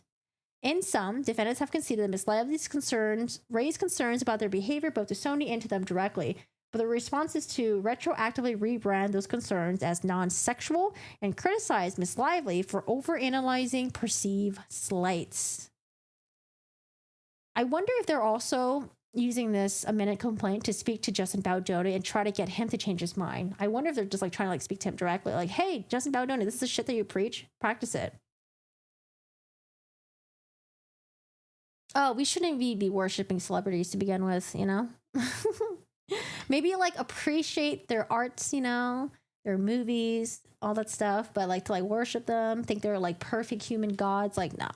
In sum, defendants have conceded that Ms. Lively's concerns raised concerns about their behavior both to Sony and to them directly, but the response is to retroactively rebrand those concerns as non-sexual and criticize Ms. Lively for overanalyzing perceived slights. I wonder if they're also using this amended complaint to speak to Justin Baldoni and try to get him to change his mind. I wonder if they're just like trying to like speak to him directly, like, hey, Justin Baldoni, this is the shit that you preach. Practice it. Oh, we shouldn't be worshiping celebrities to begin with, you know? Maybe like appreciate their arts, you know, their movies, all that stuff, but like to like worship them, think they're like perfect human gods, like no.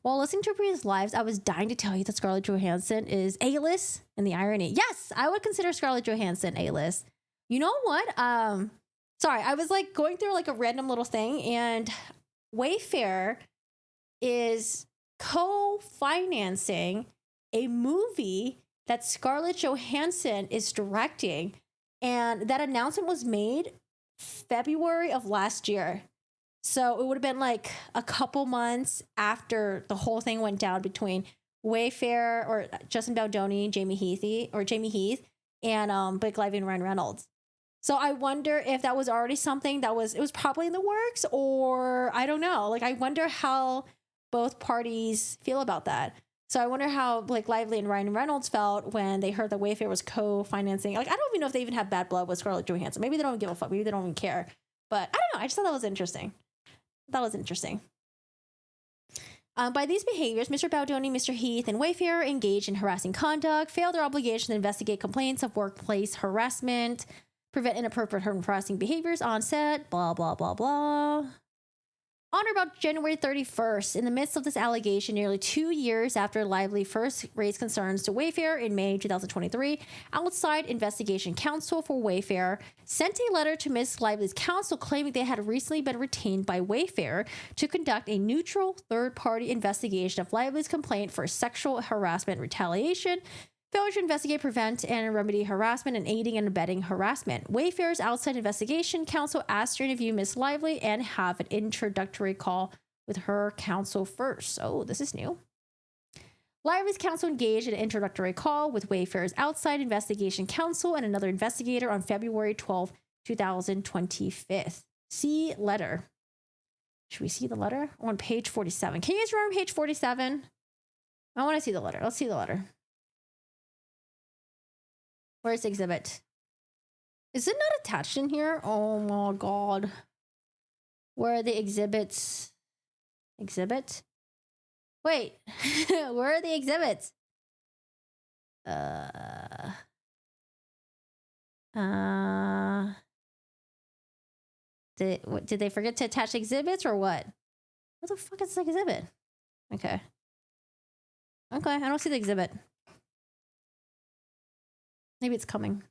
While listening to previous lives, I was dying to tell you that Scarlett Johansson is A-list, and the irony. Yes, I would consider Scarlett Johansson A-list. You know what? Sorry, I was like going through like a random little thing, and Wayfair is co-financing a movie that Scarlett Johansson is directing, and that announcement was made February of last year. So it would have been like a couple months after the whole thing went down between Wayfair or Justin Baldoni, Jamie Heath, and Blake Lively and Ryan Reynolds. So I wonder if that was already something it was probably in the works, or I don't know. Like, I wonder how both parties feel about that. So I wonder how like Lively and Ryan Reynolds felt when they heard that Wayfair was co-financing. Like, I don't even know if they even have bad blood with Scarlett Johansson. Maybe they don't give a fuck. Maybe they don't even care. But I don't know. I just thought that was interesting. By these behaviors, Mr. Baldoni, Mr. Heath, and Wayfair engaged in harassing conduct, failed their obligation to investigate complaints of workplace harassment, prevent inappropriate harassing behaviors on set, blah, blah, blah, blah. On or about January 31st, in the midst of this allegation, nearly 2 years after Lively first raised concerns to Wayfair in May 2023, outside investigation counsel for Wayfair sent a letter to Ms. Lively's counsel claiming they had recently been retained by Wayfair to conduct a neutral third-party investigation of Lively's complaint for sexual harassment retaliation, failure to investigate, prevent, and remedy harassment, and aiding and abetting harassment. Wayfair's outside investigation counsel asked to interview Ms. Lively and have an introductory call with her counsel first. Oh, this is new. Lively's counsel engaged in an introductory call with Wayfair's outside investigation counsel and another investigator on February 12, 2025. See letter. Should we see the letter? On page 47. Can you guys remember page 47? I want to see the letter. Let's see the letter. Where's the exhibit? Is it not attached in here? Oh my god. Where are the exhibits? Exhibit? Wait. Where are the exhibits? Did they forget to attach exhibits or what? What the fuck is this exhibit? Okay, I don't see the exhibit. Maybe it's coming.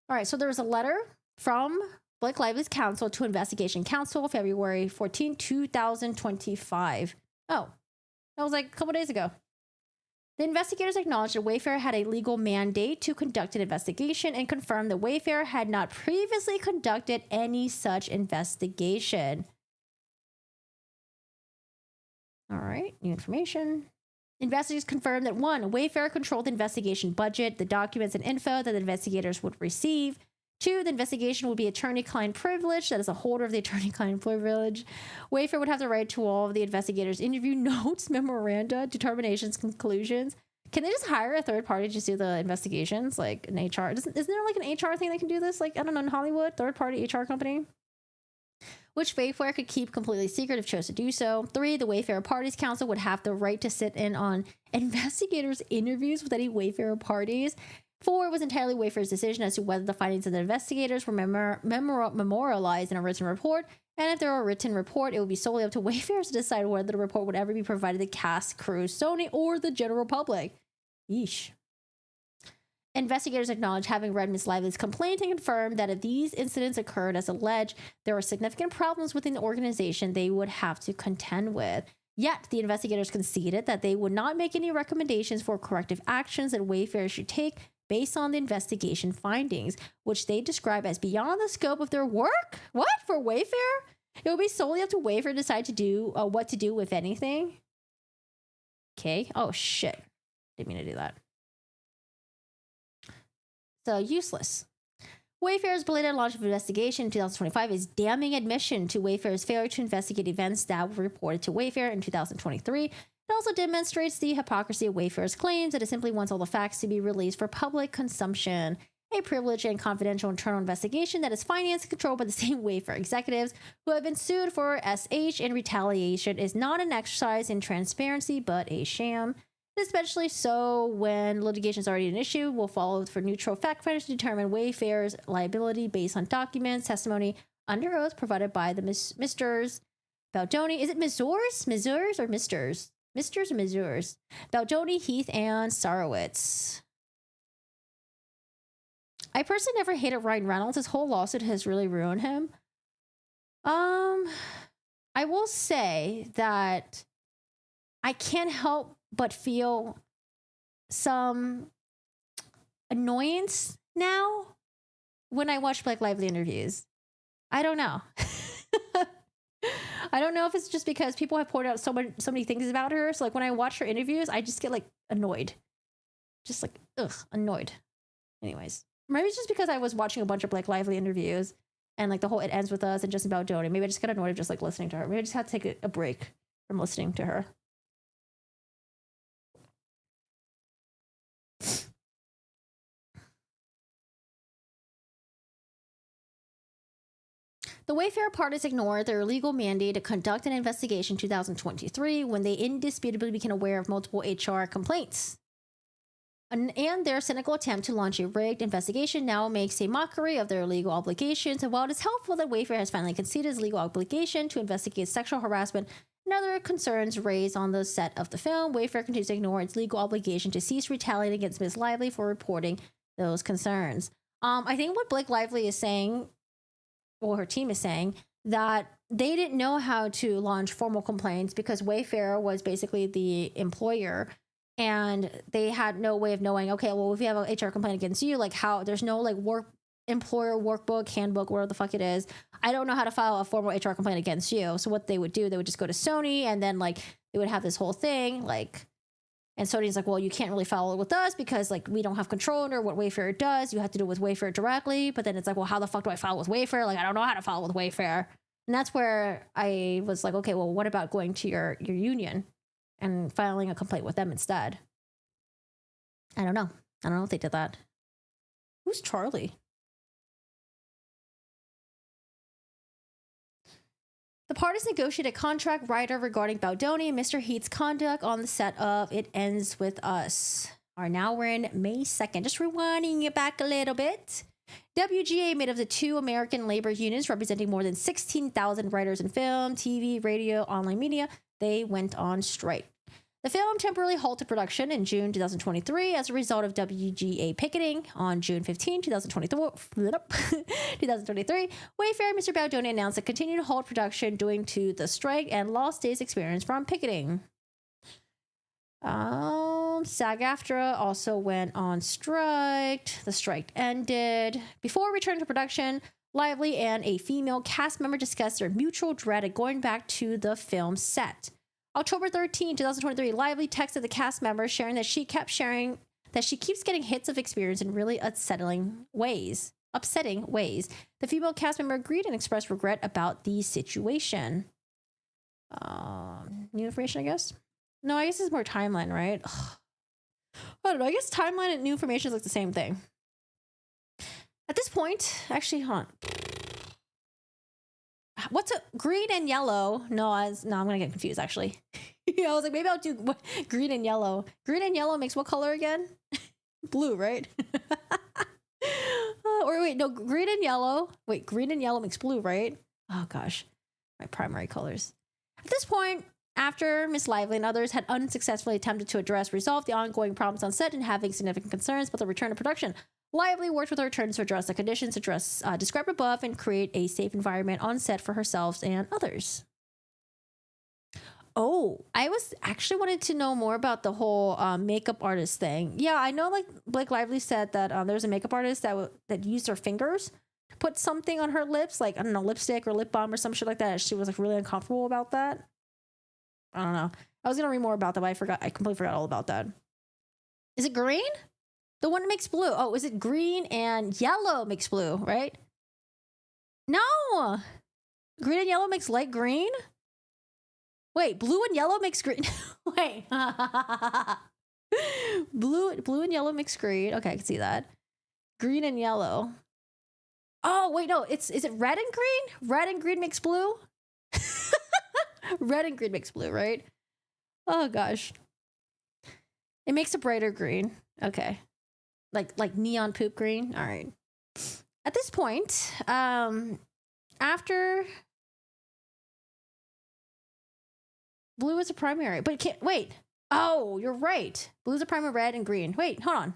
All right, so there was a letter from Blake Lively's counsel to investigation counsel, February 14, 2025. Oh, that was like a couple days ago. The investigators acknowledged that Wayfair had a legal mandate to conduct an investigation and confirmed that Wayfair had not previously conducted any such investigation. All right, new information. Investigators confirmed that 1, Wayfair controlled the investigation budget, the documents and info that the investigators would receive. 2, the investigation would be attorney-client privilege. That is a holder of the attorney-client privilege. Wayfair would have the right to all of the investigators' interview notes, memoranda, determinations, conclusions. Can they just hire a third party to just do the investigations, like an HR? Isn't there like an HR thing that can do this? Like, I don't know, in Hollywood, third-party HR company? Which Wayfair could keep completely secret if chose to do so. 3, the Wayfair Parties Council would have the right to sit in on investigators' interviews with any Wayfair parties. 4, was entirely Wayfair's decision as to whether the findings of the investigators were memorialized in a written report, and if there were a written report, it would be solely up to Wayfair to decide whether the report would ever be provided to cast, crew, Sony, or the general public. Yeesh. Investigators acknowledge having read Ms. Lively's complaint and confirmed that if these incidents occurred as alleged, there were significant problems within the organization they would have to contend with. Yet, the investigators conceded that they would not make any recommendations for corrective actions that Wayfair should take based on the investigation findings, which they describe as beyond the scope of their work. What? For Wayfair? It will be solely up to Wayfair to decide to do what to do, if anything. Okay. Oh, shit. Didn't mean to do that. So useless. Wayfair's belated launch of investigation in 2025 is damning admission to Wayfair's failure to investigate events that were reported to Wayfair in 2023. It also demonstrates the hypocrisy of Wayfair's claims that it simply wants all the facts to be released for public consumption. A privileged and confidential internal investigation that is financed and controlled by the same Wayfair executives who have been sued for SH and retaliation is not an exercise in transparency, but a sham. Especially so when litigation is already an issue, will follow for neutral fact finders to determine Wayfair's liability based on documents, testimony under oath provided by the Misters Baldoni. Is it Misters or Misters? Misters or Misters? Baldoni, Heath, and Sarowitz. I personally never hated Ryan Reynolds. His whole lawsuit has really ruined him. I will say that I can't help but feel some annoyance now when I watch Blake Lively interviews. I don't know. I don't know if it's just because people have pointed out so many things about her. So like when I watch her interviews, I just get like annoyed. Just like, ugh, annoyed. Anyways. Maybe it's just because I was watching a bunch of Blake Lively interviews and like the whole "It Ends With Us" and just about Jodie. Maybe I just got annoyed of just like listening to her. Maybe I just had to take a break from listening to her. The Wayfair parties ignored their legal mandate to conduct an investigation in 2023 when they indisputably became aware of multiple HR complaints. And their cynical attempt to launch a rigged investigation now makes a mockery of their legal obligations. And while it is helpful that Wayfair has finally conceded its legal obligation to investigate sexual harassment and other concerns raised on the set of the film, Wayfair continues to ignore its legal obligation to cease retaliating against Ms. Lively for reporting those concerns. I think what Blake Lively is saying, or her team is saying, that they didn't know how to launch formal complaints because Wayfair was basically the employer. And they had no way of knowing, okay, well, if you have an HR complaint against you, like how there's no like employer workbook, handbook, whatever the fuck it is. I don't know how to file a formal HR complaint against you. So what they would do, they would just go to Sony and then like they would have this whole thing like, and Sony's like, well, you can't really file it with us because like we don't have control over what Wayfair does. You have to do it with Wayfair directly. But then it's like, well, how the fuck do I file with Wayfair? Like, I don't know how to file with Wayfair. And that's where I was like, okay, well, what about going to your union and filing a complaint with them instead? I don't know. I don't know if they did that. Who's Charlie? The parties negotiated a contract writer regarding Baldoni and Mr. Heat's conduct on the set of It Ends With Us. Now we're in May 2nd. Just rewinding it back a little bit. WGA, made of the two American labor unions representing more than 16,000 writers in film, TV, radio, online media, they went on strike. The film temporarily halted production in June 2023 as a result of WGA picketing. On June 15, 2023, Wayfair and Mr. Baldoni announced a continued halt production due to the strike and lost days experience from picketing. SAG-AFTRA also went on strike. The strike ended. Before returning to production, Lively and a female cast member discussed their mutual dread of going back to the film set. October 13, 2023, Lively texted the cast member sharing that she keeps getting hits of experience in really upsetting ways. The female cast member agreed and expressed regret about the situation. New information, I guess? No, I guess it's more timeline, right? Ugh. I don't know. I guess timeline and new information is like the same thing. At this point, actually, hold on. What's a green and yellow? No, I'm gonna get confused actually. I was like, maybe I'll do green and yellow. Green and yellow makes what color again? Blue, right? Or wait, no, green and yellow. Wait, green and yellow makes blue, right? Oh gosh, my primary colors. At this point, after Miss Lively and others had unsuccessfully attempted to resolve the ongoing problems on set and having significant concerns about the return to production, Lively worked with her attorneys to address the conditions described above and create a safe environment on set for herself and others. Oh, I was actually wanted to know more about the whole makeup artist thing. Yeah, I know like Blake Lively said that there was a makeup artist that used her fingers to put something on her lips, like, I don't know, lipstick or lip balm or some shit like that. She was like really uncomfortable about that. I don't know. I was going to read more about that, but I completely forgot all about that. Is it green? The one that makes blue. Oh, is it green and yellow makes blue, right? No. Green and yellow makes light green? Wait, blue and yellow makes green. Wait. Blue and yellow makes green. Okay, I can see that. Green and yellow. Oh, wait, no. Is it red and green? Red and green makes blue? Red and green makes blue, right? Oh gosh. It makes a brighter green. Okay. Like neon poop green. All right. At this point, after blue is a primary, but it can't wait. Oh, you're right. Blue is a primary, red and green. Wait, hold on.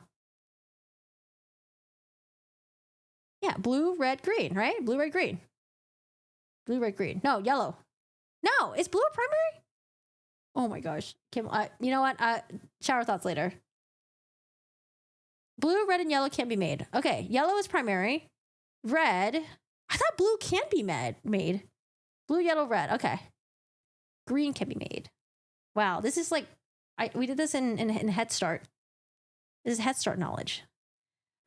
Yeah, blue, red, green, right? Blue, red, green. Blue, red, green. No, yellow. No, is blue a primary? Oh my gosh. Kim, you know what? Shower thoughts later. Blue, red, and yellow can't be made. Okay, yellow is primary. Red. I thought blue can't be made. Blue, yellow, red. Okay. Green can be made. Wow, this is like, we did this in Head Start. This is Head Start knowledge.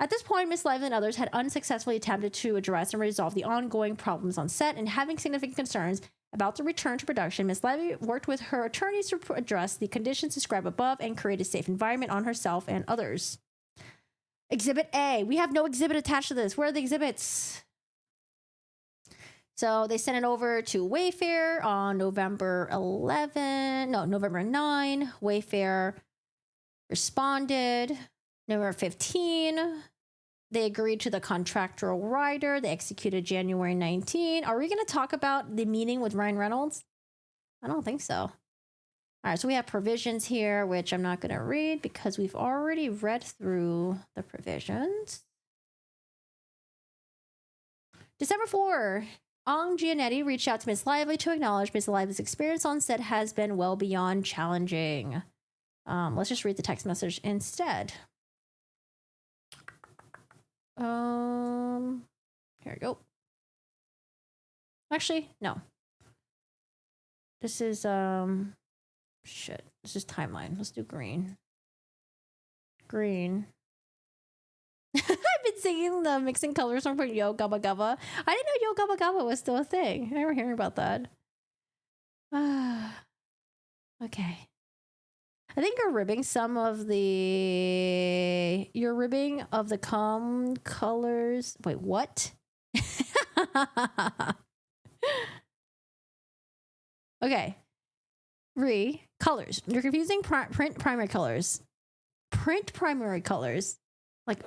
At this point, Miss Lively and others had unsuccessfully attempted to address and resolve the ongoing problems on set, and having significant concerns about the return to production, Miss Lively worked with her attorneys to address the conditions described above and create a safe environment on herself and others. Exhibit A. We have no exhibit attached to this. Where are the exhibits? So they sent it over to Wayfair on November 9. Wayfair responded. November 15. They agreed to the contractual rider. They executed January 19. Are we going to talk about the meeting with Ryan Reynolds? I don't think so. All right, so we have provisions here, which I'm not going to read because we've already read through the provisions. December 4. Ong Giannetti reached out to Miss Lively to acknowledge Miss Lively's experience on set has been well beyond challenging. Let's just read the text message instead. Here we go. Actually, no. This is shit. This is timeline. Let's do green. Green. I've been singing the mixing colors song for Yo Gabba Gabba. I didn't know Yo Gabba Gabba was still a thing. I remember hearing about that. Okay. I think you're ribbing some of the... You're ribbing of the colors... Wait, what? Okay. Colors. You're confusing print primary colors. Print primary colors. Like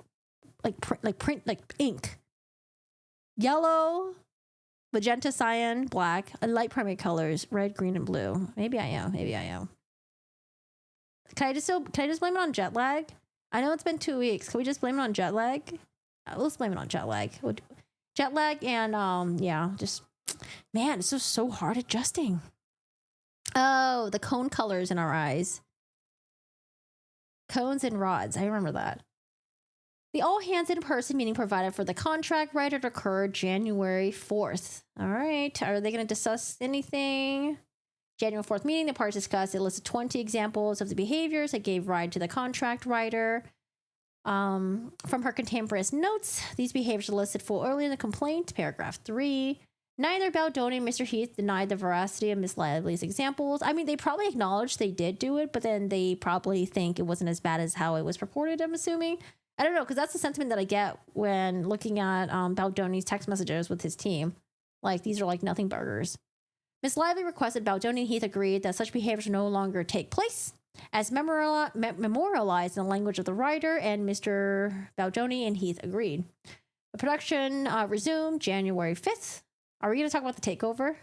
print, like ink. Yellow, magenta, cyan, black, and light primary colors, red, green, and blue. Maybe I am. Can I just blame it on jet lag? I know it's been 2 weeks. Can we just blame it on jet lag? Let's blame it on jet lag. Jet lag and yeah, just man, it's just so hard adjusting. Oh, the cone colors in our eyes. Cones and rods. I remember that. The all hands in person meeting provided for the contract writer occurred January 4th. All right. Are they going to discuss anything? January 4th meeting, the parties discussed. It listed 20 examples of the behaviors that gave rise to the contract writer. From her contemporaneous notes, these behaviors are listed full early in the complaint, paragraph 3. Neither Baldoni and Mr. Heath denied the veracity of Miss Lively's examples. I mean, they probably acknowledged they did do it, but then they probably think it wasn't as bad as how it was purported, I'm assuming. I don't know, because that's the sentiment that I get when looking at Baldoni's text messages with his team. Like, these are like nothing burgers. Miss Lively requested Baldoni and Heath agreed that such behaviors no longer take place, as memorialized in the language of the writer, and Mr. Baldoni and Heath agreed. The production resumed January 5th. Are we going to talk about the takeover?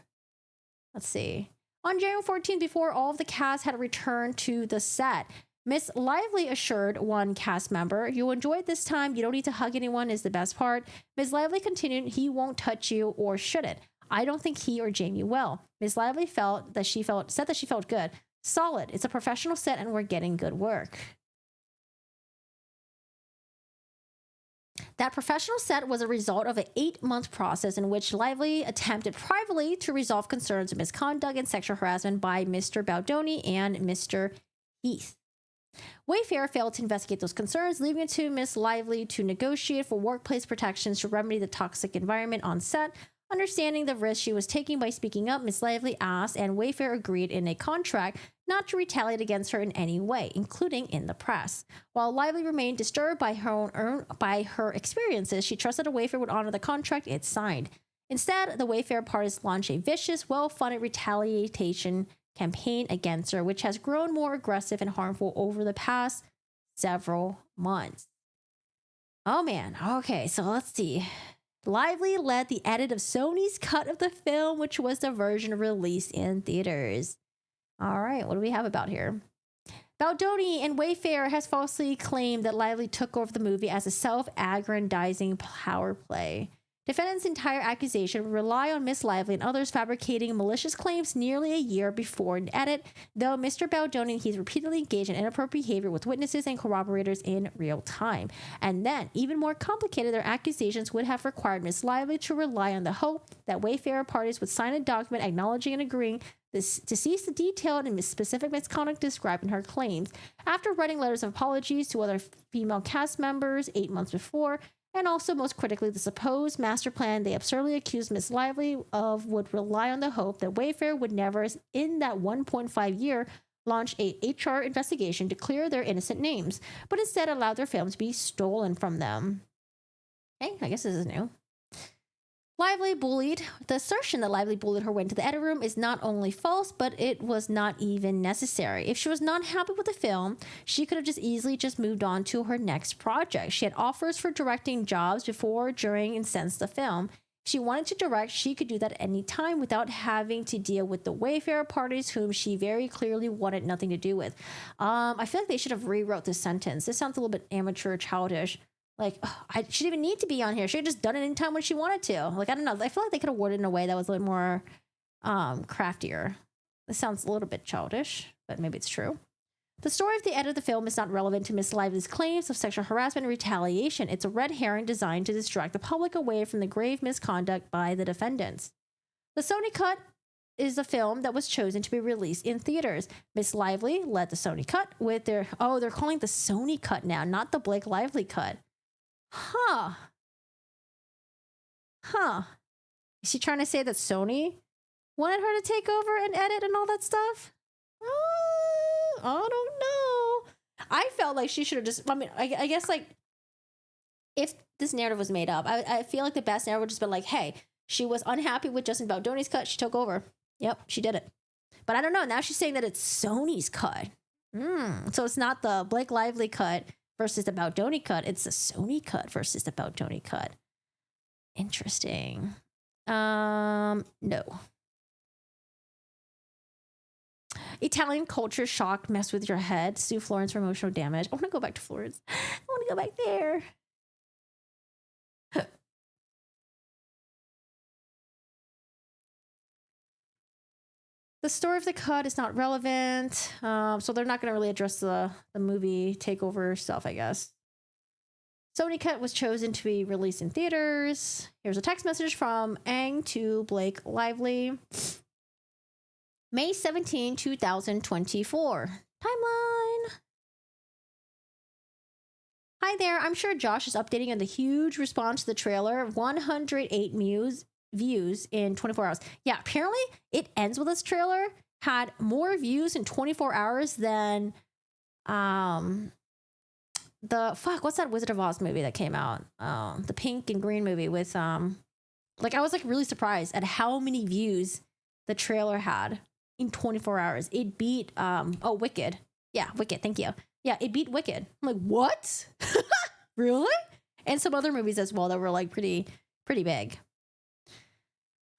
Let's see. On January 14th, before all of the cast had returned to the set, Miss Lively assured one cast member, "You'll enjoy it this time. You don't need to hug anyone is the best part." Miss Lively continued, "He won't touch you or shouldn't. I don't think he or Jamie will." Miss Lively said that she felt good. "Solid. It's a professional set and we're getting good work." That professional set was a result of an 8-month process in which Lively attempted privately to resolve concerns of misconduct and sexual harassment by Mr. Baldoni and Mr. Heath. Wayfair failed to investigate those concerns, leaving it to Miss Lively to negotiate for workplace protections to remedy the toxic environment on set. Understanding the risk she was taking by speaking up, Miss Lively asked, and Wayfair agreed in a contract not to retaliate against her in any way, including in the press. While Lively remained disturbed by her experiences, she trusted that Wayfair would honor the contract it signed. Instead, the Wayfair parties launched a vicious, well-funded retaliation campaign against her, which has grown more aggressive and harmful over the past several months. Oh man, okay, so let's see. Lively led the edit of Sony's cut of the film, which was the version released in theaters. All right, what do we have about here? Baldoni and Wayfair has falsely claimed that Lively took over the movie as a self-aggrandizing power play. Defendant's entire accusation would rely on Miss Lively and others fabricating malicious claims nearly a year before an edit, though Mr. Baldoni and he's repeatedly engaged in inappropriate behavior with witnesses and corroborators in real time. And then, even more complicated, their accusations would have required Miss Lively to rely on the hope that Wayfarer parties would sign a document acknowledging and agreeing to cease the detailed and specific misconduct described in her claims. After writing letters of apologies to other female cast members 8 months before, and also, most critically, the supposed master plan they absurdly accused Miss Lively of would rely on the hope that Wayfarer would never, in that 1.5 year, launch a HR investigation to clear their innocent names, but instead allowed their film to be stolen from them. Okay, I guess this is new. Lively bullied. The assertion that Lively bullied her way into the edit room is not only false, but it was not even necessary. If she was not happy with the film, she could have just easily moved on to her next project. She had offers for directing jobs before, during, and since the film. If she wanted to direct, she could do that at any time without having to deal with the Wayfarer parties, whom she very clearly wanted nothing to do with. I feel like they should have rewrote this sentence. This sounds a little bit amateur, childish. Like, she didn't even need to be on here. She had just done it anytime when she wanted to. Like, I don't know. I feel like they could have worded it in a way that was a little more craftier. This sounds a little bit childish, but maybe it's true. The story of the edit of the film is not relevant to Miss Lively's claims of sexual harassment and retaliation. It's a red herring designed to distract the public away from the grave misconduct by the defendants. The Sony cut is a film that was chosen to be released in theaters. Miss Lively led the Sony cut with their... Oh, they're calling it the Sony cut now, not the Blake Lively cut. Huh. Is she trying to say that Sony wanted her to take over and edit and all that stuff? I don't know. I felt like she should have just... I mean, I guess, like, if this narrative was made up, I feel like the best narrative would just be like, hey, she was unhappy with Justin Baldoni's cut. She took over. Yep, she did it. But I don't know. Now she's saying that it's Sony's cut. So it's not the Blake Lively cut versus the Baldoni cut. It's the Sony cut versus the Baldoni cut. Interesting. No. Italian culture shock mess with your head. Sue Florence for emotional damage. I want to go back to Florence. I want to go back there. The story of the cut is not relevant, so they're not going to really address the movie takeover stuff, I guess. Sony cut was chosen to be released in theaters. Here's a text message from Ang to Blake Lively. May 17, 2024. Timeline. Hi there. I'm sure Josh is updating on the huge response to the trailer. 108 views in 24 hours. Yeah, apparently it ends with this trailer had more views in 24 hours than what's that Wizard of Oz movie that came out? The pink and green movie with like, I was like really surprised at how many views the trailer had in 24 hours. It beat Wicked. Yeah, Wicked, thank you. Yeah, it beat Wicked. I'm like, what? Really? And some other movies as well that were like pretty big.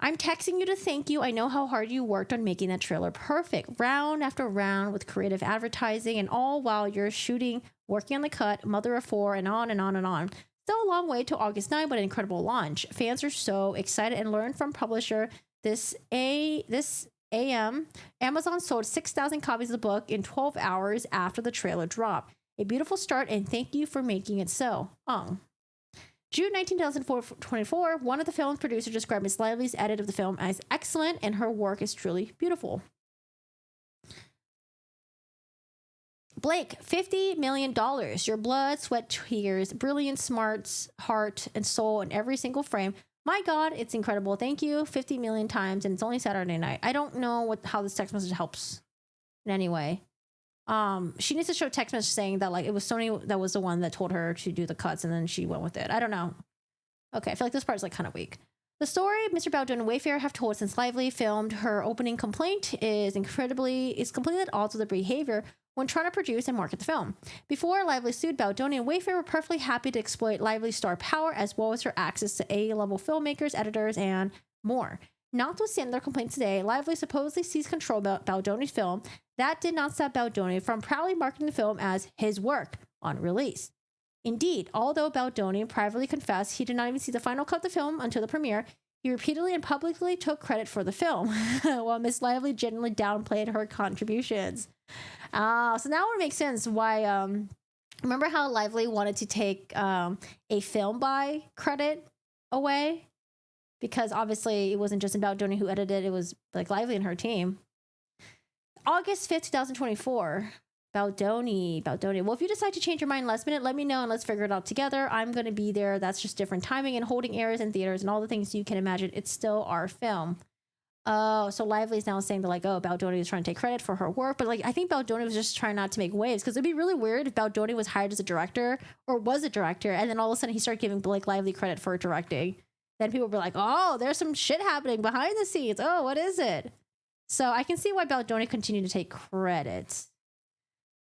I'm texting you to thank you. I know how hard you worked on making that trailer perfect, round after round with creative advertising, and all while you're shooting, working on the cut, mother of four, and on and on and on. Still a long way to August 9, but an incredible launch. Fans are so excited and learned from publisher this AM. Amazon sold 6,000 copies of the book in 12 hours after the trailer dropped. A beautiful start, and thank you for making it so. June 19, 2024, one of the film's producers described Miss Lively's edit of the film as excellent, and her work is truly beautiful. Blake, $50 million. Your blood, sweat, tears, brilliant, smarts, heart, and soul in every single frame. My God, it's incredible. Thank you 50 million times, and it's only Saturday night. I don't know how this text message helps in any way. She needs to show text message saying that like it was Sony that was the one that told her to do the cuts, and then she went with it. I don't know. Okay, I feel like this part is like kind of weak. The story Mr. Baldwin and Wayfarer have told since Lively filmed her opening complaint is completely at odds with their behavior when trying to produce and market the film. Before Lively sued, Baldoni and Wayfarer were perfectly happy to exploit Lively's star power as well as her access to A-level filmmakers, editors, and more. Notwithstanding their complaints today, Lively supposedly seized control of Baldoni's film. That did not stop Baldoni from proudly marketing the film as his work on release. Indeed, although Baldoni privately confessed he did not even see the final cut of the film until the premiere, he repeatedly and publicly took credit for the film, while Miss Lively generally downplayed her contributions. So now it makes sense why. Remember how Lively wanted to take a film by credit away? Because obviously it wasn't just about Baldoni who edited it, was like Lively and her team. August 5th, 2024. Baldoni. Well, if you decide to change your mind last minute, let me know and let's figure it out together. I'm going to be there. That's just different timing and holding areas in theaters and all the things you can imagine. It's still our film. Oh, so Lively is now saying that, like, oh, Baldoni is trying to take credit for her work. But, like, I think Baldoni was just trying not to make waves, because it'd be really weird if Baldoni was hired as a director or was a director, and then all of a sudden he started giving Blake Lively credit for directing. Then people would be like, oh, there's some shit happening behind the scenes. Oh, what is it? So I can see why Baldoni continued to take credit.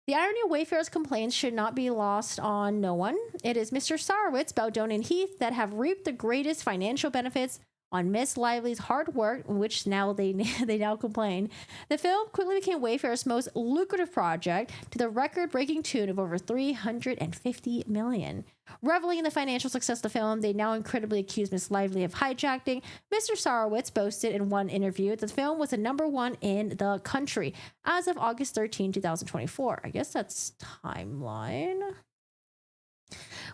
The irony of Wayfarer's complaints should not be lost on no one. It is Mr. Sarowitz, Baldoni, and Heath that have reaped the greatest financial benefits on Miss Lively's hard work, which now they now complain. The film quickly became Wayfarer's most lucrative project, to the record-breaking tune of over $350 million. Reveling in the financial success of the film, they now incredibly accuse Miss Lively of hijacking. Mr. Sarowitz boasted in one interview that the film was the #1 in the country as of August 13, 2024. I guess that's timeline.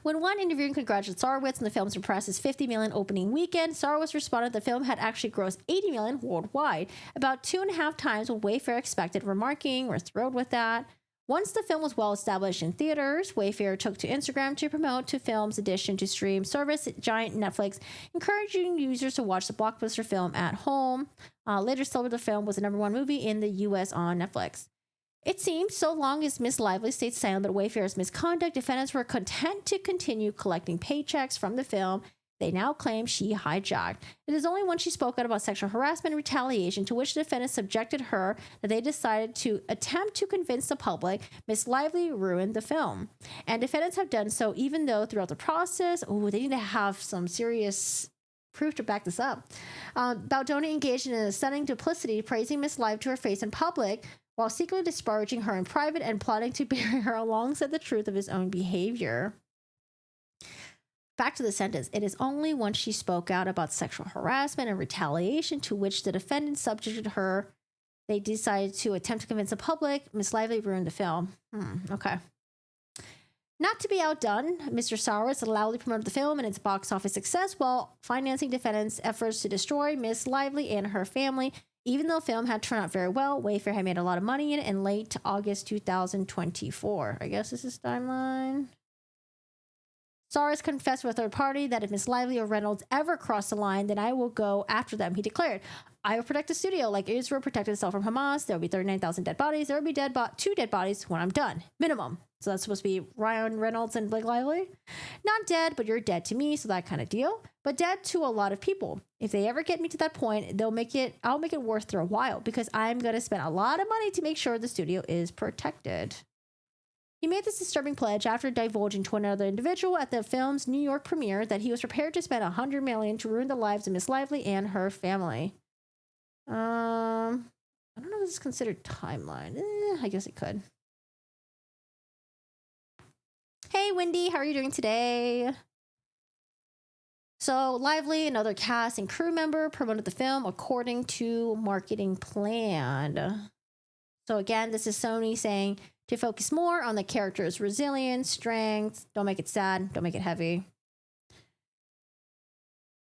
When one interviewer congratulated Sarowitz on the film's impressive $50 million opening weekend, Sarowitz responded the film had actually grossed $80 million worldwide, about 2.5 times what Wayfarer expected, remarking, "We're thrilled with that." Once the film was well established in theaters, Wayfarer took to Instagram to promote the film's addition to stream service giant Netflix, encouraging users to watch the blockbuster film at home. Later celebrated the film was the #1 movie in the U.S. on Netflix. It seems, so long as Miss Lively stayed silent about Wayfarer's misconduct, defendants were content to continue collecting paychecks from the film they now claim she hijacked. It is only when she spoke out about sexual harassment and retaliation, to which the defendants subjected her, that they decided to attempt to convince the public Miss Lively ruined the film. And defendants have done so even though throughout the process, they need to have some serious proof to back this up. Baldoni engaged in a stunning duplicity, praising Miss Lively to her face in public, while secretly disparaging her in private and plotting to bury her alongside the truth of his own behavior. Back to the sentence. It is only when she spoke out about sexual harassment and retaliation, to which the defendant subjected her, they decided to attempt to convince the public Miss Lively ruined the film. Okay. Not to be outdone, Mr. Sarowitz loudly promoted the film and its box office success while financing defendants' efforts to destroy Miss Lively and her family. Even though the film had turned out very well, Wayfarer had made a lot of money in it in late August 2024. I guess this is timeline. Sarowitz confessed to a third party that if Miss Lively or Reynolds ever cross the line, then I will go after them. He declared, "I will protect the studio like Israel protected itself from Hamas. There will be 39,000 dead bodies. There will be 2 dead bodies when I'm done. Minimum." So that's supposed to be Ryan Reynolds and Blake Lively. Not dead, but you're dead to me, so that kind of deal. But dead to a lot of people. If they ever get me to that point, I'll make it worth their while, because I'm going to spend a lot of money to make sure the studio is protected. He made this disturbing pledge after divulging to another individual at the film's New York premiere that he was prepared to spend $100 million to ruin the lives of Miss Lively and her family. I don't know if this is considered timeline. I guess it could. Hey, Wendy, how are you doing today? So, Lively, another cast and crew member, promoted the film according to marketing plan. So, again, this is Sony saying to focus more on the character's resilience, strength, don't make it sad, don't make it heavy.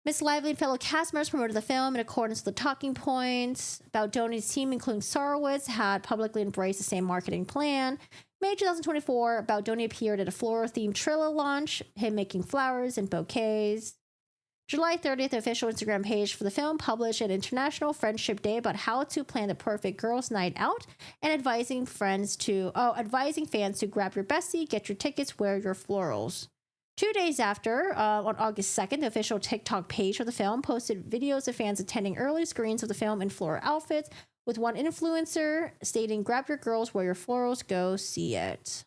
Miss Lively and fellow cast members promoted the film in accordance with the talking points. Baldoni's team, including Sarowitz, had publicly embraced the same marketing plan. May 2024, Baldoni appeared at a floral-themed Trilla launch, him making flowers and bouquets. July 30th, the official Instagram page for the film published an International Friendship Day about how to plan the perfect girls' night out and advising fans to grab your bestie, get your tickets, wear your florals. 2 days after, on August 2nd, the official TikTok page for the film posted videos of fans attending early screenings of the film in floral outfits, with one influencer stating, "Grab your girls, wear your florals, go see it."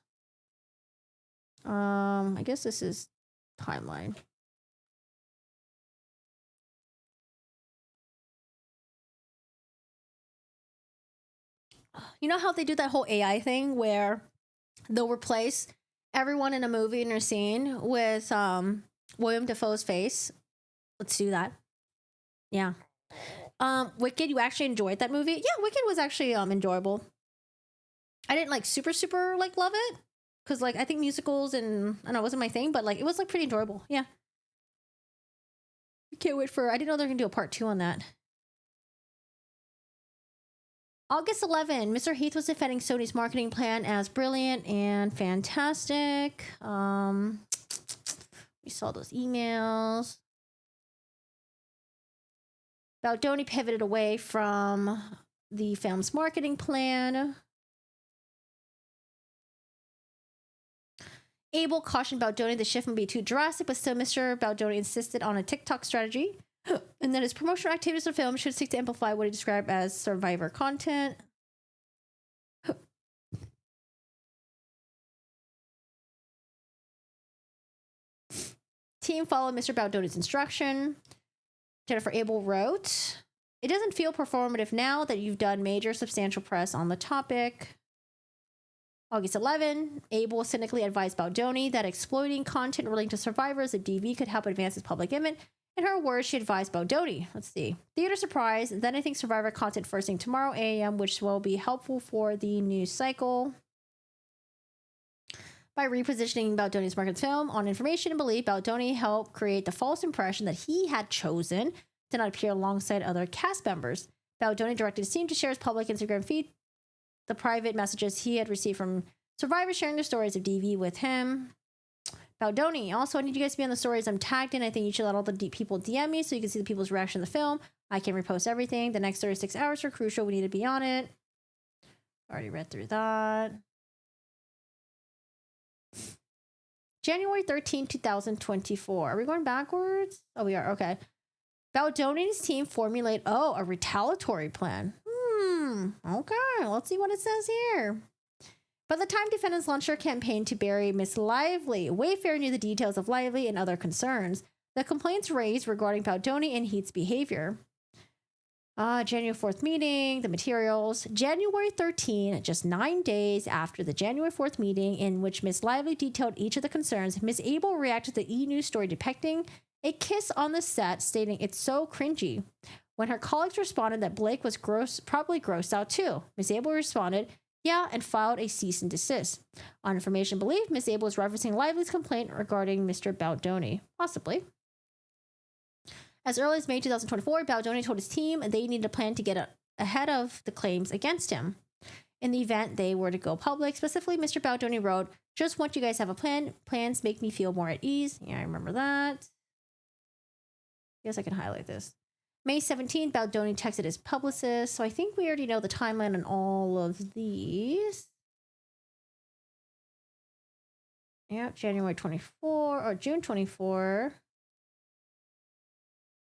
I guess this is timeline. You know how they do that whole AI thing where they'll replace everyone in a movie in a scene with William Dafoe's face. Let's do that. Yeah. Wicked, you actually enjoyed that movie? Yeah, Wicked was actually enjoyable. I didn't like super like love it because like I think musicals and I don't know, it wasn't my thing, but like it was like pretty enjoyable. Yeah. Can't wait for. I didn't know they're gonna do a part 2 on that. August 11, Mr. Heath was defending Sony's marketing plan as brilliant and fantastic. We saw those emails. Baldoni pivoted away from the film's marketing plan. Abel cautioned Baldoni the shift might be too drastic, but still Mr. Baldoni insisted on a TikTok strategy and that his promotional activities for the film should seek to amplify what he described as survivor content. Team followed Mr. Baldoni's instruction. Jennifer Abel wrote, "It doesn't feel performative now that you've done major substantial press on the topic." August 11, Abel cynically advised Baldoni that exploiting content relating to survivors of DV could help advance his public image. In her words, she advised Baldoni, let's see, "Theater surprise, then I think survivor content first thing tomorrow a.m., which will be helpful for the news cycle." By repositioning Baldoni's market film on information and belief, Baldoni helped create the false impression that he had chosen to not appear alongside other cast members. Baldoni directed his team to share his public Instagram feed the private messages he had received from survivors sharing their stories of DV with him. Baldoni, "Also, I need you guys to be on the stories I'm tagged in. I think you should let all the people DM me so you can see the people's reaction to the film. I can repost everything. The next 36 hours are crucial. We need to be on it." Already read through that. January 13, 2024. Are we going backwards? Oh, we are. Okay. Baldoni's team formulate, a retaliatory plan. Okay. Let's see what it says here. By the time defendants launched their campaign to bury Miss Lively, Wayfair knew the details of Lively and other concerns. The complaints raised regarding Baldoni and Heath's behavior. January 4th meeting, the materials. January 13, just 9 days after the January 4th meeting in which Miss Lively detailed each of the concerns, Miss Abel reacted to the E! News story depicting a kiss on the set, stating it's so cringy. When her colleagues responded that Blake was probably grossed out too, Miss Abel responded, "Yeah," and filed a cease and desist. On information believed, Miss Abel was referencing Lively's complaint regarding Mr. Baldoni. Possibly. As early as May 2024, Baldoni told his team they needed a plan to get ahead of the claims against him. In the event they were to go public, specifically, Mr. Baldoni wrote, "Just want you guys to have a plan. Plans make me feel more at ease." Yeah, I remember that. I guess I can highlight this. May 17th, Baldoni texted his publicist. So I think we already know the timeline on all of these. Yeah, January 24 or June 24.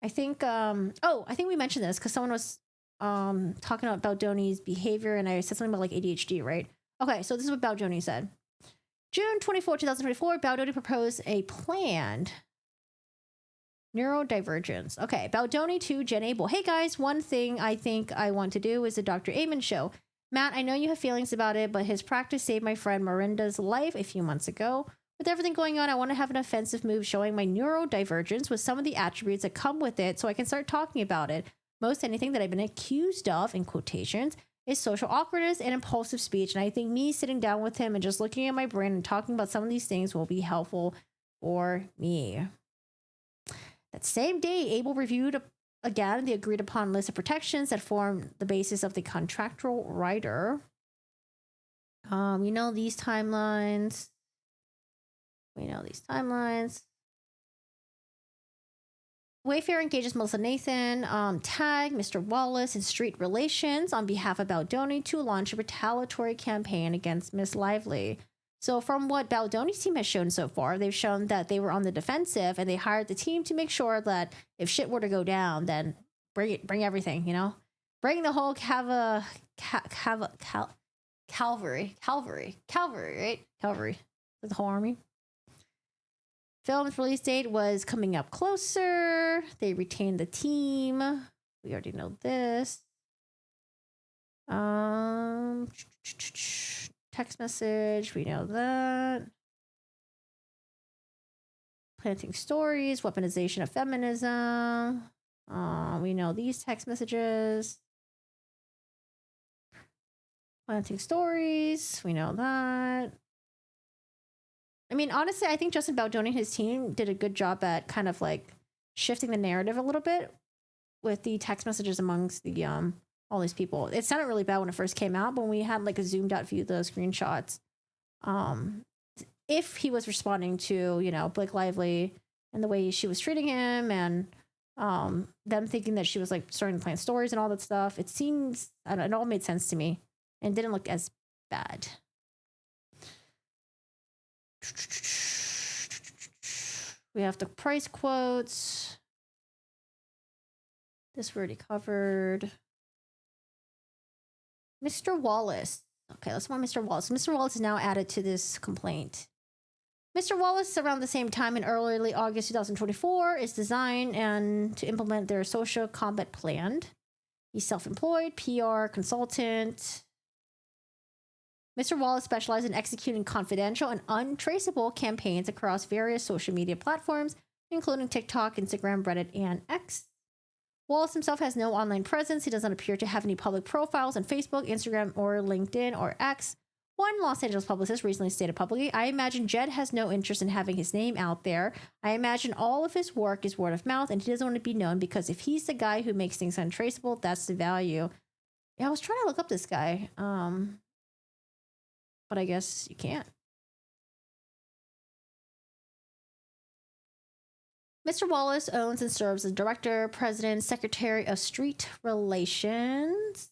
I think, I think we mentioned this because someone was talking about Baldoni's behavior and I said something about like ADHD, right? Okay, so this is what Baldoni said. June 24, 2024, Baldoni proposed a planned neurodivergence. Okay, Baldoni to Jen Abel. "Hey guys, one thing I think I want to do is the Dr. Amen show. Matt, I know you have feelings about it, but his practice saved my friend Miranda's life a few months ago. With everything going on, I want to have an offensive move showing my neurodivergence with some of the attributes that come with it so I can start talking about it. Most anything that I've been accused of, in quotations, is social awkwardness and impulsive speech, and I think me sitting down with him and just looking at my brain and talking about some of these things will be helpful for me." That same day, Abel reviewed again the agreed upon list of protections that form the basis of the contractual rider. You know these timelines. Wayfair engages Melissa Nathan, tag Mr. Wallace in street relations on behalf of Baldoni to launch a retaliatory campaign against Miss Lively. So from what Baldoni's team has shown so far, they've shown that they were on the defensive and they hired the team to make sure that if shit were to go down, then bring everything, bring the whole cavalry, right? Cavalry, the whole army. Film's release date was coming up closer. They retained the team. We already know this. Text message, we know that. planting stories, weaponization of feminism. We know these text messages. Planting stories. We know that. I mean, honestly, I think Justin Baldoni and his team did a good job at kind of like shifting the narrative a little bit with the text messages amongst the all these people. It sounded really bad when it first came out, but when we had like a zoomed out view of those screenshots, if he was responding to, you know, Blake Lively and the way she was treating him and them thinking that she was like starting to plant stories and all that stuff, it seems, I don't know, it all made sense to me and didn't look as bad. We have the price quotes. This we already covered. Mr. Wallace. Okay, let's want Mr. Wallace. Mr. Wallace is now added to this complaint. Mr. Wallace, around the same time in early August 2024, is designed and to implement their social combat plan. He's self-employed, PR consultant. Mr. Wallace specializes in executing confidential and untraceable campaigns across various social media platforms, including TikTok, Instagram, Reddit, and X. Wallace himself has no online presence. He does not appear to have any public profiles on Facebook, Instagram, or LinkedIn, or X. One Los Angeles publicist recently stated publicly, "I imagine Jed has no interest in having his name out there. I imagine all of his work is word of mouth, and he doesn't want to be known because if he's the guy who makes things untraceable, that's the value." Yeah, I was trying to look up this guy, but I guess you can't. Mr. Wallace owns and serves as Director, President, Secretary of Street Relations.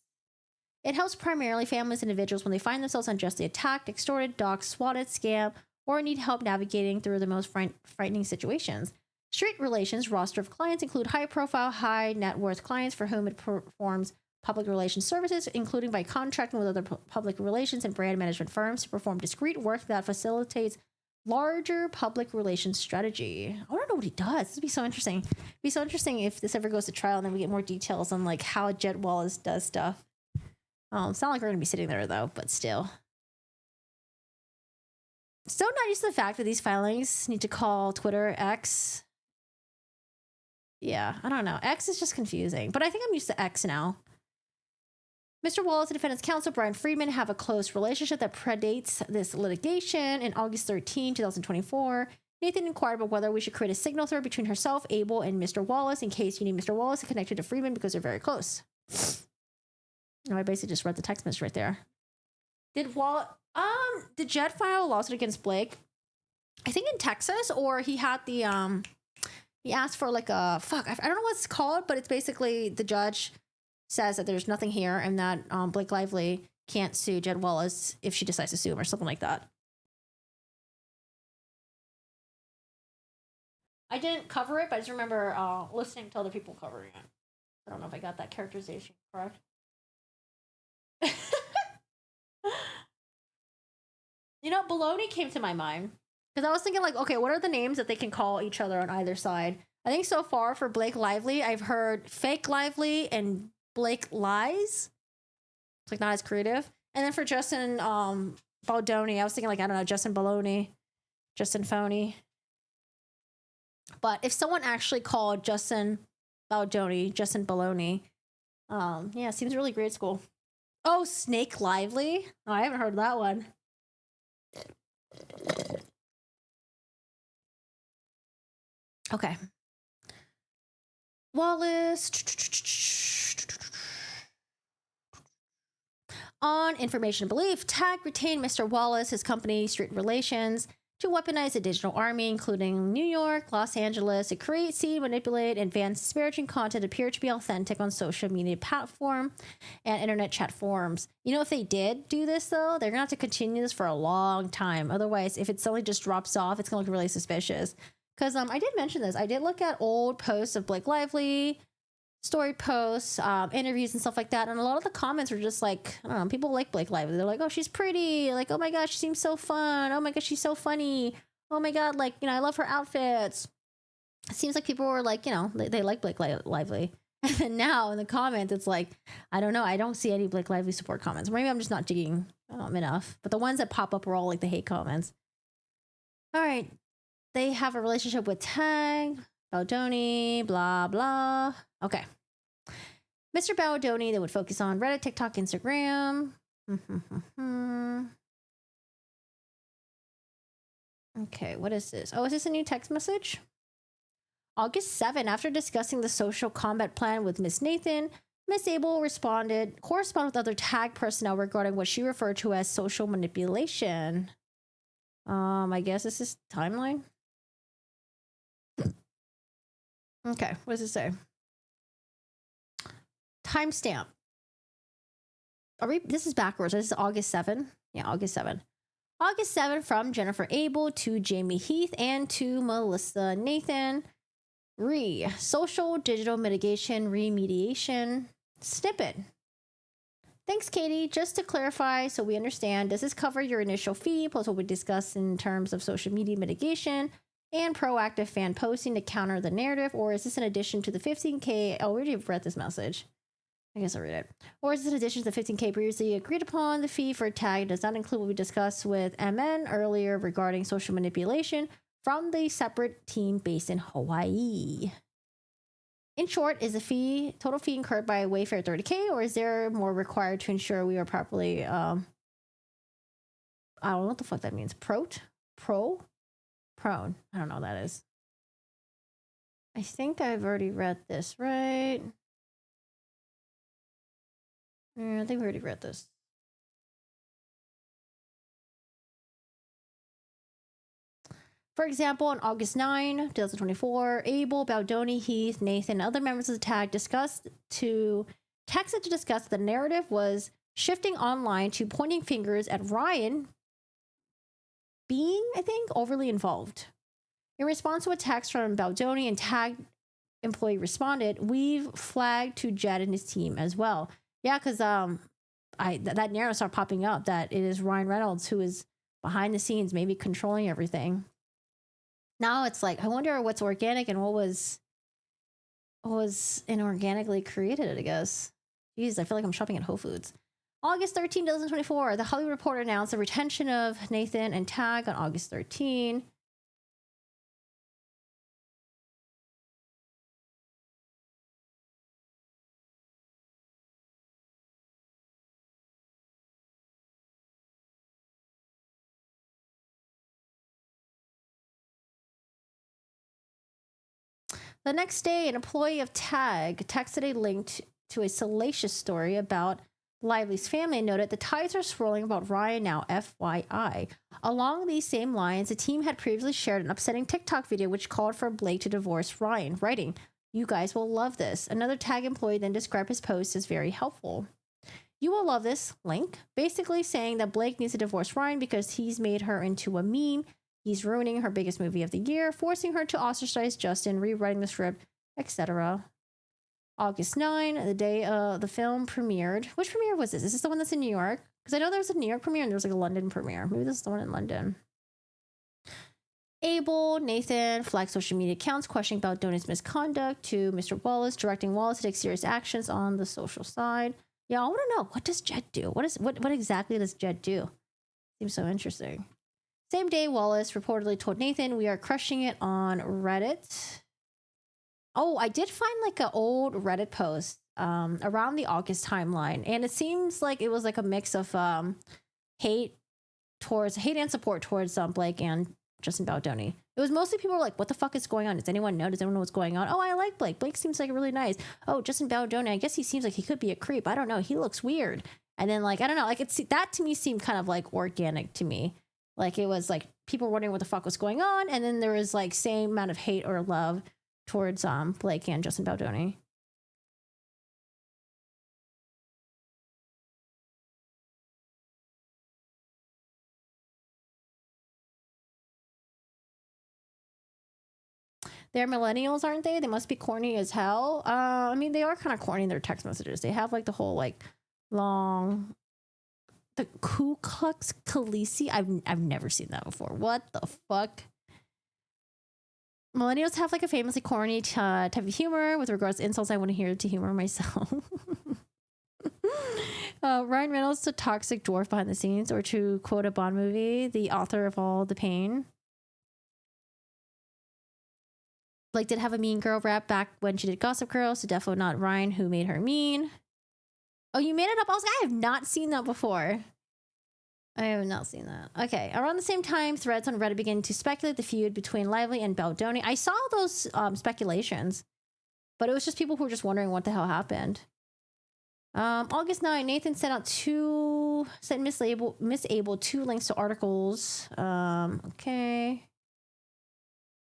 It helps primarily families and individuals when they find themselves unjustly attacked, extorted, doxxed, swatted, scammed, or need help navigating through the most frightening situations. Street Relations' roster of clients include high-profile, high-net-worth clients for whom it performs public relations services, including by contracting with other public relations and brand management firms to perform discrete work that facilitates larger public relations strategy. I want to know what he does. This would be so interesting. It'd be so interesting if this ever goes to trial and then we get more details on like how Jed Wallace does stuff. It's not like we're going to be sitting there though, but still. Still not used to the fact that these filings need to call Twitter X. Yeah, I don't know. X is just confusing, but I think I'm used to X now. Mr. Wallace and defendant's counsel, Brian Friedman, have a close relationship that predates this litigation. In August 13, 2024, Nathan inquired about whether we should create a signal thread between herself, Abel, and Mr. Wallace in case you need Mr. Wallace connected to Friedman because they're very close. No, I basically just read the text message right there. Did Jed file a lawsuit against Blake? I think in Texas, or he had the he asked for like a I don't know what it's called, but it's basically the judge says that there's nothing here and that Blake Lively can't sue Jed Wallace if she decides to sue him or something like that. I didn't cover it, but I just remember listening to other people covering it. I don't know if I got that characterization correct. You know, baloney came to my mind because I was thinking like, okay, what are the names that they can call each other on either side? I think so far for Blake Lively, I've heard Fake Lively and Blake Lies. It's like not as creative. And then for Justin Baldoni, I was thinking like, I don't know, Justin Baloney, Justin Phony. But if someone actually called Justin Baldoni, Justin Baloney, yeah, seems really grade school. Oh, Snake Lively? Oh, I haven't heard that one. Okay. Wallace. On information and belief, TAG retained Mr. Wallace, his company, Street Relations, to weaponize the digital army, including New York, Los Angeles, to create, see, manipulate, and advance disparaging content appear to be authentic on social media platform and internet chat forums. You know, if they did do this, though, they're going to have to continue this for a long time. Otherwise, if it suddenly just drops off, it's going to look really suspicious. Because I did mention this. I did look at old posts of Blake Lively, story posts, interviews and stuff like that. And a lot of the comments were just like, I don't know, people like Blake Lively. They're like, oh, she's pretty. Like, oh my gosh, she seems so fun. Oh my gosh, she's so funny. Oh my God, like, you know, I love her outfits. It seems like people were like, you know, they like Blake Lively. And then now in the comments, it's like, I don't know. I don't see any Blake Lively support comments. Maybe I'm just not digging enough. But the ones that pop up were all like the hate comments. All right. they have a relationship with Tag, Baldoni, blah, blah. Okay. Mr. Baldoni, they would focus on Reddit, TikTok, Instagram. Okay, what is this? Oh, is this a new text message? August 7, after discussing the social combat plan with Miss Nathan, Miss Abel corresponded with other Tag personnel regarding what she referred to as social manipulation. I guess this is timeline. Okay, what does it say? Timestamp. This is backwards. This is August 7. Yeah, August 7. August 7 from Jennifer Abel to Jamie Heath and to Melissa Nathan. Social digital mitigation remediation snippet. Thanks, Katie. Just to clarify so we understand, does this cover your initial fee plus what we discussed in terms of social media mitigation and proactive fan posting to counter the narrative, or is this in addition to the 15K? Oh, we already read this message. I guess I'll read it. Or is this in addition to the 15K previously agreed upon? The fee for Tag does not include what we discussed with MN earlier regarding social manipulation from the separate team based in Hawaii. In short, is the total fee incurred by Wayfair 30K, or is there more required to ensure we are properly, I don't know what the fuck that means. Prone? I don't know what that is. I think I've already read this, right? Yeah, I think we already read this. For example, on August 9, 2024, Abel, Baldoni, Heath, Nathan, and other members of the Tag texted to discuss the narrative was shifting online to pointing fingers at Ryan being, I think, overly involved. In response to a text from Baldoni and Tag employee responded, "We've flagged to Jed and his team as well." Yeah, because that narrative started popping up that it is Ryan Reynolds who is behind the scenes, maybe controlling everything. Now it's like, I wonder what's organic and what was inorganically created, I guess. Jeez, I feel like I'm shopping at Whole Foods. August 13, 2024, the Hollywood Reporter announced the retention of Nathan and Tag on August 13. The next day, an employee of Tag texted a link to a salacious story about Lively's family and noted the tides are swirling about Ryan now, FYI. Along these same lines, the team had previously shared an upsetting TikTok video which called for Blake to divorce Ryan, writing, "You guys will love this." Another Tag employee then described his post as very helpful. "You will love this," link, basically saying that Blake needs to divorce Ryan because he's made her into a meme. He's ruining her biggest movie of the year, forcing her to ostracize Justin, rewriting the script, etc. August 9, the day the film premiered. Which premiere was this? Is this the one that's in New York? Because I know there was a New York premiere and there was like a London premiere. Maybe this is the one in London. Abel, Nathan flagged social media accounts questioning about Baldoni's misconduct to Mr. Wallace, directing Wallace to take serious actions on the social side. Yeah, I want to know, what does Jed do? What exactly does Jed do? Seems so interesting. Same day, Wallace reportedly told Nathan, "We are crushing it on Reddit." Oh, I did find like an old Reddit post around the August timeline, and it seems like it was like a mix of hate and support towards Blake and Justin Baldoni. It was mostly people were like, "What the fuck is going on? Does anyone know? Does anyone know what's going on? Oh, I like Blake. Blake seems like really nice. Oh, Justin Baldoni, I guess he seems like he could be a creep. I don't know. He looks weird." And then like, I don't know, like that to me seemed kind of like organic to me. Like it was like people wondering what the fuck was going on, and then there was like same amount of hate or love towards Blake and Justin Baldoni. They're millennials, aren't they? They must be corny as hell. I mean, they are kind of corny in their text messages. They have like the whole like long, the Ku Klux Khaleesi. I've never seen that before. What the fuck? Millennials have like a famously corny type of humor with regards to insults. I want to hear to humor myself. Ryan Reynolds, the toxic dwarf behind the scenes, or to quote a Bond movie, the author of all the pain. like did have a mean girl rap back when she did Gossip Girl, so definitely not Ryan who made her mean. Oh, you made it up. I was like, I have not seen that before. I have not seen that. Okay. Around the same time, threads on Reddit began to speculate the feud between Lively and Baldoni. I saw those speculations, but it was just people who were just wondering what the hell happened. August 9, Nathan sent Miss Abel 2 links to articles. Okay.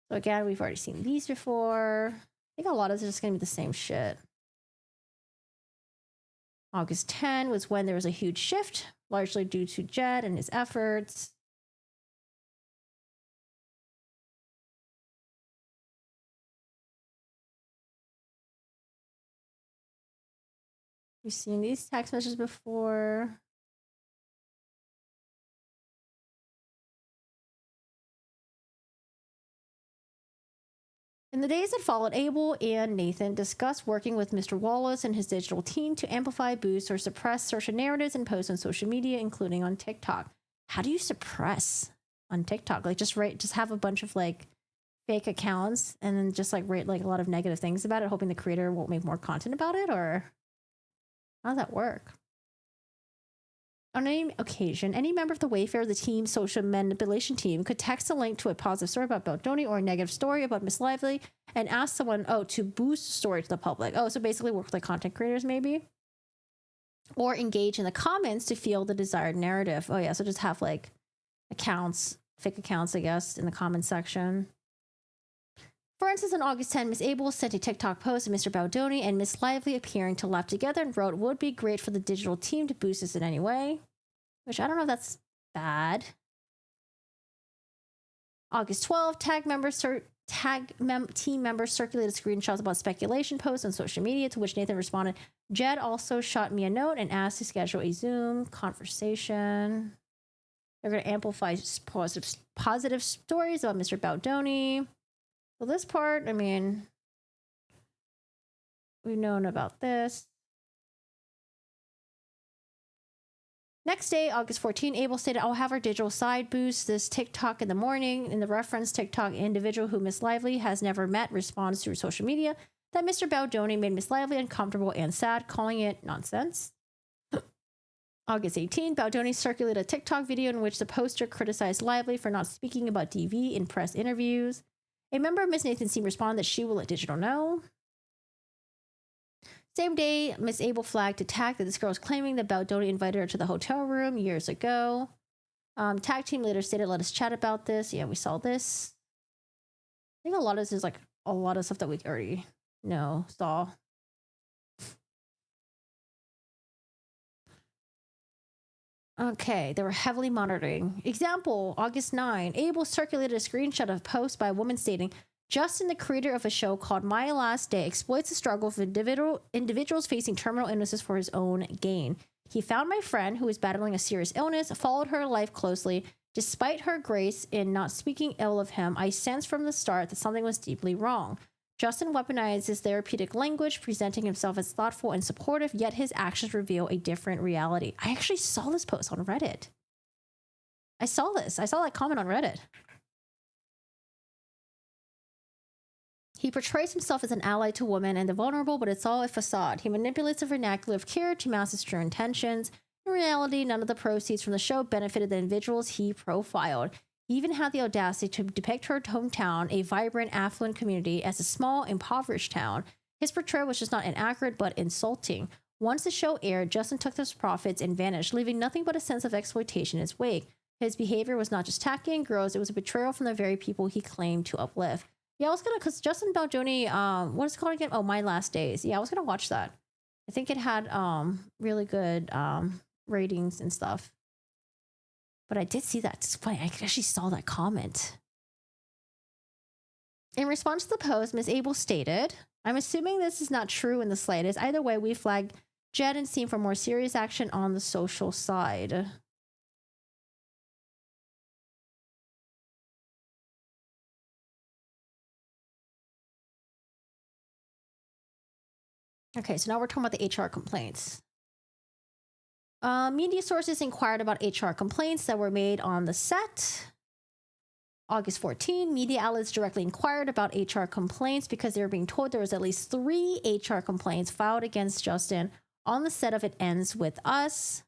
So again, we've already seen these before. I think a lot of this is just going to be the same shit. August 10 was when there was a huge shift, largely due to Jed and his efforts. We've seen these text messages before. In the days that followed, Abel and Nathan discussed working with Mr. Wallace and his digital team to amplify, boost, or suppress social narratives and posts on social media, including on TikTok. How do you suppress on TikTok? Like just have a bunch of like fake accounts and then just like write like a lot of negative things about it, hoping the creator won't make more content about it, or how does that work? On any occasion, any member of the Wayfair, the team's social manipulation team, could text a link to a positive story about Baldoni or a negative story about Miss Lively and ask someone, to boost the story to the public. So basically work with like content creators maybe. Or engage in the comments to fuel the desired narrative. So just have like accounts, fake accounts, I guess, in the comments section. For instance, on August 10, Miss Abel sent a TikTok post of Mr. Baldoni and Miss Lively appearing to laugh together and wrote, "Would be great for the digital team to boost this in any way." Which I don't know if that's bad. August 12, team members circulated screenshots about speculation posts on social media, to which Nathan responded, "Jed also shot me a note and asked to schedule a Zoom conversation." They're going to amplify positive stories about Mr. Baldoni. So this part, I mean, we've known about this. Next day, August 14, Abel stated, "I'll have our digital side boost this TikTok in the morning." In the reference, TikTok individual who Miss Lively has never met responds through social media that Mr. Baldoni made Miss Lively uncomfortable and sad, calling it nonsense. August 18, Baldoni circulated a TikTok video in which the poster criticized Lively for not speaking about DV in press interviews. A member of Miss Nathan's team responded that she will let digital know. Same day, Miss Abel flagged a tag that this girl was claiming that Baldoni invited her to the hotel room years ago. Tag team later stated, "Let us chat about this." Yeah, we saw this. I think a lot of this is like a lot of stuff that we already saw. Okay, they were heavily monitoring. Example, August 9, Abel circulated a screenshot of a post by a woman stating, "Justin, the creator of a show called My Last Day, exploits the struggle of individuals facing terminal illnesses for his own gain. He found my friend, who is battling a serious illness, followed her life closely. Despite her grace in not speaking ill of him, I sensed from the start that something was deeply wrong. Justin weaponized his therapeutic language, presenting himself as thoughtful and supportive, yet his actions reveal a different reality." I actually saw this post on Reddit. I saw that comment on Reddit. He portrays himself as an ally to women and the vulnerable, but it's all a facade. He manipulates the vernacular of care to mask his true intentions. In reality, none of the proceeds from the show benefited the individuals he profiled. He even had the audacity to depict her hometown, a vibrant, affluent community, as a small, impoverished town. His portrayal was just not inaccurate, but insulting. Once the show aired, Justin took those profits and vanished, leaving nothing but a sense of exploitation in his wake. His behavior was not just tacky and gross, it was a betrayal from the very people he claimed to uplift. Yeah, I was gonna, because Justin Baldoni, what is it called again? Oh, My Last Days. Yeah, I was gonna watch that. I think it had really good ratings and stuff. But I did see that. It's funny, I actually saw that comment. In response to the post, Ms. Abel stated, "I'm assuming this is not true in the slightest. Either way, we flagged Jed and Steam for more serious action on the social side." Okay, so now we're talking about the HR complaints. Media sources inquired about HR complaints that were made on the set. August 14, media outlets directly inquired about HR complaints because they were being told there was at least 3 HR complaints filed against Justin on the set of It Ends With Us.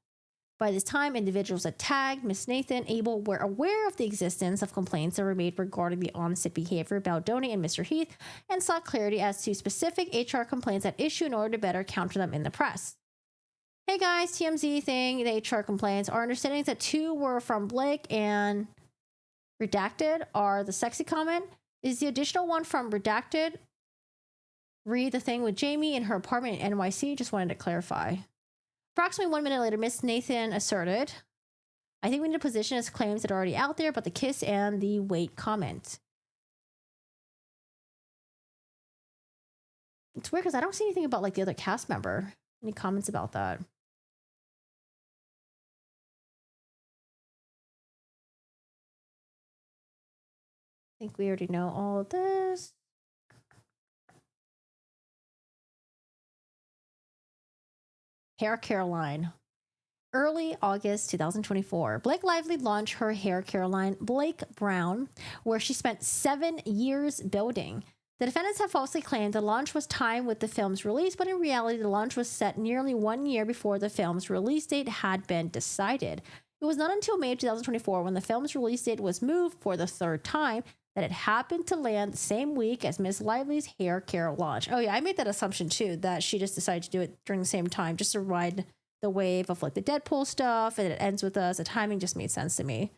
By this time, individuals that tagged Miss Nathan Abel were aware of the existence of complaints that were made regarding the on-set behavior of Baldoni and Mr. Heath and sought clarity as to specific HR complaints at issue in order to better counter them in the press. Hey guys, TMZ thing, the HR complaints. Our understanding is that 2 were from Blake and redacted are the sexy comment. Is the additional one from redacted? Read the thing with Jamie in her apartment in NYC. Just wanted to clarify. Approximately 1 minute later, Miss Nathan asserted, I think we need to position as claims that are already out there, but the kiss and the wait comment. It's weird because I don't see anything about like the other cast member. Any comments about that? I think we already know all of this. Hair Care line. Early August 2024, Blake Lively launched her hair care line, Blake Brown, where she spent 7 years building. The defendants have falsely claimed the launch was timed with the film's release, but in reality, the launch was set nearly 1 year before the film's release date had been decided. It was not until May of 2024, when the film's release date was moved for the 3rd time, that it happened to land the same week as Miss Lively's hair care launch. Oh yeah, I made that assumption too, that she just decided to do it during the same time, just to ride the wave of like the Deadpool stuff, and It Ends With Us. The timing just made sense to me.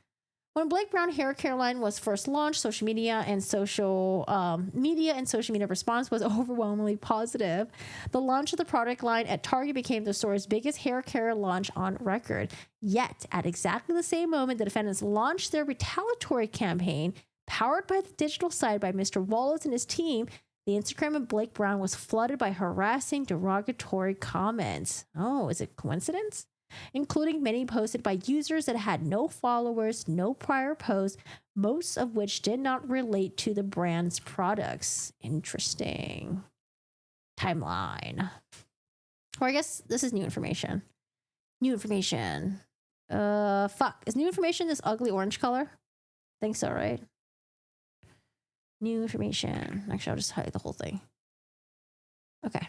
When Blake Brown hair care line was first launched, social media and social media response was overwhelmingly positive. The launch of the product line at Target became the store's biggest hair care launch on record. Yet, at exactly the same moment, the defendants launched their retaliatory campaign, powered by the digital side by Mr. Wallace and his team. The Instagram of Blake Brown was flooded by harassing, derogatory comments. Oh, is it coincidence? Including many posted by users that had no followers, no prior posts, most of which did not relate to the brand's products. Interesting. Timeline. Or I guess this is new information. New information. Fuck. Is new information this ugly orange color? Think so, right? New information. Actually, I'll just highlight the whole thing. Okay.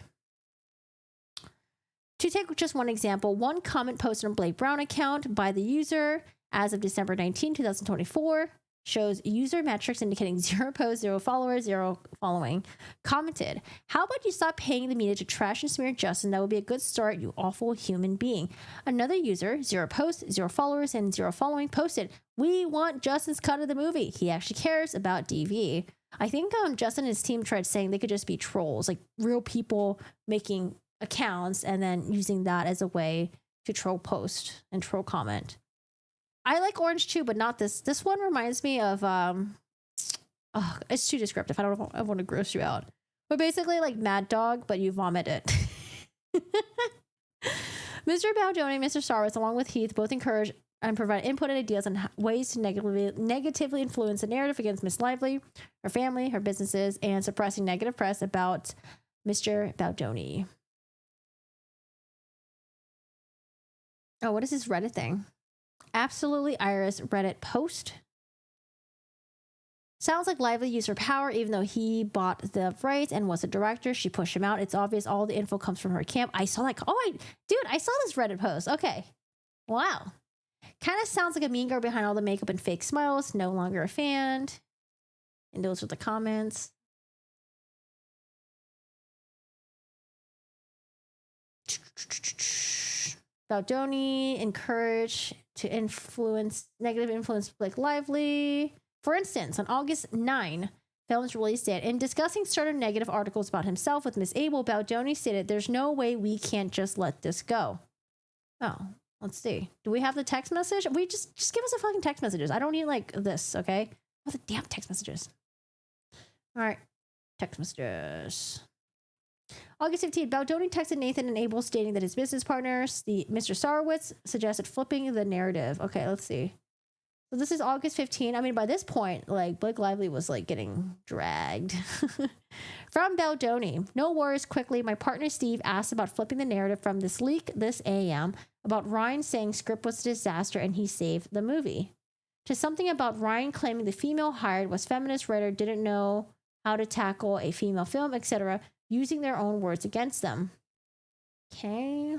To take just one example, one comment posted on Blake Brown account by the user as of December 19, 2024 shows user metrics indicating 0 posts, 0 followers, 0 following. Commented, how about you stop paying the media to trash and smear Justin? That would be a good start, you awful human being. Another user, 0 posts, 0 followers, and 0 following, posted, we want Justin's cut of the movie. He actually cares about DV. I think Justin and his team tried saying they could just be trolls, like real people making accounts and then using that as a way to troll post and troll comment. I like orange too, but not this. This one reminds me of it's too descriptive. I want to gross you out. But basically like Mad Dog, but you vomit it. Mr. Baldoni and Mr. Starwitz, along with Heath, both encourage and provide input and ideas on ways to negatively influence the narrative against Miss Lively, her family, her businesses, and suppressing negative press about Mr. Baldoni. Oh, what is this Reddit thing? Absolutely Iris Reddit post. Sounds like Lively used her power even though he bought the rights and was a director. She pushed him out. It's obvious all the info comes from her camp. I saw like, I saw this Reddit post. Okay. Wow. Kind of sounds like a mean girl behind all the makeup and fake smiles. No longer a fan. And those are the comments. Baldoni encouraged to negative influence Blake Lively. For instance, on August 9, film's release date, in discussing certain negative articles about himself with Miss Abel, Baldoni stated, there's no way we can't just let this go. Oh, let's see. Do we have the text message? We just give us the fucking text messages. I don't need like this, okay? Oh, the damn text messages. All right, text messages. August 15th, Baldoni texted Nathan and Abel stating that his business partners, the Mr. Starwitz, suggested flipping the narrative. Okay, let's see. So this is August 15th. I mean, by this point, like Blake Lively was like getting dragged. From Baldoni, no worries, quickly. My partner Steve asked about flipping the narrative from this leak this AM about Ryan saying script was a disaster and he saved the movie. to something about Ryan claiming the female hired was feminist writer didn't know how to tackle a female film, etc., using their own words against them. Okay.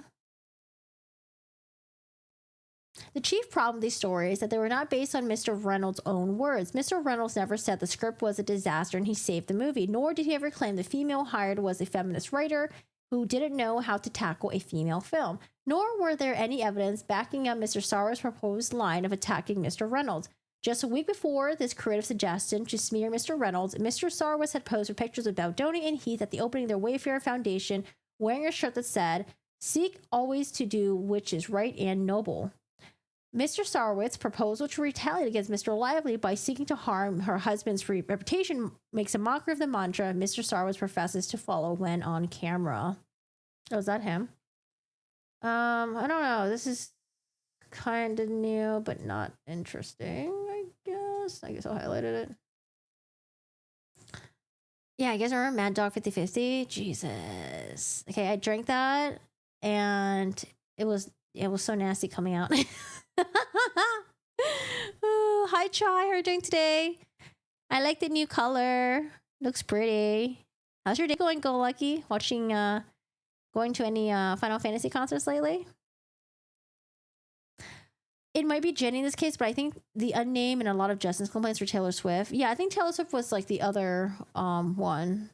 The chief problem with these stories is that they were not based on Mr. Reynolds' own words. Mr. Reynolds never said the script was a disaster and he saved the movie, nor did he ever claim the female hired was a feminist writer who didn't know how to tackle a female film. Nor were there any evidence backing up Mr. Sarwar's proposed line of attacking Mr. Reynolds. Just a week before this creative suggestion to smear Mr. Reynolds, Mr. Sarwas had posed pictures of Baldoni and Heath at the opening of their Wayfarer Foundation, wearing a shirt that said, "Seek always to do which is right and noble." Mr. Sarwar's proposal to retaliate against Mr. Lively by seeking to harm her husband's reputation makes a mockery of the mantra Mr. Sarwar's professes to follow when on camera. Oh, is that him? I don't know. This is kind of new, but not interesting, I guess. I guess I highlighted it. Yeah, I guess I remember Mad Dog 50/50. Jesus. Okay, I drank that, and it was so nasty coming out. Oh, hi, Chai. How are you doing today? I like the new color. Looks pretty. How's your day going, Go Lucky? Watching, going to any Final Fantasy concerts lately? It might be Jenny in this case, but I think the unnamed and a lot of Justin's complaints were Taylor Swift. Yeah, I think Taylor Swift was like the other one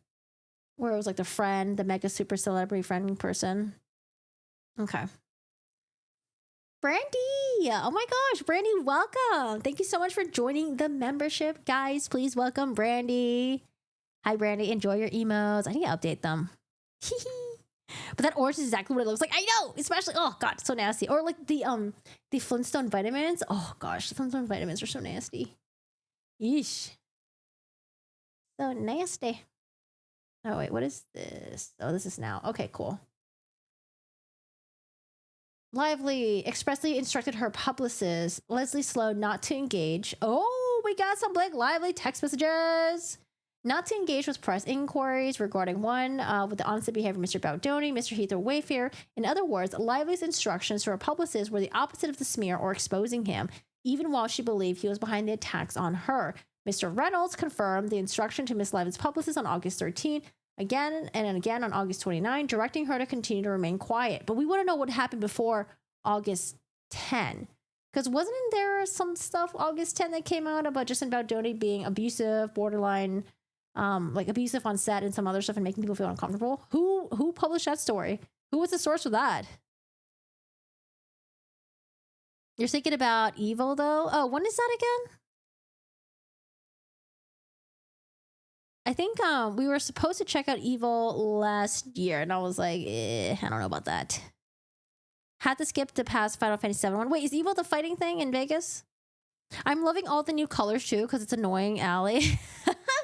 where it was like the friend, the mega super celebrity friend person. Okay. Brandy! Oh my gosh, Brandy, welcome! Thank you so much for joining the membership. Guys, please welcome Brandy. Hi, Brandy. Enjoy your emos. I need to update them. But that orange is exactly what it looks like. I know! Especially, oh god, so nasty. Or like the Flintstone vitamins. Oh gosh, the Flintstone vitamins are so nasty. Yeesh. So nasty. Oh wait, what is this? Oh, this is now. Okay, cool. Lively expressly instructed her publicist, Leslie Sloan, not to engage. Oh, we got some Blake Lively text messages. Not to engage with press inquiries regarding one with the honest behavior of Mr. Baldoni, Mr. Heath, or Wayfarer. In other words, Lively's instructions to her publicist were the opposite of the smear or exposing him, even while she believed he was behind the attacks on her. Mr. Reynolds confirmed the instruction to Miss Lively's publicist on August 13, again and again on August 29, directing her to continue to remain quiet. But we want to know what happened before August 10. Because wasn't there some stuff August 10 that came out about Justin Baldoni being abusive, borderline, like abusive on set and some other stuff and making people feel uncomfortable? Who published that story? Who was the source for that? You're thinking about Evil, though? Oh, when is that again? I think we were supposed to check out Evil last year, and I was like, I don't know about that. Had to skip the past Final Fantasy VII one. Wait, is Evil the fighting thing in Vegas? I'm loving all the new colors too, because it's annoying, Allie.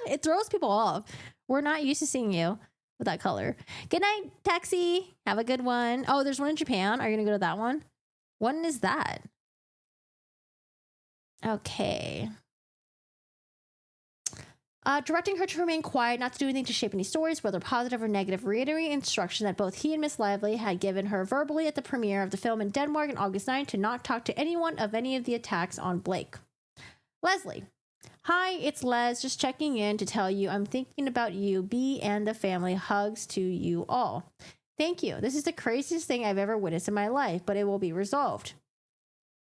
It throws people off. We're not used to seeing you with that color. Good night, Taxi. Have a good one. Oh, there's one in Japan. Are you going to go to that one? When is that? Okay. Directing her to remain quiet, not to do anything to shape any stories, whether positive or negative, reiterating instruction that both he and Miss Lively had given her verbally at the premiere of the film in Denmark on August 9 to not talk to anyone of any of the attacks on Blake. Leslie. Hi, it's Les, just checking in to tell you I'm thinking about you, B, and the family. Hugs to you all. Thank you. This is the craziest thing I've ever witnessed in my life, but it will be resolved.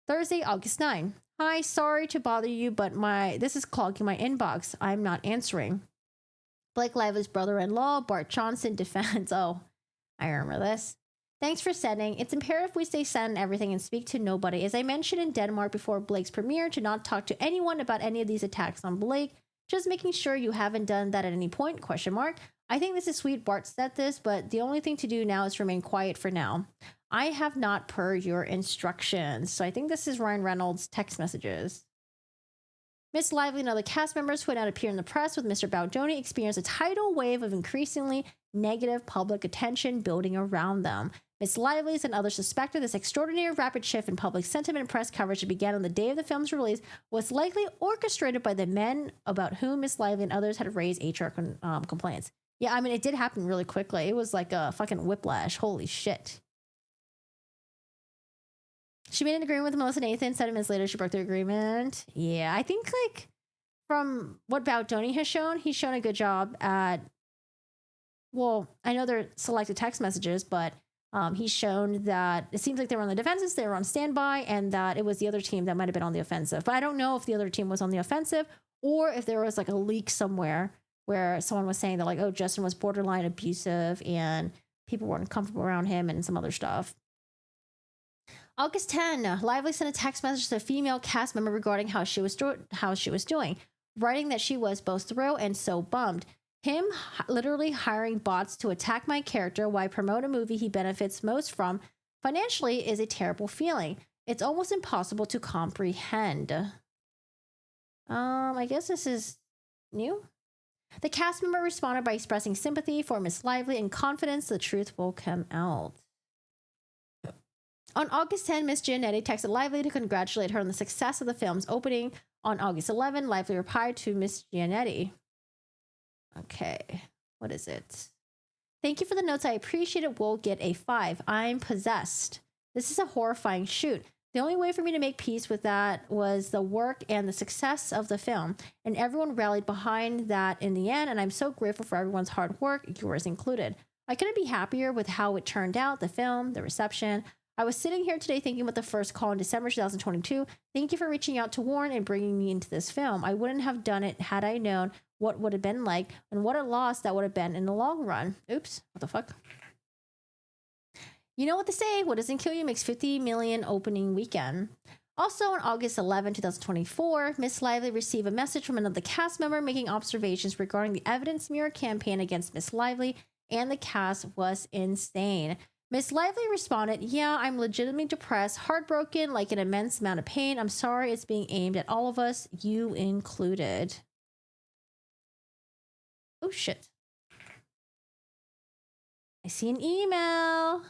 Thursday, August 9. Hi, sorry to bother you, but this is clogging my inbox. I'm not answering. Blake Lively's brother-in-law, Bart Johnson, defends. Oh, I remember this. Thanks for sending. It's imperative we stay silent on everything and speak to nobody. As I mentioned in Denmark before Blake's premiere, to not talk to anyone about any of these attacks on Blake. Just making sure you haven't done that at any point, question mark. I think this is sweet Bart said this, but the only thing to do now is remain quiet for now. I have not per your instructions. So I think this is Ryan Reynolds' text messages. Miss Lively and other cast members who had not appeared in the press with Mr. Baldoni experienced a tidal wave of increasingly negative public attention building around them. Miss Lively's and others suspected this extraordinary rapid shift in public sentiment and press coverage that began on the day of the film's release was likely orchestrated by the men about whom Miss Lively and others had raised HR complaints. Yeah, I mean, it did happen really quickly. It was like a fucking whiplash. Holy shit. She made an agreement with Melissa Nathan. 7 minutes later, she broke the agreement. Yeah, I think like from what Baldoni has shown, he's shown a good job at. Well, I know they're selected text messages, but he's shown that it seems like they were on the defensive, they were on standby, and that it was the other team that might have been on the offensive. But I don't know if the other team was on the offensive or if there was like a leak somewhere where someone was saying that like, oh, Justin was borderline abusive and people weren't comfortable around him and some other stuff. August 10, Lively sent a text message to a female cast member regarding how she was doing, writing that she was both thrilled and so bummed. Him literally hiring bots to attack my character while I promote a movie he benefits most from financially is a terrible feeling. It's almost impossible to comprehend. I guess this is new. The cast member responded by expressing sympathy for Miss Lively and confidence the truth will come out. On August 10, Miss Giannetti texted Lively to congratulate her on the success of the film's opening. On August 11, Lively replied to Miss Giannetti. Okay, what is it? Thank you for the notes. I appreciate it. We'll get a 5. I'm possessed. This is a horrifying shoot. The only way for me to make peace with that was the work and the success of the film, and everyone rallied behind that in the end, and I'm so grateful for everyone's hard work, yours included. I couldn't be happier with how it turned out, the film, the reception. I was sitting here today thinking about the first call in December 2022. Thank you for reaching out to Warren and bringing me into this film. I wouldn't have done it had I known what would have been like and what a loss that would have been in the long run. Oops, what the fuck? You know what they say, what doesn't kill you makes 50 million opening weekend. Also on August 11, 2024, Miss Lively received a message from another cast member making observations regarding the evidence mirror campaign against Miss Lively, and the cast was insane. Miss Lively responded, yeah, I'm legitimately depressed, heartbroken, like an immense amount of pain. I'm sorry it's being aimed at all of us, you included. Oh, shit. I see an email.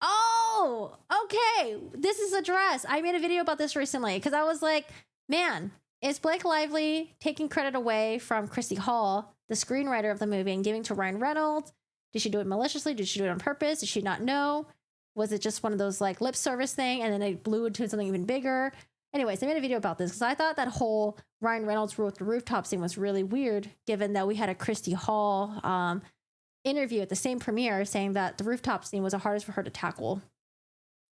Oh, okay. This is addressed. I made a video about this recently because I was like, man, is Blake Lively taking credit away from Christy Hall, the screenwriter of the movie, and giving to Ryan Reynolds? Did she do it maliciously? Did she do it on purpose? Did she not know? Was it just one of those like lip service thing and then it blew into something even bigger? Anyways, I made a video about this because I thought that whole Ryan Reynolds wrote the rooftop scene was really weird, given that we had a Christy Hall interview at the same premiere saying that the rooftop scene was the hardest for her to tackle.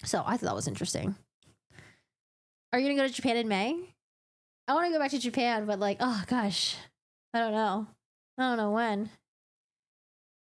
So I thought that was interesting. Are you going to go to Japan in May? I want to go back to Japan, but like, oh gosh, I don't know. I don't know when.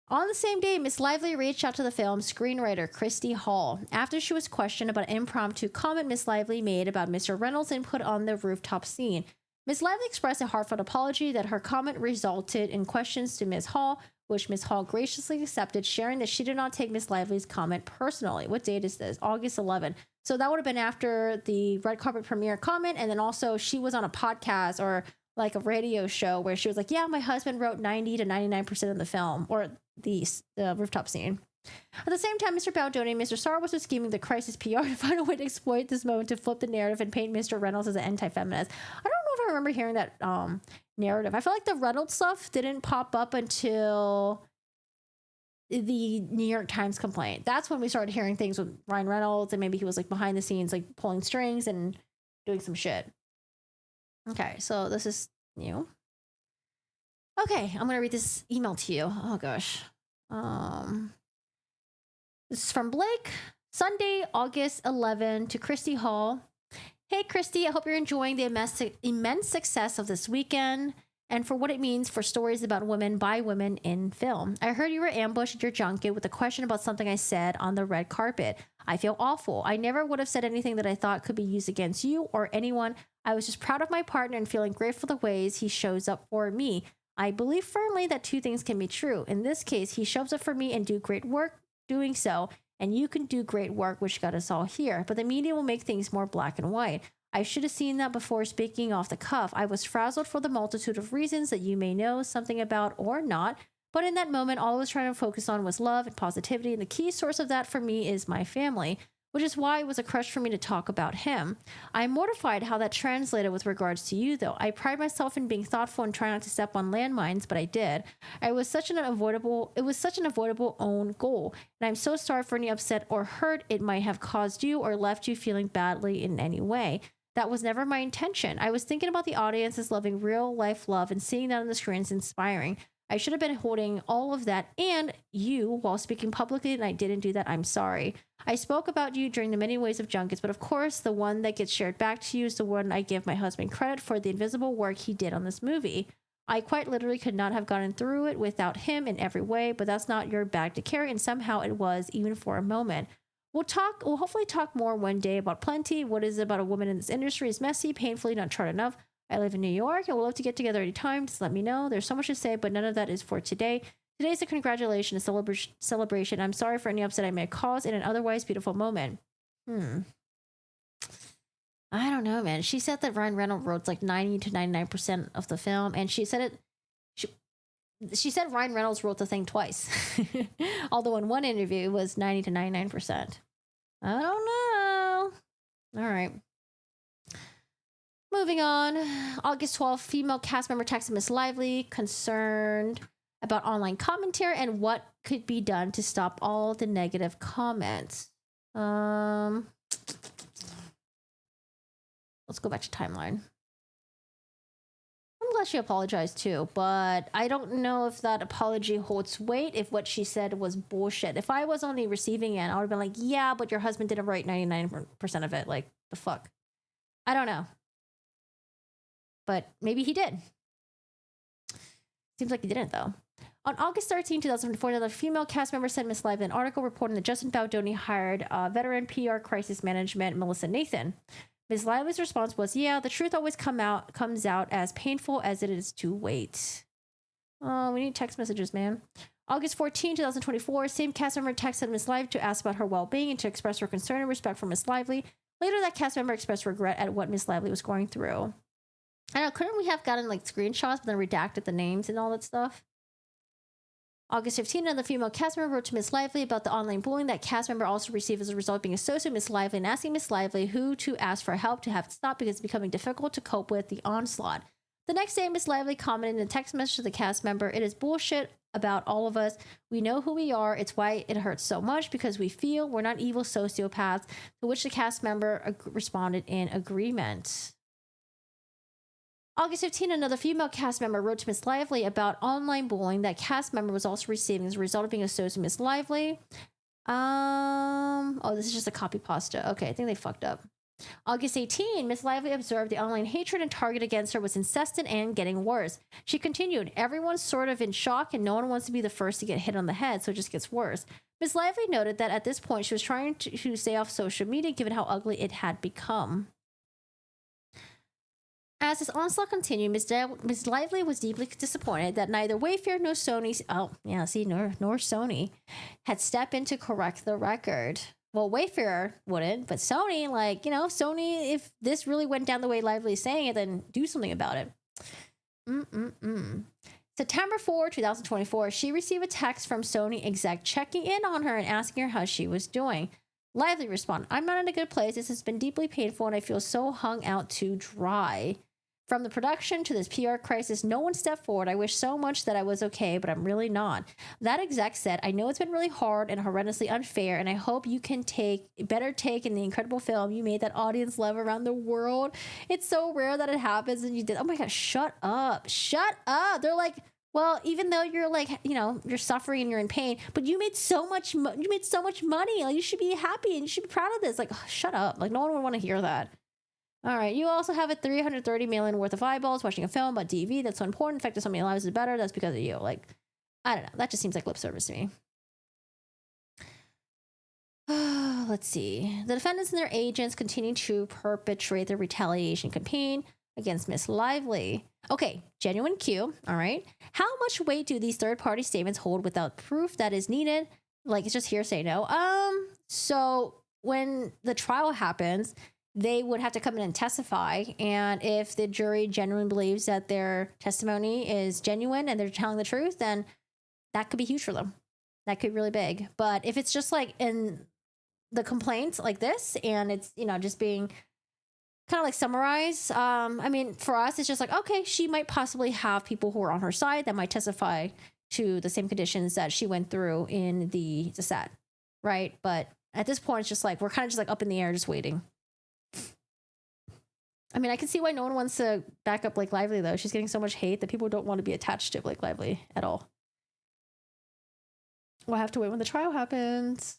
On the same day, Miss Lively reached out to the film's screenwriter, Christy Hall. After she was questioned about an impromptu comment Miss Lively made about Mr. Reynolds' input on the rooftop scene, Miss Lively expressed a heartfelt apology that her comment resulted in questions to Miss Hall, which Miss Hall graciously accepted, sharing that she did not take Miss Lively's comment personally. What date is this? August 11. So that would have been after the red carpet premiere comment, and then also she was on a podcast or like a radio show where she was like, yeah, my husband wrote 90 to 99% of the film, or the rooftop scene. At the same time, Mr. Baldoni and Mr. Star was scheming the crisis PR to find a way to exploit this moment to flip the narrative and paint Mr. Reynolds as an anti-feminist. I don't know if I remember hearing that narrative. I feel like the Reynolds stuff didn't pop up until the New York Times complaint. That's when we started hearing things with Ryan Reynolds, and maybe he was like behind the scenes, like pulling strings and doing some shit. Okay, so this is new. Okay, I'm gonna read this email to you. Oh gosh. This is from Blake. Sunday, August 11, to Christy Hall. Hey Christy, I hope you're enjoying the immense success of this weekend and for what it means for stories about women by women in film. I heard you were ambushed at your junket with a question about something I said on the red carpet. I feel awful. I never would have said anything that I thought could be used against you or anyone. I was just proud of my partner and feeling grateful for the ways he shows up for me. I believe firmly that two things can be true. In this case, he shows up for me and do great work doing so, and you can do great work, which got us all here. But the media will make things more black and white. I should have seen that before speaking off the cuff. I was frazzled for the multitude of reasons that you may know something about or not. But in that moment, all I was trying to focus on was love and positivity. And the key source of that for me is my family. which is why it was a crush for me to talk about him. I'm mortified how that translated with regards to you, though. I pride myself in being thoughtful and try not to step on landmines, but I did. It was such an avoidable own goal, and I'm so sorry for any upset or hurt it might have caused you or left you feeling badly in any way. That was never my intention. I was thinking about the audience as loving real life love, and seeing that on the screen is inspiring. I should have been holding all of that and you while speaking publicly, and I didn't do that. I'm sorry. I spoke about you during the many ways of junkets, but of course, the one that gets shared back to you is the one I give my husband credit for the invisible work he did on this movie. I quite literally could not have gotten through it without him in every way, but that's not your bag to carry, and somehow it was, even for a moment. We'll hopefully talk more one day about plenty. What is it about a woman in this industry is messy, painfully not charted enough. I live in New York and would love to get together anytime. Just let me know. There's so much to say, but none of that is for today. Today's a congratulations, a celebration. I'm sorry for any upset I may have caused in an otherwise beautiful moment. I don't know, man. She said that Ryan Reynolds wrote like 90 to 99% of the film, and she said she said Ryan Reynolds wrote the thing twice. Although in one interview it was 90 to 99%. I don't know. All right. Moving on. August 12th, female cast member texted Miss Lively concerned about online commentary and what could be done to stop all the negative comments. Let's go back to timeline. I'm glad she apologized too, but I don't know if that apology holds weight if what she said was bullshit. If I was on the receiving end, I would have been like, yeah, but your husband didn't write 99% of it. Like, the fuck? I don't know. But maybe he did. Seems like he didn't, though. On August 13, 2024, another female cast member sent Miss Lively an article reporting that Justin Baldoni hired veteran PR crisis management Melissa Nathan. Ms. Lively's response was, yeah, the truth always comes out as painful as it is to wait. Oh, we need text messages, man. August 14, 2024, same cast member texted Ms. Lively to ask about her well-being and to express her concern and respect for Ms. Lively. Later, that cast member expressed regret at what Ms. Lively was going through. I don't know, couldn't we have gotten like screenshots but then redacted the names and all that stuff? August 15, another female cast member wrote to Miss Lively about the online bullying that cast member also received as a result of being associated with Miss Lively and asking Miss Lively who to ask for help to have it stop because it's becoming difficult to cope with the onslaught. The next day, Miss Lively commented in a text message to the cast member, "It is bullshit about all of us. We know who we are. It's why it hurts so much because we feel we're not evil sociopaths," to which the cast member responded in agreement. August 15, another female cast member wrote to Miss Lively about online bullying that cast member was also receiving as a result of being associated with Miss Lively. Oh, this is just a copy pasta. Okay, I think they fucked up. August 18, Miss Lively observed the online hatred and target against her was incessant and getting worse. She continued, "Everyone's sort of in shock and no one wants to be the first to get hit on the head, so it just gets worse." Miss Lively noted that at this point she was trying to stay off social media given how ugly it had become. As this onslaught continued, Miss Lively was deeply disappointed that neither Wayfair nor Sony, nor Sony had stepped in to correct the record. Well, Wayfair wouldn't, but Sony, Sony, if this really went down the way Lively is saying it, then do something about it. September 4, 2024, she received a text from Sony exec checking in on her and asking her how she was doing. Lively responded, "I'm not in a good place. This has been deeply painful and I feel so hung out to dry. From the production to this PR crisis, no one stepped forward. I wish so much that I was okay, but I'm really not." That exec said, "I know it's been really hard and horrendously unfair, and I hope you can take a better take in the incredible film you made that audience love around the world. It's so rare that it happens, and you did." Oh my God, shut up. Shut up. They're like, well, even though you're you're suffering and you're in pain, but you made so much money. Like, you should be happy and you should be proud of this. Like, shut up. Like, no one would want to hear that. All right, you also have a 330 million worth of eyeballs watching a film about DV that's so important. In fact, so many lives is better. That's because of you. Like, I don't know. That just seems like lip service to me. Let's see. The defendants and their agents continue to perpetrate the retaliation campaign against Miss Lively. Okay, genuine Q. All right. How much weight do these third-party statements hold without proof that is needed? Like, it's just hearsay, no? So when the trial happens, they would have to come in and testify. And if the jury genuinely believes that their testimony is genuine and they're telling the truth, then that could be huge for them. That could be really big. But if it's just like in the complaints like this, and it's, you know, just being kind of like summarized. I mean, for us, it's just like, okay, she might possibly have people who are on her side that might testify to the same conditions that she went through in the set, right? But at this point, it's just like, we're kind of just like up in the air, just waiting. I mean, I can see why no one wants to back up Blake Lively, though. She's getting so much hate that people don't want to be attached to Blake Lively at all. We'll have to wait when the trial happens.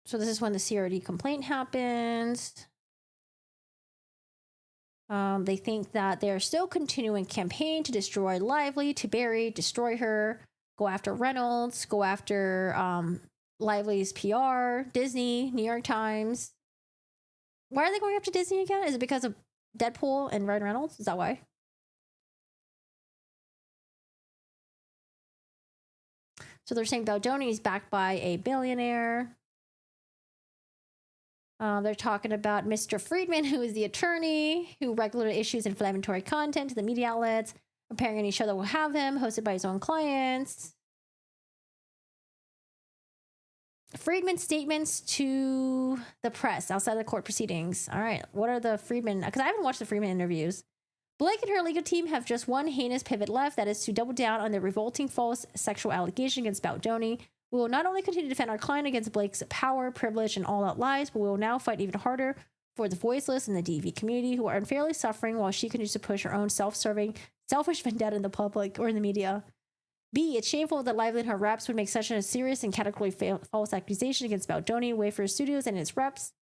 So this is when the CRD complaint happens. They think that they're still continuing campaign to destroy Lively, to bury, destroy her, go after Reynolds, go after Lively's PR, Disney, New York Times. Why are they going after Disney again? Is it because of Deadpool and Ryan Reynolds? Is that why? So they're saying Baldoni is backed by a billionaire. They're talking about Mr. Friedman, who is the attorney who regularly issues inflammatory content to the media outlets, preparing any show that will have him, hosted by his own clients. Friedman's statements to the press outside the court proceedings. All right, what are the Friedman? Because I haven't watched the Friedman interviews. Blake and her legal team have just one heinous pivot left, that is to double down on the revolting false sexual allegation against Baldoni. We will not only continue to defend our client against Blake's power, privilege, and all-out lies, but we will now fight even harder for the voiceless in the DV community who are unfairly suffering while she continues to push her own self-serving, selfish vendetta in the public or in the media. B, it's shameful that Lively and her reps would make such a serious and categorically false accusation against Baldoni, Wayfair Studios, and its reps.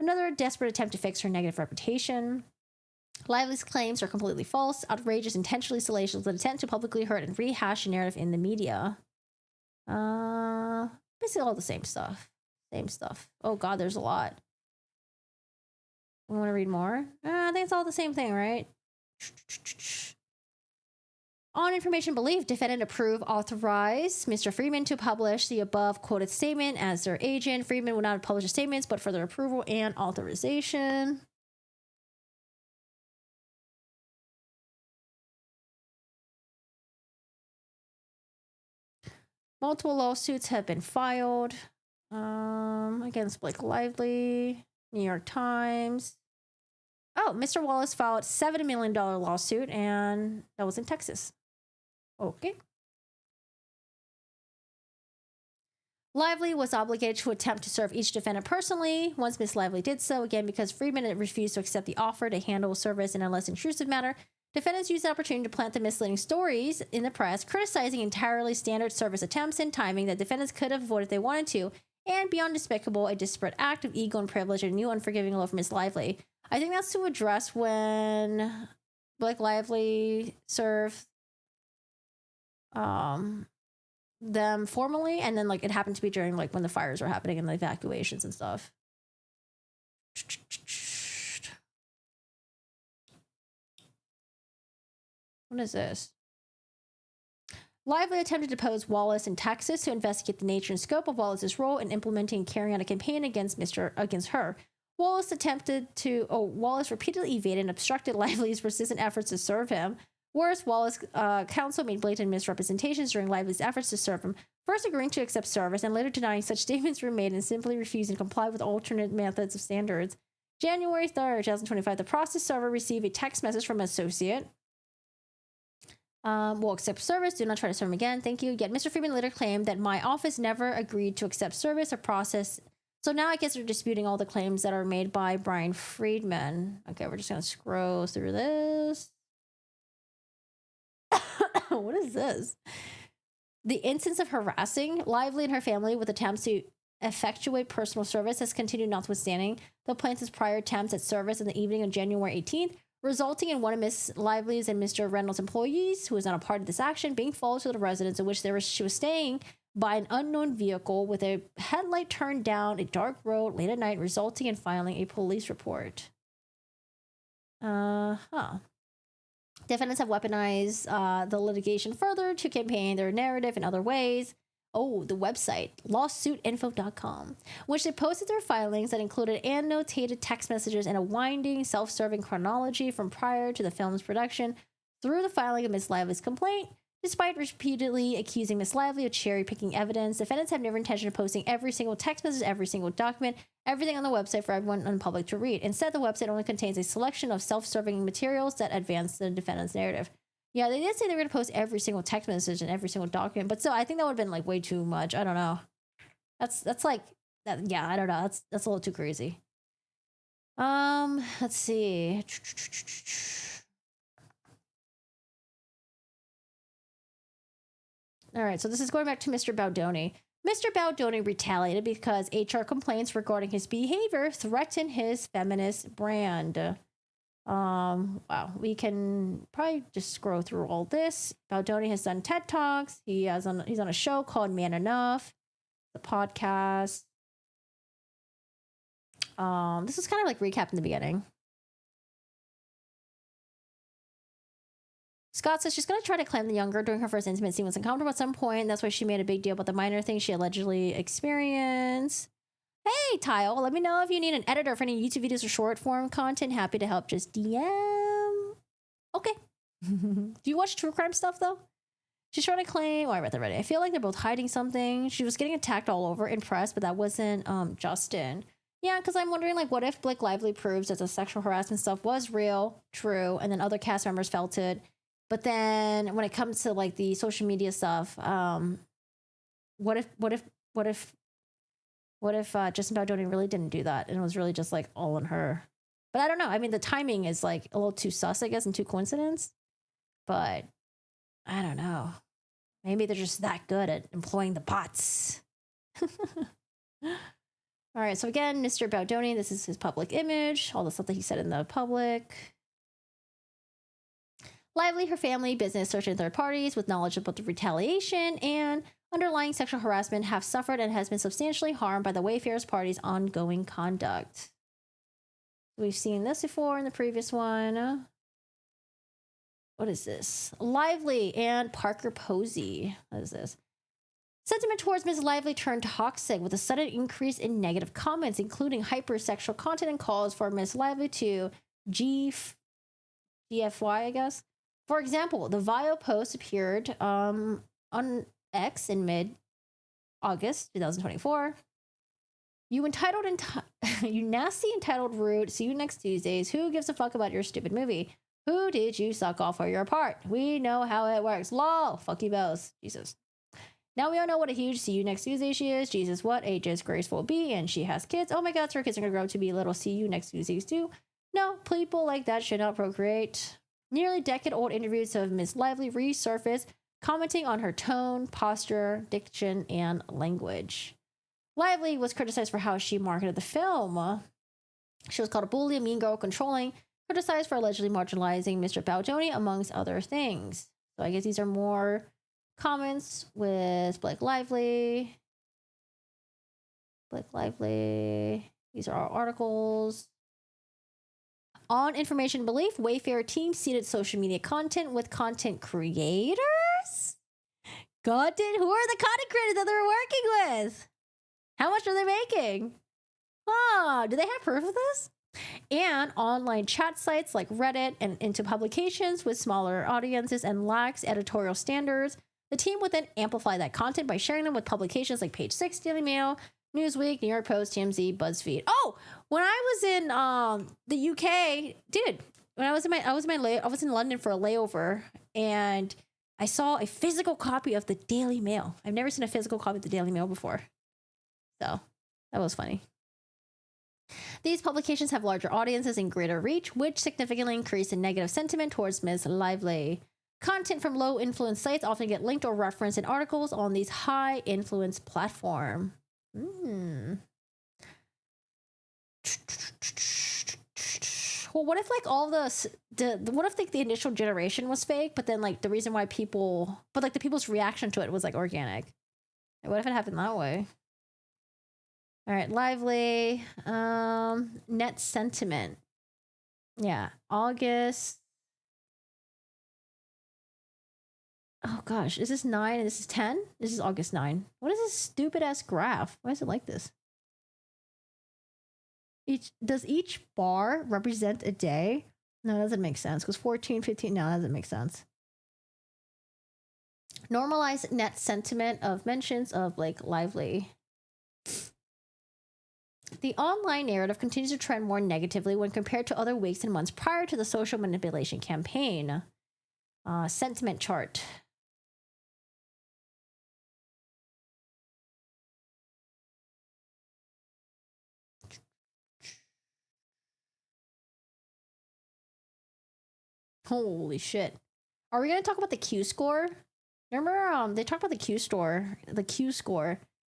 Another desperate attempt to fix her negative reputation. Lively's claims are completely false, outrageous, intentionally salacious, an attempt to publicly hurt and rehash a narrative in the media. Basically all the same stuff. Same stuff. Oh god, there's a lot. We want to read more? I think it's all the same thing, right? On information belief, defendant approve authorize Mr. Friedman to publish the above quoted statement as their agent. Friedman will not publish the statements, but for their approval and authorization. Multiple lawsuits have been filed against Blake Lively, New York Times. Oh, Mr. Wallace filed $7 million lawsuit, and that was in Texas. Okay. Lively was obligated to attempt to serve each defendant personally. Once Miss Lively did so, again, because Friedman refused to accept the offer to handle service in a less intrusive manner, defendants used the opportunity to plant the misleading stories in the press, criticizing entirely standard service attempts and timing that defendants could have avoided if they wanted to, and beyond despicable, a disparate act of ego and privilege and a new unforgiving love for Miss Lively. I think that's to address when Blake Lively served them formally, and then like it happened to be during like when the fires were happening and the evacuations and stuff. What is this? Lively attempted to depose Wallace in Texas to investigate the nature and scope of Wallace's role in implementing and carrying out a campaign against her. Wallace repeatedly evaded and obstructed Lively's persistent efforts to serve him. Worse, Wallace counsel made blatant misrepresentations during Lively's efforts to serve him, first agreeing to accept service and later denying such statements were made and simply refusing to comply with alternate methods of standards. January 3rd, 2025, the process server received a text message from an associate. We'll accept service. Do not try to serve him again. Thank you. Yet Mr. Friedman later claimed that my office never agreed to accept service or process. So now I guess they're disputing all the claims that are made by Brian Friedman. Okay, we're just going to scroll through this. What is this? The instance of harassing Lively and her family with attempts to effectuate personal service has continued, notwithstanding the plaintiff's prior attempts at service in the evening of January 18th, resulting in one of Miss Lively's and Mr. Reynolds' employees, who was not a part of this action, being followed to the residence in which she was staying by an unknown vehicle with a headlight turned down a dark road late at night, resulting in filing a police report. Defendants have weaponized the litigation further to campaign their narrative in other ways. the website, lawsuitinfo.com, which they posted their filings that included annotated text messages and a winding, self-serving chronology from prior to the film's production through the filing of Ms. Lively's complaint. Despite repeatedly accusing Ms. Lively of cherry-picking evidence, defendants have never intention of posting every single text message, every single document, everything on the website for everyone in public to read. Instead, the website only contains a selection of self-serving materials that advance the defendant's narrative. Yeah, they did say they were going to post every single text message and every single document, but still, I think that would have been like way too much. I don't know. That's like that. Yeah, I don't know. That's a little too crazy. Let's see. All right, so this is going back to Mr. Baldoni. Mr. Baldoni retaliated because HR complaints regarding his behavior threatened his feminist brand. Wow, we can probably just scroll through all this. Baldoni has done TED Talks. He's on a show called Man Enough, the podcast. This is kind of like recap in the beginning. Scott says she's going to try to claim the young girl during her first intimate scene was uncomfortable at some point. That's why she made a big deal about the minor thing she allegedly experienced. Hey, Tile, let me know if you need an editor for any YouTube videos or short form content. Happy to help. Just DM. Okay. Do you watch true crime stuff, though? She's trying to claim... Oh, I read that already. I feel like they're both hiding something. She was getting attacked all over in press, but that wasn't Justin. Yeah, because I'm wondering, like, what if Blake Lively proves that the sexual harassment stuff was real, true, and then other cast members felt it. But then when it comes to like the social media stuff, what if Justin Baldoni really didn't do that and it was really just like all on her? But I don't know. I mean, the timing is like a little too sus, I guess, and too coincidence. But I don't know. Maybe they're just that good at employing the bots. All right. So again, Mr. Baldoni, this is his public image, all the stuff that he said in the public. Lively, her family, business, certain third parties with knowledge about the retaliation and underlying sexual harassment have suffered and has been substantially harmed by the Wayfarers Party's ongoing conduct. We've seen this before in the previous one. What is this? Lively and Parker Posey. What is this? Sentiment towards Ms. Lively turned toxic with a sudden increase in negative comments, including hypersexual content and calls for Ms. Lively to GFY, I guess. For example, the vile post appeared on X in mid-August 2024. You nasty entitled rude. See you next Tuesdays. Who gives a fuck about your stupid movie? Who did you suck off for your part? We know how it works. Lol. Fuck you both. Jesus. Now we all know what a huge see you next Tuesday she is. Jesus, what a disgraceful be. And she has kids. Oh my god, so her kids are going to grow up to be little see you next Tuesdays too. No, people like that should not procreate. Nearly decade-old interviews of Ms. Lively resurfaced, commenting on her tone, posture, diction, and language. Lively was criticized for how she marketed the film. She was called a bully, a mean girl, controlling, criticized for allegedly marginalizing Mr. Baldoni, amongst other things. So I guess these are more comments with Blake Lively. These are our articles. On information belief, Wayfarer team seeded social media content with content creators? Who are the content creators that they're working with? How much are they making? Do they have proof of this? And online chat sites like Reddit and into publications with smaller audiences and lax editorial standards. The team would then amplify that content by sharing them with publications like Page Six, Daily Mail, Newsweek, New York Post, TMZ, BuzzFeed. Oh, when I was in the UK, dude, when I was in London for a layover, and I saw a physical copy of the Daily Mail. I've never seen a physical copy of the Daily Mail before, so that was funny. These publications have larger audiences and greater reach, which significantly increase the negative sentiment towards Ms. Lively. Content from low-influence sites often get linked or referenced in articles on these high-influence platforms. Well, what if like all what if like the initial generation was fake, but then like the reason why the people's reaction to it was like organic? Like, what if it happened that way? All right, Lively, net sentiment. Yeah, August. Oh gosh, is this 9 and this is 10? This is August 9. What is this stupid ass graph? Why is it like this? Does each bar represent a day? No, that doesn't make sense because 14, 15, no, that doesn't make sense. Normalized net sentiment of mentions of Blake Lively. The online narrative continues to trend more negatively when compared to other weeks and months prior to the social manipulation campaign. Sentiment chart. Holy shit. Are we going to talk about the Q score? Remember, they talked about the Q score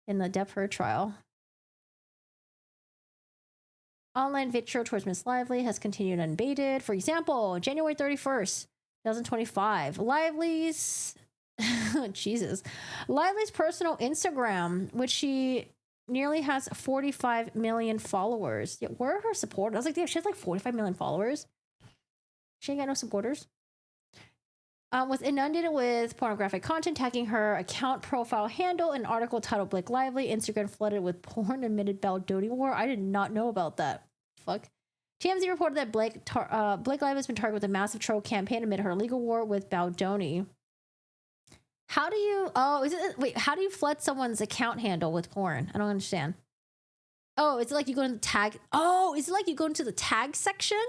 in the Depp Heard trial. Online vitriol towards Miss Lively has continued unabated. For example, January 31st, 2025, Lively's Jesus. Lively's personal Instagram, which she nearly has 45 million followers. Yeah, where are her supporters? I was like, damn, she has like 45 million followers. She ain't got no supporters. Was inundated with pornographic content, tagging her account profile handle, an article titled Blake Lively, Instagram flooded with porn admitted Baldoni war. I did not know about that. Fuck. TMZ reported that Blake Lively has been targeted with a massive troll campaign amid her legal war with Baldoni. How do you, how do you flood someone's account handle with porn? I don't understand. Oh, is it like you go into the tag? Oh, is it like you go into the tag section?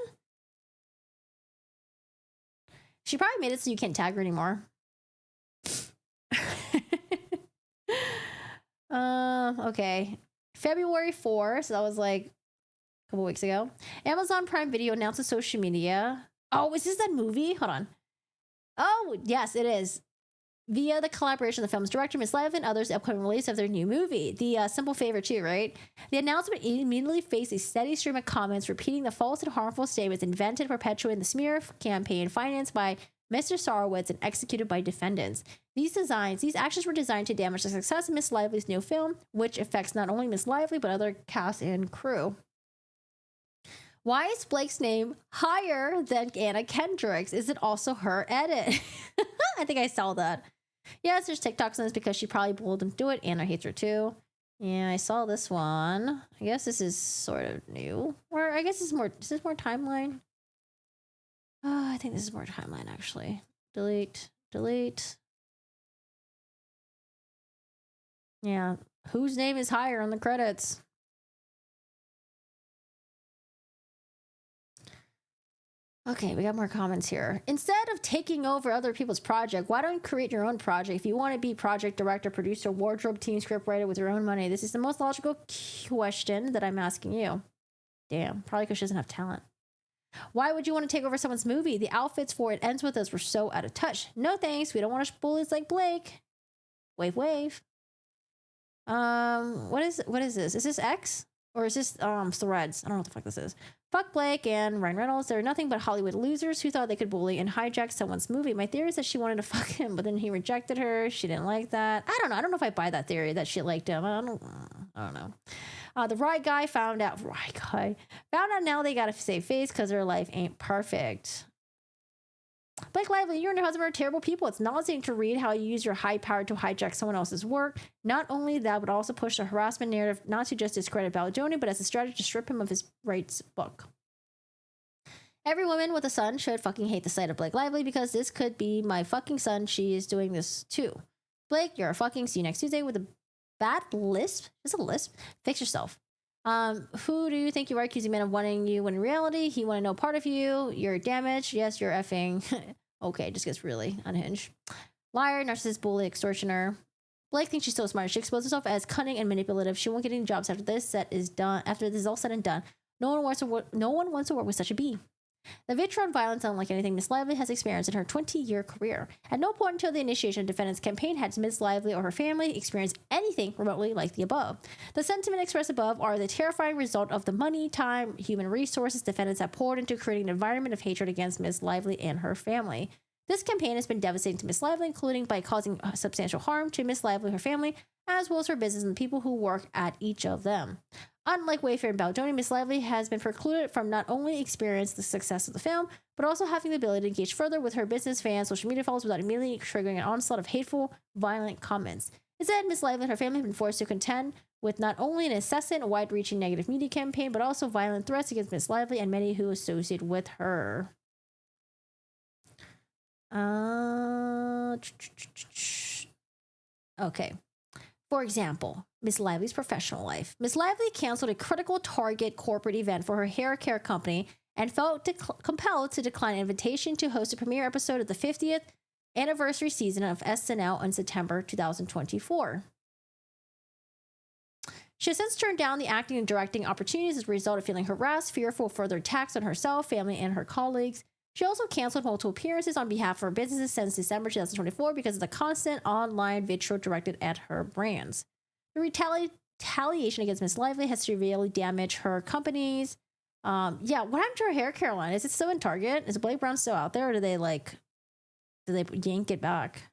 She probably made it so you can't tag her anymore. Okay. February 4th, so that was like a couple weeks ago. Amazon Prime Video announced on social media. Oh, is this that movie? Hold on. Oh, yes, it is. Via the collaboration of the film's director, Miss Lively, and others, the upcoming release of their new movie. The Simple Favor too, right? The announcement immediately faced a steady stream of comments repeating the false and harmful statements invented, perpetuating the smear campaign financed by Mr. Sarowitz and executed by defendants. These actions were designed to damage the success of Miss Lively's new film, which affects not only Miss Lively, but other cast and crew. Why is Blake's name higher than Anna Kendrick's? Is it also her edit? I think I saw that. Yes, there's TikToks on this because she probably bullied him to do it. Anna hates her too. Yeah, I saw this one. I guess this is sort of new. Or I guess this is more timeline? I think this is more timeline actually. Delete. Yeah, whose name is higher on the credits? Okay, we got more comments here. Instead of taking over other people's project, why don't you create your own project? If you want to be project director, producer, wardrobe team, scriptwriter with your own money, this is the most logical question that I'm asking you. Damn, probably because she doesn't have talent. Why would you want to take over someone's movie? The outfits for It Ends With Us were so out of touch. No thanks, we don't want to bullies like Blake. Wave, wave. What is this? Is this X? Or is this Threads? I don't know what the fuck this is. Fuck Blake and Ryan Reynolds. They're nothing but Hollywood losers who thought they could bully and hijack someone's movie. My theory is that she wanted to fuck him, but then he rejected her. She didn't like that. I don't know. I don't know if I buy that theory that she liked him. I don't know. The right guy found out now they gotta save face because their life ain't perfect. Blake Lively, you and your husband are terrible people. It's nauseating to read how you use your high power to hijack someone else's work. Not only that, but also push the harassment narrative not to just discredit Baldoni, but as a strategy to strip him of his rights book. Every woman with a son should fucking hate the sight of Blake Lively because this could be my fucking son. She is doing this too. Blake, you're a fucking see you next Tuesday with a bad lisp. Is it a lisp? Fix yourself. Who do you think you are accusing men of wanting you when in reality he want to know part of you? You're damaged. Yes, you're effing. Okay, just gets really unhinged. Liar, narcissist, bully, extortioner. Blake thinks she's so smart. She exposed herself as cunning and manipulative. She won't get any jobs after this is all said and done. No one wants to work with such a bee. The vitriol and violence, unlike anything Miss Lively has experienced in her 20-year career. At no point until the initiation of the defendant's campaign had Miss Lively or her family experienced anything remotely like the above. The sentiment expressed above are the terrifying result of the money, time, human resources defendants have poured into creating an environment of hatred against Miss Lively and her family. This campaign has been devastating to Miss Lively, including by causing substantial harm to Miss Lively and her family, as well as her business and the people who work at each of them. Unlike Wayfair and Baldoni, Miss Lively has been precluded from not only experience the success of the film, but also having the ability to engage further with her business, fans, social media followers without immediately triggering an onslaught of hateful, violent comments. Instead, Miss Lively and her family have been forced to contend with not only an incessant, wide-reaching negative media campaign, but also violent threats against Miss Lively and many who associate with her. Okay. For example, Miss Lively's professional life. Miss Lively canceled a critical Target corporate event for her hair care company and felt compelled to decline an invitation to host a premiere episode of the 50th anniversary season of SNL in September 2024. She has since turned down the acting and directing opportunities as a result of feeling harassed, fearful of further attacks on herself, family, and her colleagues. She also canceled multiple appearances on behalf of her businesses since December 2024 because of the constant online vitriol directed at her brands. The retaliation against Miss Lively has severely damaged her companies. What happened to her hair care line? Is it still in Target? Is Blake Brown still out there, or do they yank it back?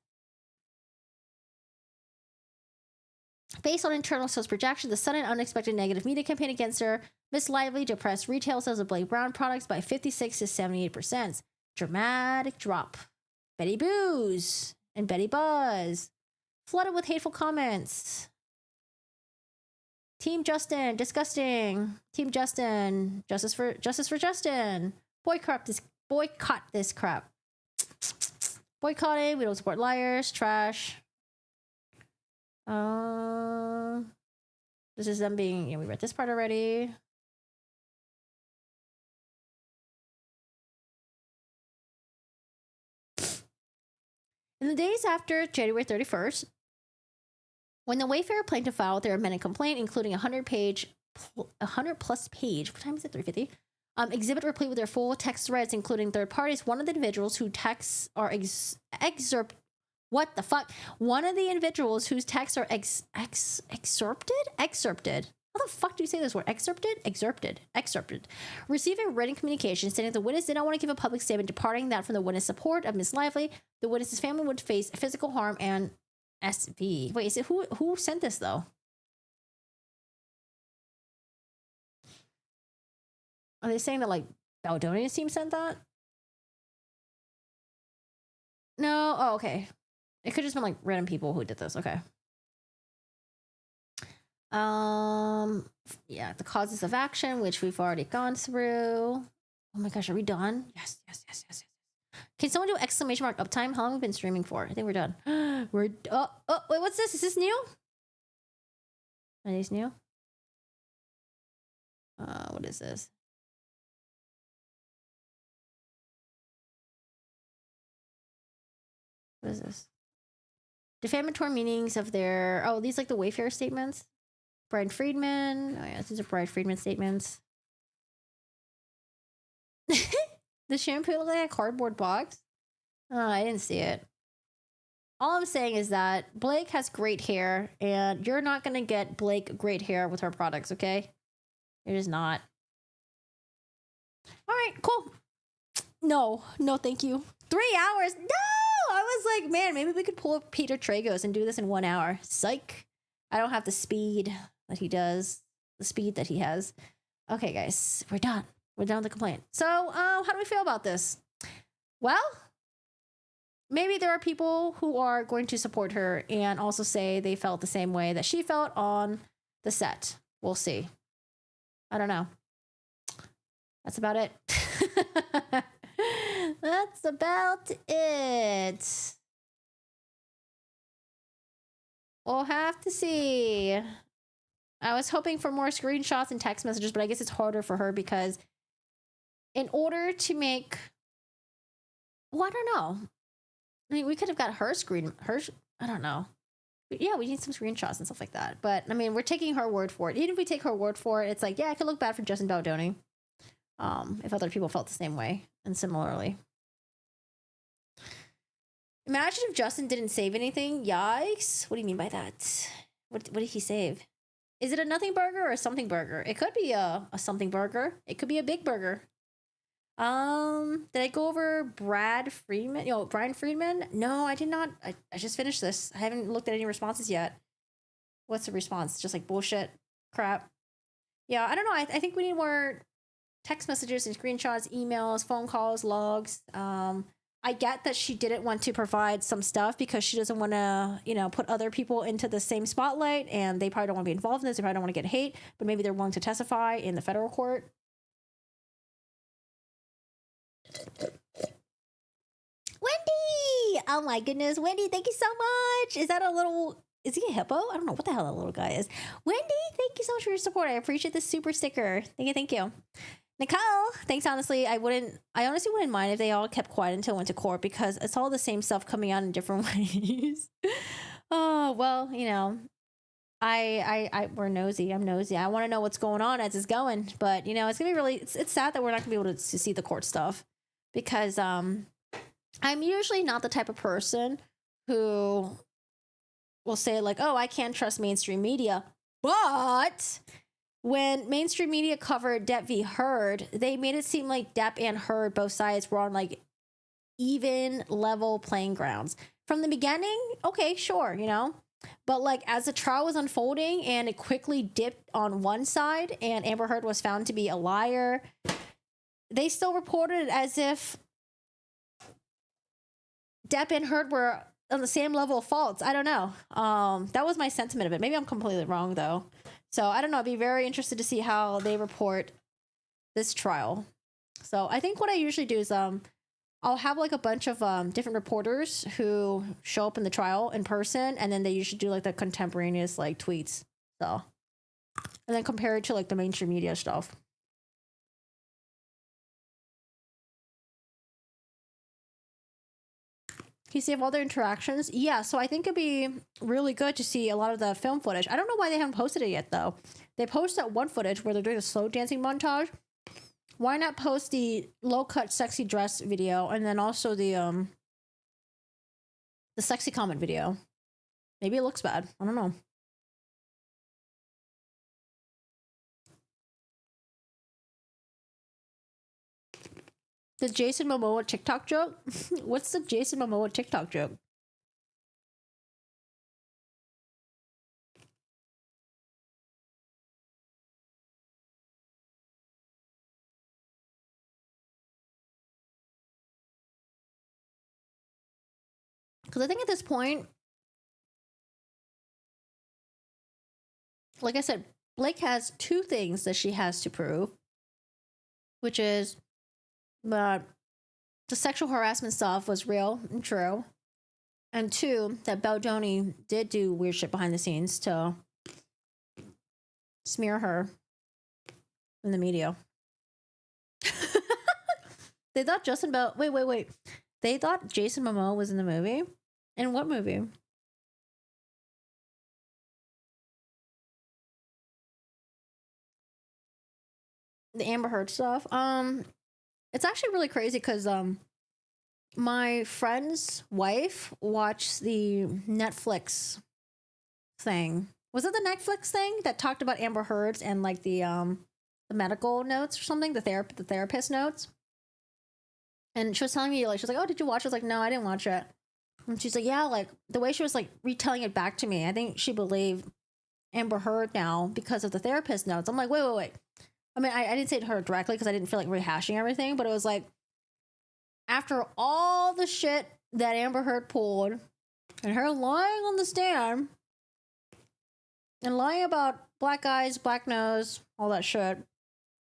Based on internal sales projections, the sudden unexpected negative media campaign against her, Miss Lively depressed retail sales of Blake Brown products by 56 to 78%. Dramatic drop. Betty Boos and Betty Buzz flooded with hateful comments. Team Justin, disgusting. Team Justin, justice for Justin. Boycott this crap. Boycotting. We don't support liars. Trash. This is them being. We read this part already. In the days after January 31st, when the Wayfair plaintiff filed their amended complaint, including a 100-plus page, what time is it, 350? Exhibit replete with their full text threads, including third parties, one of the individuals whose texts are One of the individuals whose texts are excerpted? How the fuck do you say this word? Excerpted. Receiving written communication stating the witness did not want to give a public statement departing that from the witness support of Miss Lively, the witness's family would face physical harm and SV. Wait, is it who sent this though? Are they saying that like Baldoni's team sent that? No. Oh, okay. It could just been like random people who did this. Okay. Yeah, the causes of action, which we've already gone through. Oh my gosh, are we done? Yes. Can someone do exclamation mark uptime? How long have we been streaming for? I think we're done. Wait, what's this? Is this new? Are these new? What is this? What is this? Defamatory meanings of their... Oh, these like the Wayfair statements? Brian Friedman. Oh yeah, these are Brian Friedman statements. The shampoo looked like a cardboard box? Oh, I didn't see it. All I'm saying is that Blake has great hair, and you're not going to get Blake great hair with her products, okay? You're just not. All right, cool. No, thank you. 3 hours? No! I was like, man, maybe we could pull up Peter Tragos and do this in 1 hour. Psych. I don't have the speed that he does. The speed that he has. Okay, guys, we're done. We're done with the complaint. So, how do we feel about this? Well, maybe there are people who are going to support her and also say they felt the same way that she felt on the set. We'll see. I don't know. That's about it. That's about it. We'll have to see. I was hoping for more screenshots and text messages, but I guess it's harder for her because in order to make... Well, I don't know. I mean, we could have got her I don't know. But yeah, we need some screenshots and stuff like that. But, I mean, we're taking her word for it. Even if we take her word for it, it's like, yeah, it could look bad for Justin Baldoni. If other people felt the same way and similarly. Imagine if Justin didn't save anything. Yikes. What do you mean by that? What did he save? Is it a nothing burger or a something burger? It could be a something burger. It could be a big burger. Did I go over Brian Friedman? No, I did not. I just finished this. I haven't looked at any responses yet. What's the response? Just like bullshit crap. Yeah, I don't know. I think we need more text messages and screenshots, emails, phone calls, logs. I get that she didn't want to provide some stuff because she doesn't want to, put other people into the same spotlight, and they probably don't want to be involved in this. They probably don't want to get hate, but maybe they're willing to testify in the federal court. Wendy! Oh my goodness, Wendy, thank you so much. Is he a hippo? I don't know what the hell that little guy is. Wendy, thank you so much for your support. I appreciate this super sticker. Thank you. Nicole, thanks. Honestly, I honestly wouldn't mind if they all kept quiet until it went to court, because it's all the same stuff coming out in different ways. Oh, well, we're nosy. I'm nosy. I want to know what's going on as it's going, but it's gonna be really, it's sad that we're not gonna be able to see the court stuff, because I'm usually not the type of person who will say like, oh, I can't trust mainstream media, but when mainstream media covered Depp v. Heard, they made it seem like Depp and Heard, both sides, were on like even level playing grounds. From the beginning, okay, sure, but like as the trial was unfolding and it quickly dipped on one side and Amber Heard was found to be a liar, they still reported it as if Depp and Heard were on the same level of faults. I don't know. That was my sentiment of it. Maybe I'm completely wrong though. So I don't know. I'd be very interested to see how they report this trial. So I think what I usually do is I'll have like a bunch of different reporters who show up in the trial in person, and then they usually do like the contemporaneous like tweets. So, and then compare it to like the mainstream media stuff. Can you see all their interactions? Yeah, so I think it'd be really good to see a lot of the film footage. I don't know why they haven't posted it yet, though. They posted that one footage where they're doing a slow dancing montage. Why not post the low-cut sexy dress video and then also the sexy comment video? Maybe it looks bad. I don't know. The Jason Momoa TikTok joke? What's the Jason Momoa TikTok joke? Because I think at this point, like I said, Blake has two things that she has to prove, which is that the sexual harassment stuff was real and true, and two, that Baldoni did do weird shit behind the scenes to smear her in the media. They thought wait. They thought Jason Momoa was in the movie? In what movie? The Amber Heard stuff? It's actually really crazy because my friend's wife watched the Netflix thing. Was it the Netflix thing that talked about Amber Heard's and like the medical notes or something, the therapist notes? And she was telling me, like, she was like, "Oh, did you watch it?" I was like, "No, I didn't watch it." And she's like, "Yeah, like the way she was like retelling it back to me, I think she believed Amber Heard now because of the therapist notes." I'm like, wait. I mean, I didn't say it to her directly because I didn't feel like rehashing everything, but it was like, after all the shit that Amber Heard pulled and her lying on the stand and lying about black eyes, black nose, all that shit,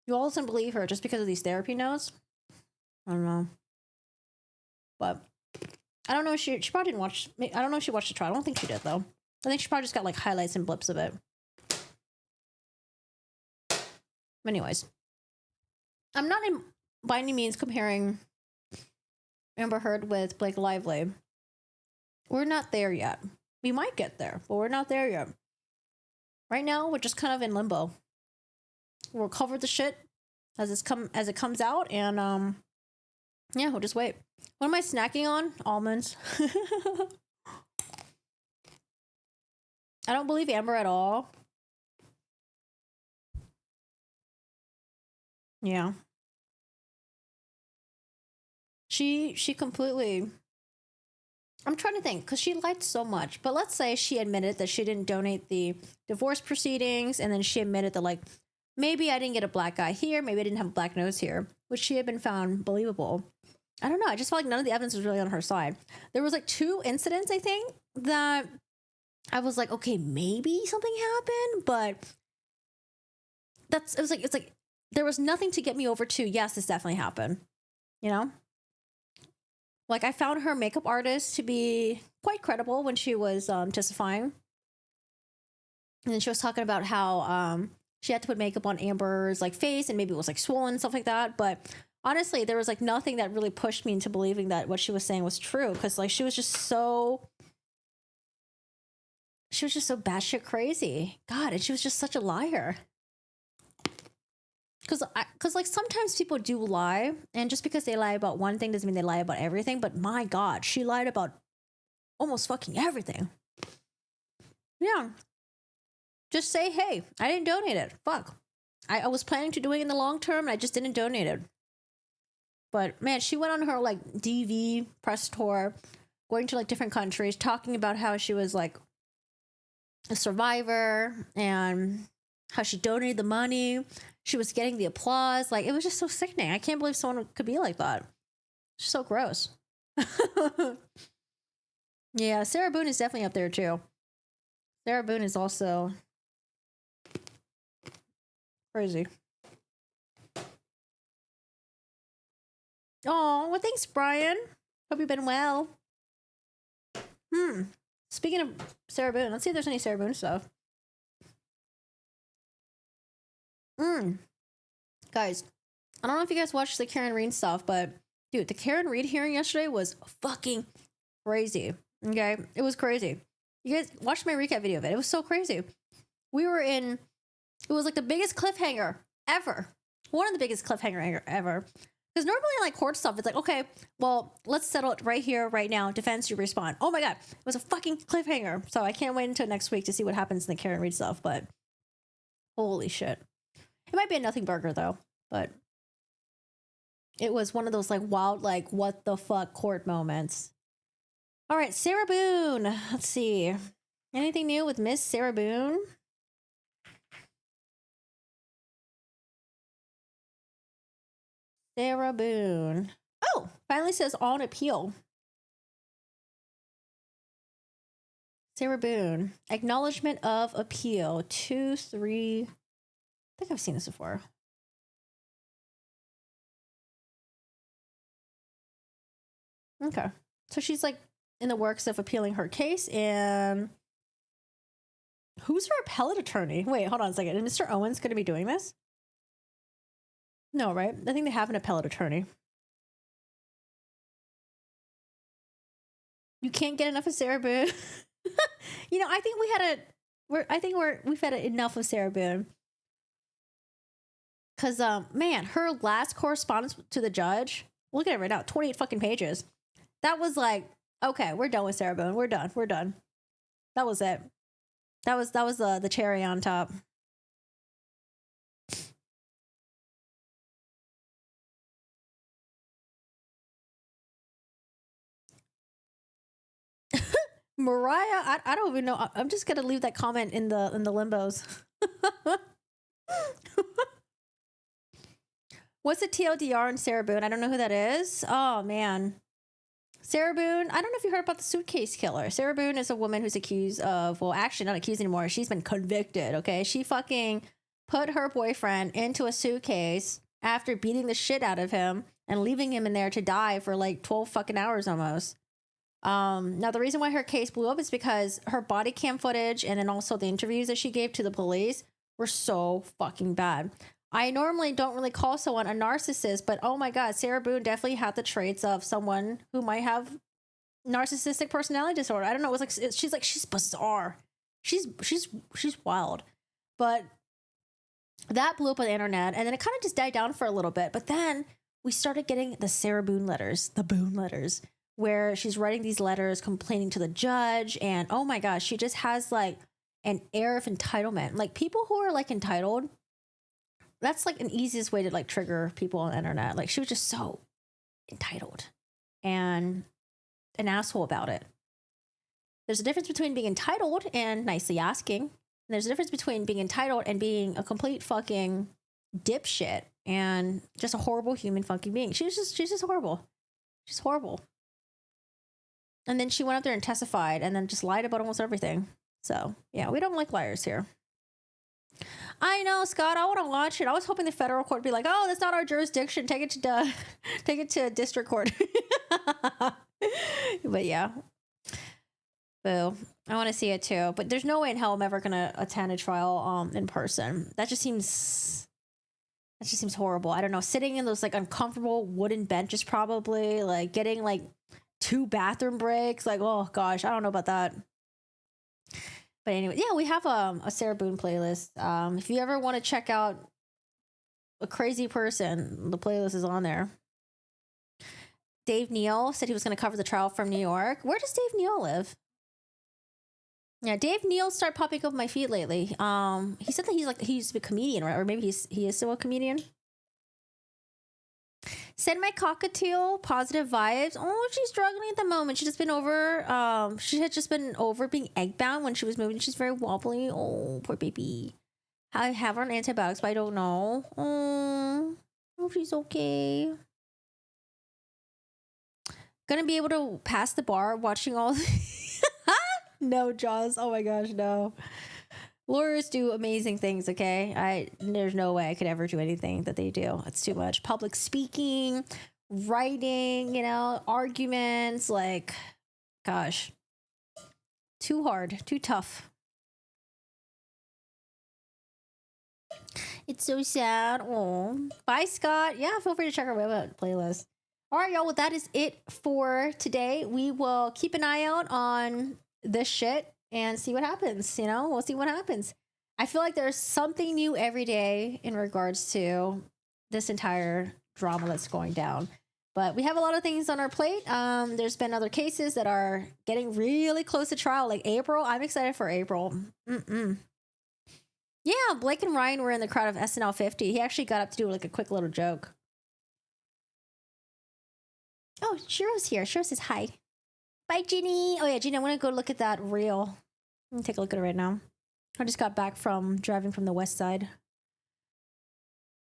you all didn't believe her just because of these therapy notes? I don't know. But I don't know. She probably didn't watch. I don't know if she watched the trial. I don't think she did, though. I think she probably just got like highlights and blips of it. Anyways, I'm not by any means comparing Amber Heard with Blake Lively. We're not there yet. We might get there, but we're not there yet. Right now, we're just kind of in limbo. We'll cover the shit as it comes out, and yeah, we'll just wait. What am I snacking on? Almonds. I don't believe Amber at all. Yeah. She completely... I'm trying to think, because she lied so much. But let's say she admitted that she didn't donate the divorce proceedings, and then she admitted that, like, maybe I didn't get a black eye here, maybe I didn't have a black nose here, which she had been found believable. I don't know. I just felt like none of the evidence was really on her side. There was like 2 incidents, I think, that I was like, okay, maybe something happened, but it's like there was nothing to get me over to, yes, this definitely happened. You know? Like, I found her makeup artist to be quite credible when she was testifying. And then she was talking about how she had to put makeup on Amber's like face and maybe it was like swollen and stuff like that. But honestly, there was like nothing that really pushed me into believing that what she was saying was true, because like she was just so batshit crazy. God, and she was just such a liar. Because like sometimes people do lie, and just because they lie about one thing doesn't mean they lie about everything. But my God, she lied about almost fucking everything. Yeah. Just say, hey, I didn't donate it. Fuck. I was planning to do it in the long term, and I just didn't donate it. But man, she went on her like DV press tour, going to like different countries, talking about how she was like a survivor and how she donated the money. She was getting the applause. Like, it was just so sickening. I can't believe someone could be like that. It's so gross. Yeah, Sarah Boone is definitely up there too. Sarah Boone is also crazy. Oh, well, thanks, Brian. Hope you've been well. Speaking of Sarah Boone, let's see if there's any Sarah Boone stuff. Guys, I don't know if you guys watched the Karen Reed stuff, but dude, the Karen Reed hearing yesterday was fucking crazy. Okay, it was crazy. You guys watched my recap video of it. It was so crazy. It was like the biggest cliffhanger ever. One of the biggest cliffhanger ever. Because normally in like court stuff, it's like, okay, well, let's settle it right here, right now. Defense, you respond. Oh my God, it was a fucking cliffhanger. So I can't wait until next week to see what happens in the Karen Reed stuff, but holy shit. It might be a nothing burger though, but it was one of those like wild, like what the fuck court moments. All right, Sarah Boone. Let's see. Anything new with Miss Sarah Boone? Sarah Boone. Oh, finally says on appeal. Sarah Boone. Acknowledgement of appeal. 2, 3. I think I've seen this before. Okay. So she's like in the works of appealing her case, and who's her appellate attorney? Wait, hold on a second. Is Mr. Owens going to be doing this? No, right? I think they have an appellate attorney. You can't get enough of Sarah Boone. You know, I think we've had enough of Sarah Boone. Cause man, her last correspondence to the judge, look at it right now, 28 fucking pages. That was like, okay, we're done with Sarah Boone. We're done. That was it. That was the cherry on top. Mariah, I don't even know. I'm just gonna leave that comment in the limbos. What's the TLDR in Sarah Boone? I don't know who that is. Oh man. Sarah Boone, I don't know if you heard about the suitcase killer. Sarah Boone is a woman who's accused of, well, actually not accused anymore. She's been convicted, okay? She fucking put her boyfriend into a suitcase after beating the shit out of him and leaving him in there to die for like 12 fucking hours almost. Now the reason why her case blew up is because her body cam footage and then also the interviews that she gave to the police were so fucking bad. I normally don't really call someone a narcissist, but oh my God, Sarah Boone definitely had the traits of someone who might have narcissistic personality disorder. I don't know. It was like, she's bizarre. She's wild. But that blew up on the internet, and then it kind of just died down for a little bit. But then we started getting the Sarah Boone letters, the Boone letters, where she's writing these letters complaining to the judge. And oh my gosh, she just has like an air of entitlement. Like people who are like entitled, that's like an easiest way to like trigger people on the internet. Like she was just so entitled and an asshole about it. There's a difference between being entitled and nicely asking. There's a difference between being entitled and being a complete fucking dipshit and just a horrible human fucking being. She's just horrible. She's horrible. And then she went up there and testified and then just lied about almost everything. So, yeah, we don't like liars here. I know, Scott. I want to watch it. I was hoping the federal court would be like, "Oh, that's not our jurisdiction. Take it to district court." But yeah, boo. I want to see it too. But there's no way in hell I'm ever gonna attend a trial in person. That just seems horrible. I don't know. Sitting in those like uncomfortable wooden benches, probably like getting like 2 bathroom breaks. Like, oh gosh, I don't know about that. But anyway, yeah, we have a Sarah Boone playlist. If you ever want to check out a crazy person, the playlist is on there. Dave Neal said he was going to cover the trial from New York. Where does Dave Neal live? Yeah, Dave Neal started popping up my feed lately. He said that he used to be a comedian, right? Or maybe he is still a comedian. Send my cockatiel positive vibes. Oh, she's struggling at the moment. She had just been over being egg bound when she was moving. She's very wobbly. Oh, poor baby. I have her on antibiotics, but I don't know. Oh, hope she's okay. Gonna be able to pass the bar watching all no, Jaws. Oh my gosh, no. Lawyers do amazing things, okay? There's no way I could ever do anything that they do. It's too much. Public speaking, writing, arguments, like, gosh. Too hard, too tough. It's so sad. Oh, bye, Scott. Yeah, feel free to check our web playlist. All right, y'all. Well, that is it for today. We will keep an eye out on this shit and see what happens. We'll see what happens. I feel like there's something new every day in regards to this entire drama that's going down. But we have a lot of things on our plate. There's been other cases that are getting really close to trial, like April. I'm excited for April. Yeah, Blake and Ryan were in the crowd of SNL 50. He actually got up to do like a quick little joke. Oh, Shiro's here. Shiro says hi. Bye, Ginny. Oh, yeah, Ginny, I want to go look at that reel. Let me take a look at it right now. I just got back from driving from the west side.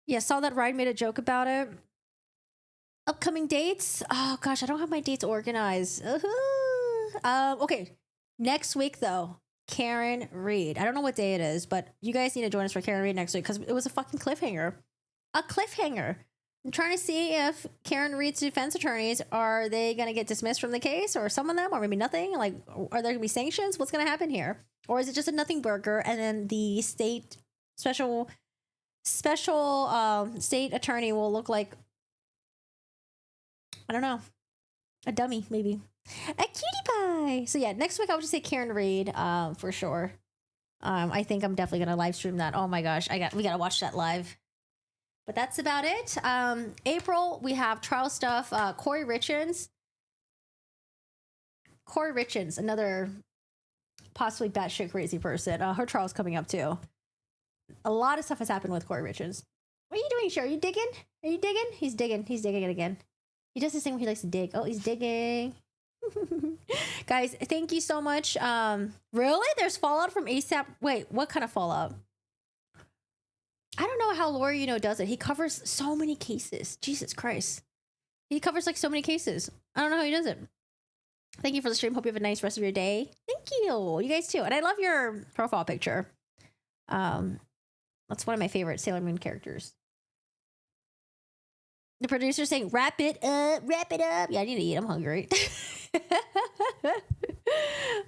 Yeah, saw that Ryan made a joke about it. Upcoming dates? Oh, gosh, I don't have my dates organized. Okay, next week, though, Karen Reed. I don't know what day it is, but you guys need to join us for Karen Reed next week because it was a fucking cliffhanger. A cliffhanger. I'm trying to see if Karen Reed's defense attorneys, are they going to get dismissed from the case, or some of them, or maybe nothing? Like, are there going to be sanctions? What's going to happen here? Or is it just a nothing burger and then the special state attorney will look like, I don't know, a dummy, maybe. A cutie pie. So yeah, next week I would just say Karen Reed, for sure. I think I'm definitely going to live stream that. Oh my gosh, we got to watch that live. But that's about it. April, we have trial stuff. Corey Richins, another possibly batshit crazy person. Her trial's coming up too. A lot of stuff has happened with Corey Richins. What are you doing, Sher? Are you digging? Are you digging? He's digging. He's digging it again. He does this thing where he likes to dig. Oh, he's digging. Guys, thank you so much. Really? There's fallout from ASAP? Wait, what kind of fallout? I don't know how Lori, does it. He covers so many cases. Jesus Christ. He covers like so many cases. I don't know how he does it. Thank you for the stream. Hope you have a nice rest of your day. Thank you. You guys too. And I love your profile picture. That's one of my favorite Sailor Moon characters. The producer's saying, wrap it up, wrap it up. Yeah, I need to eat. I'm hungry.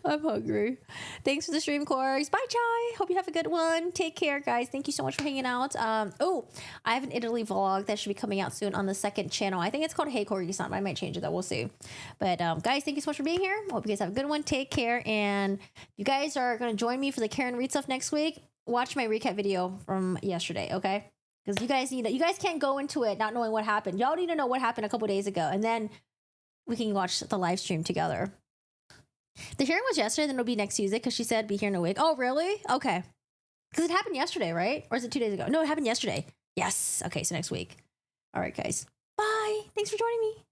I'm hungry. Thanks for the stream, Corks. Bye, Chai. Hope you have a good one. Take care, guys. Thank you so much for hanging out. I have an Italy vlog that should be coming out soon on the second channel. I think it's called Hey Corgi-san. I might change it though. We'll see. But guys, thank you so much for being here. Hope you guys have a good one. Take care. And you guys are going to join me for the Karen Reed stuff next week. Watch my recap video from yesterday, okay? Because you guys can't go into it not knowing what happened. Y'all need to know what happened a couple days ago, and then we can watch the live stream together. The hearing was yesterday, then it'll be next Tuesday because she said be here in a week. Oh, really? Okay. Because it happened yesterday, right? Or is it 2 days ago? No, it happened yesterday. Yes. Okay, so next week. All right, guys. Bye. Thanks for joining me.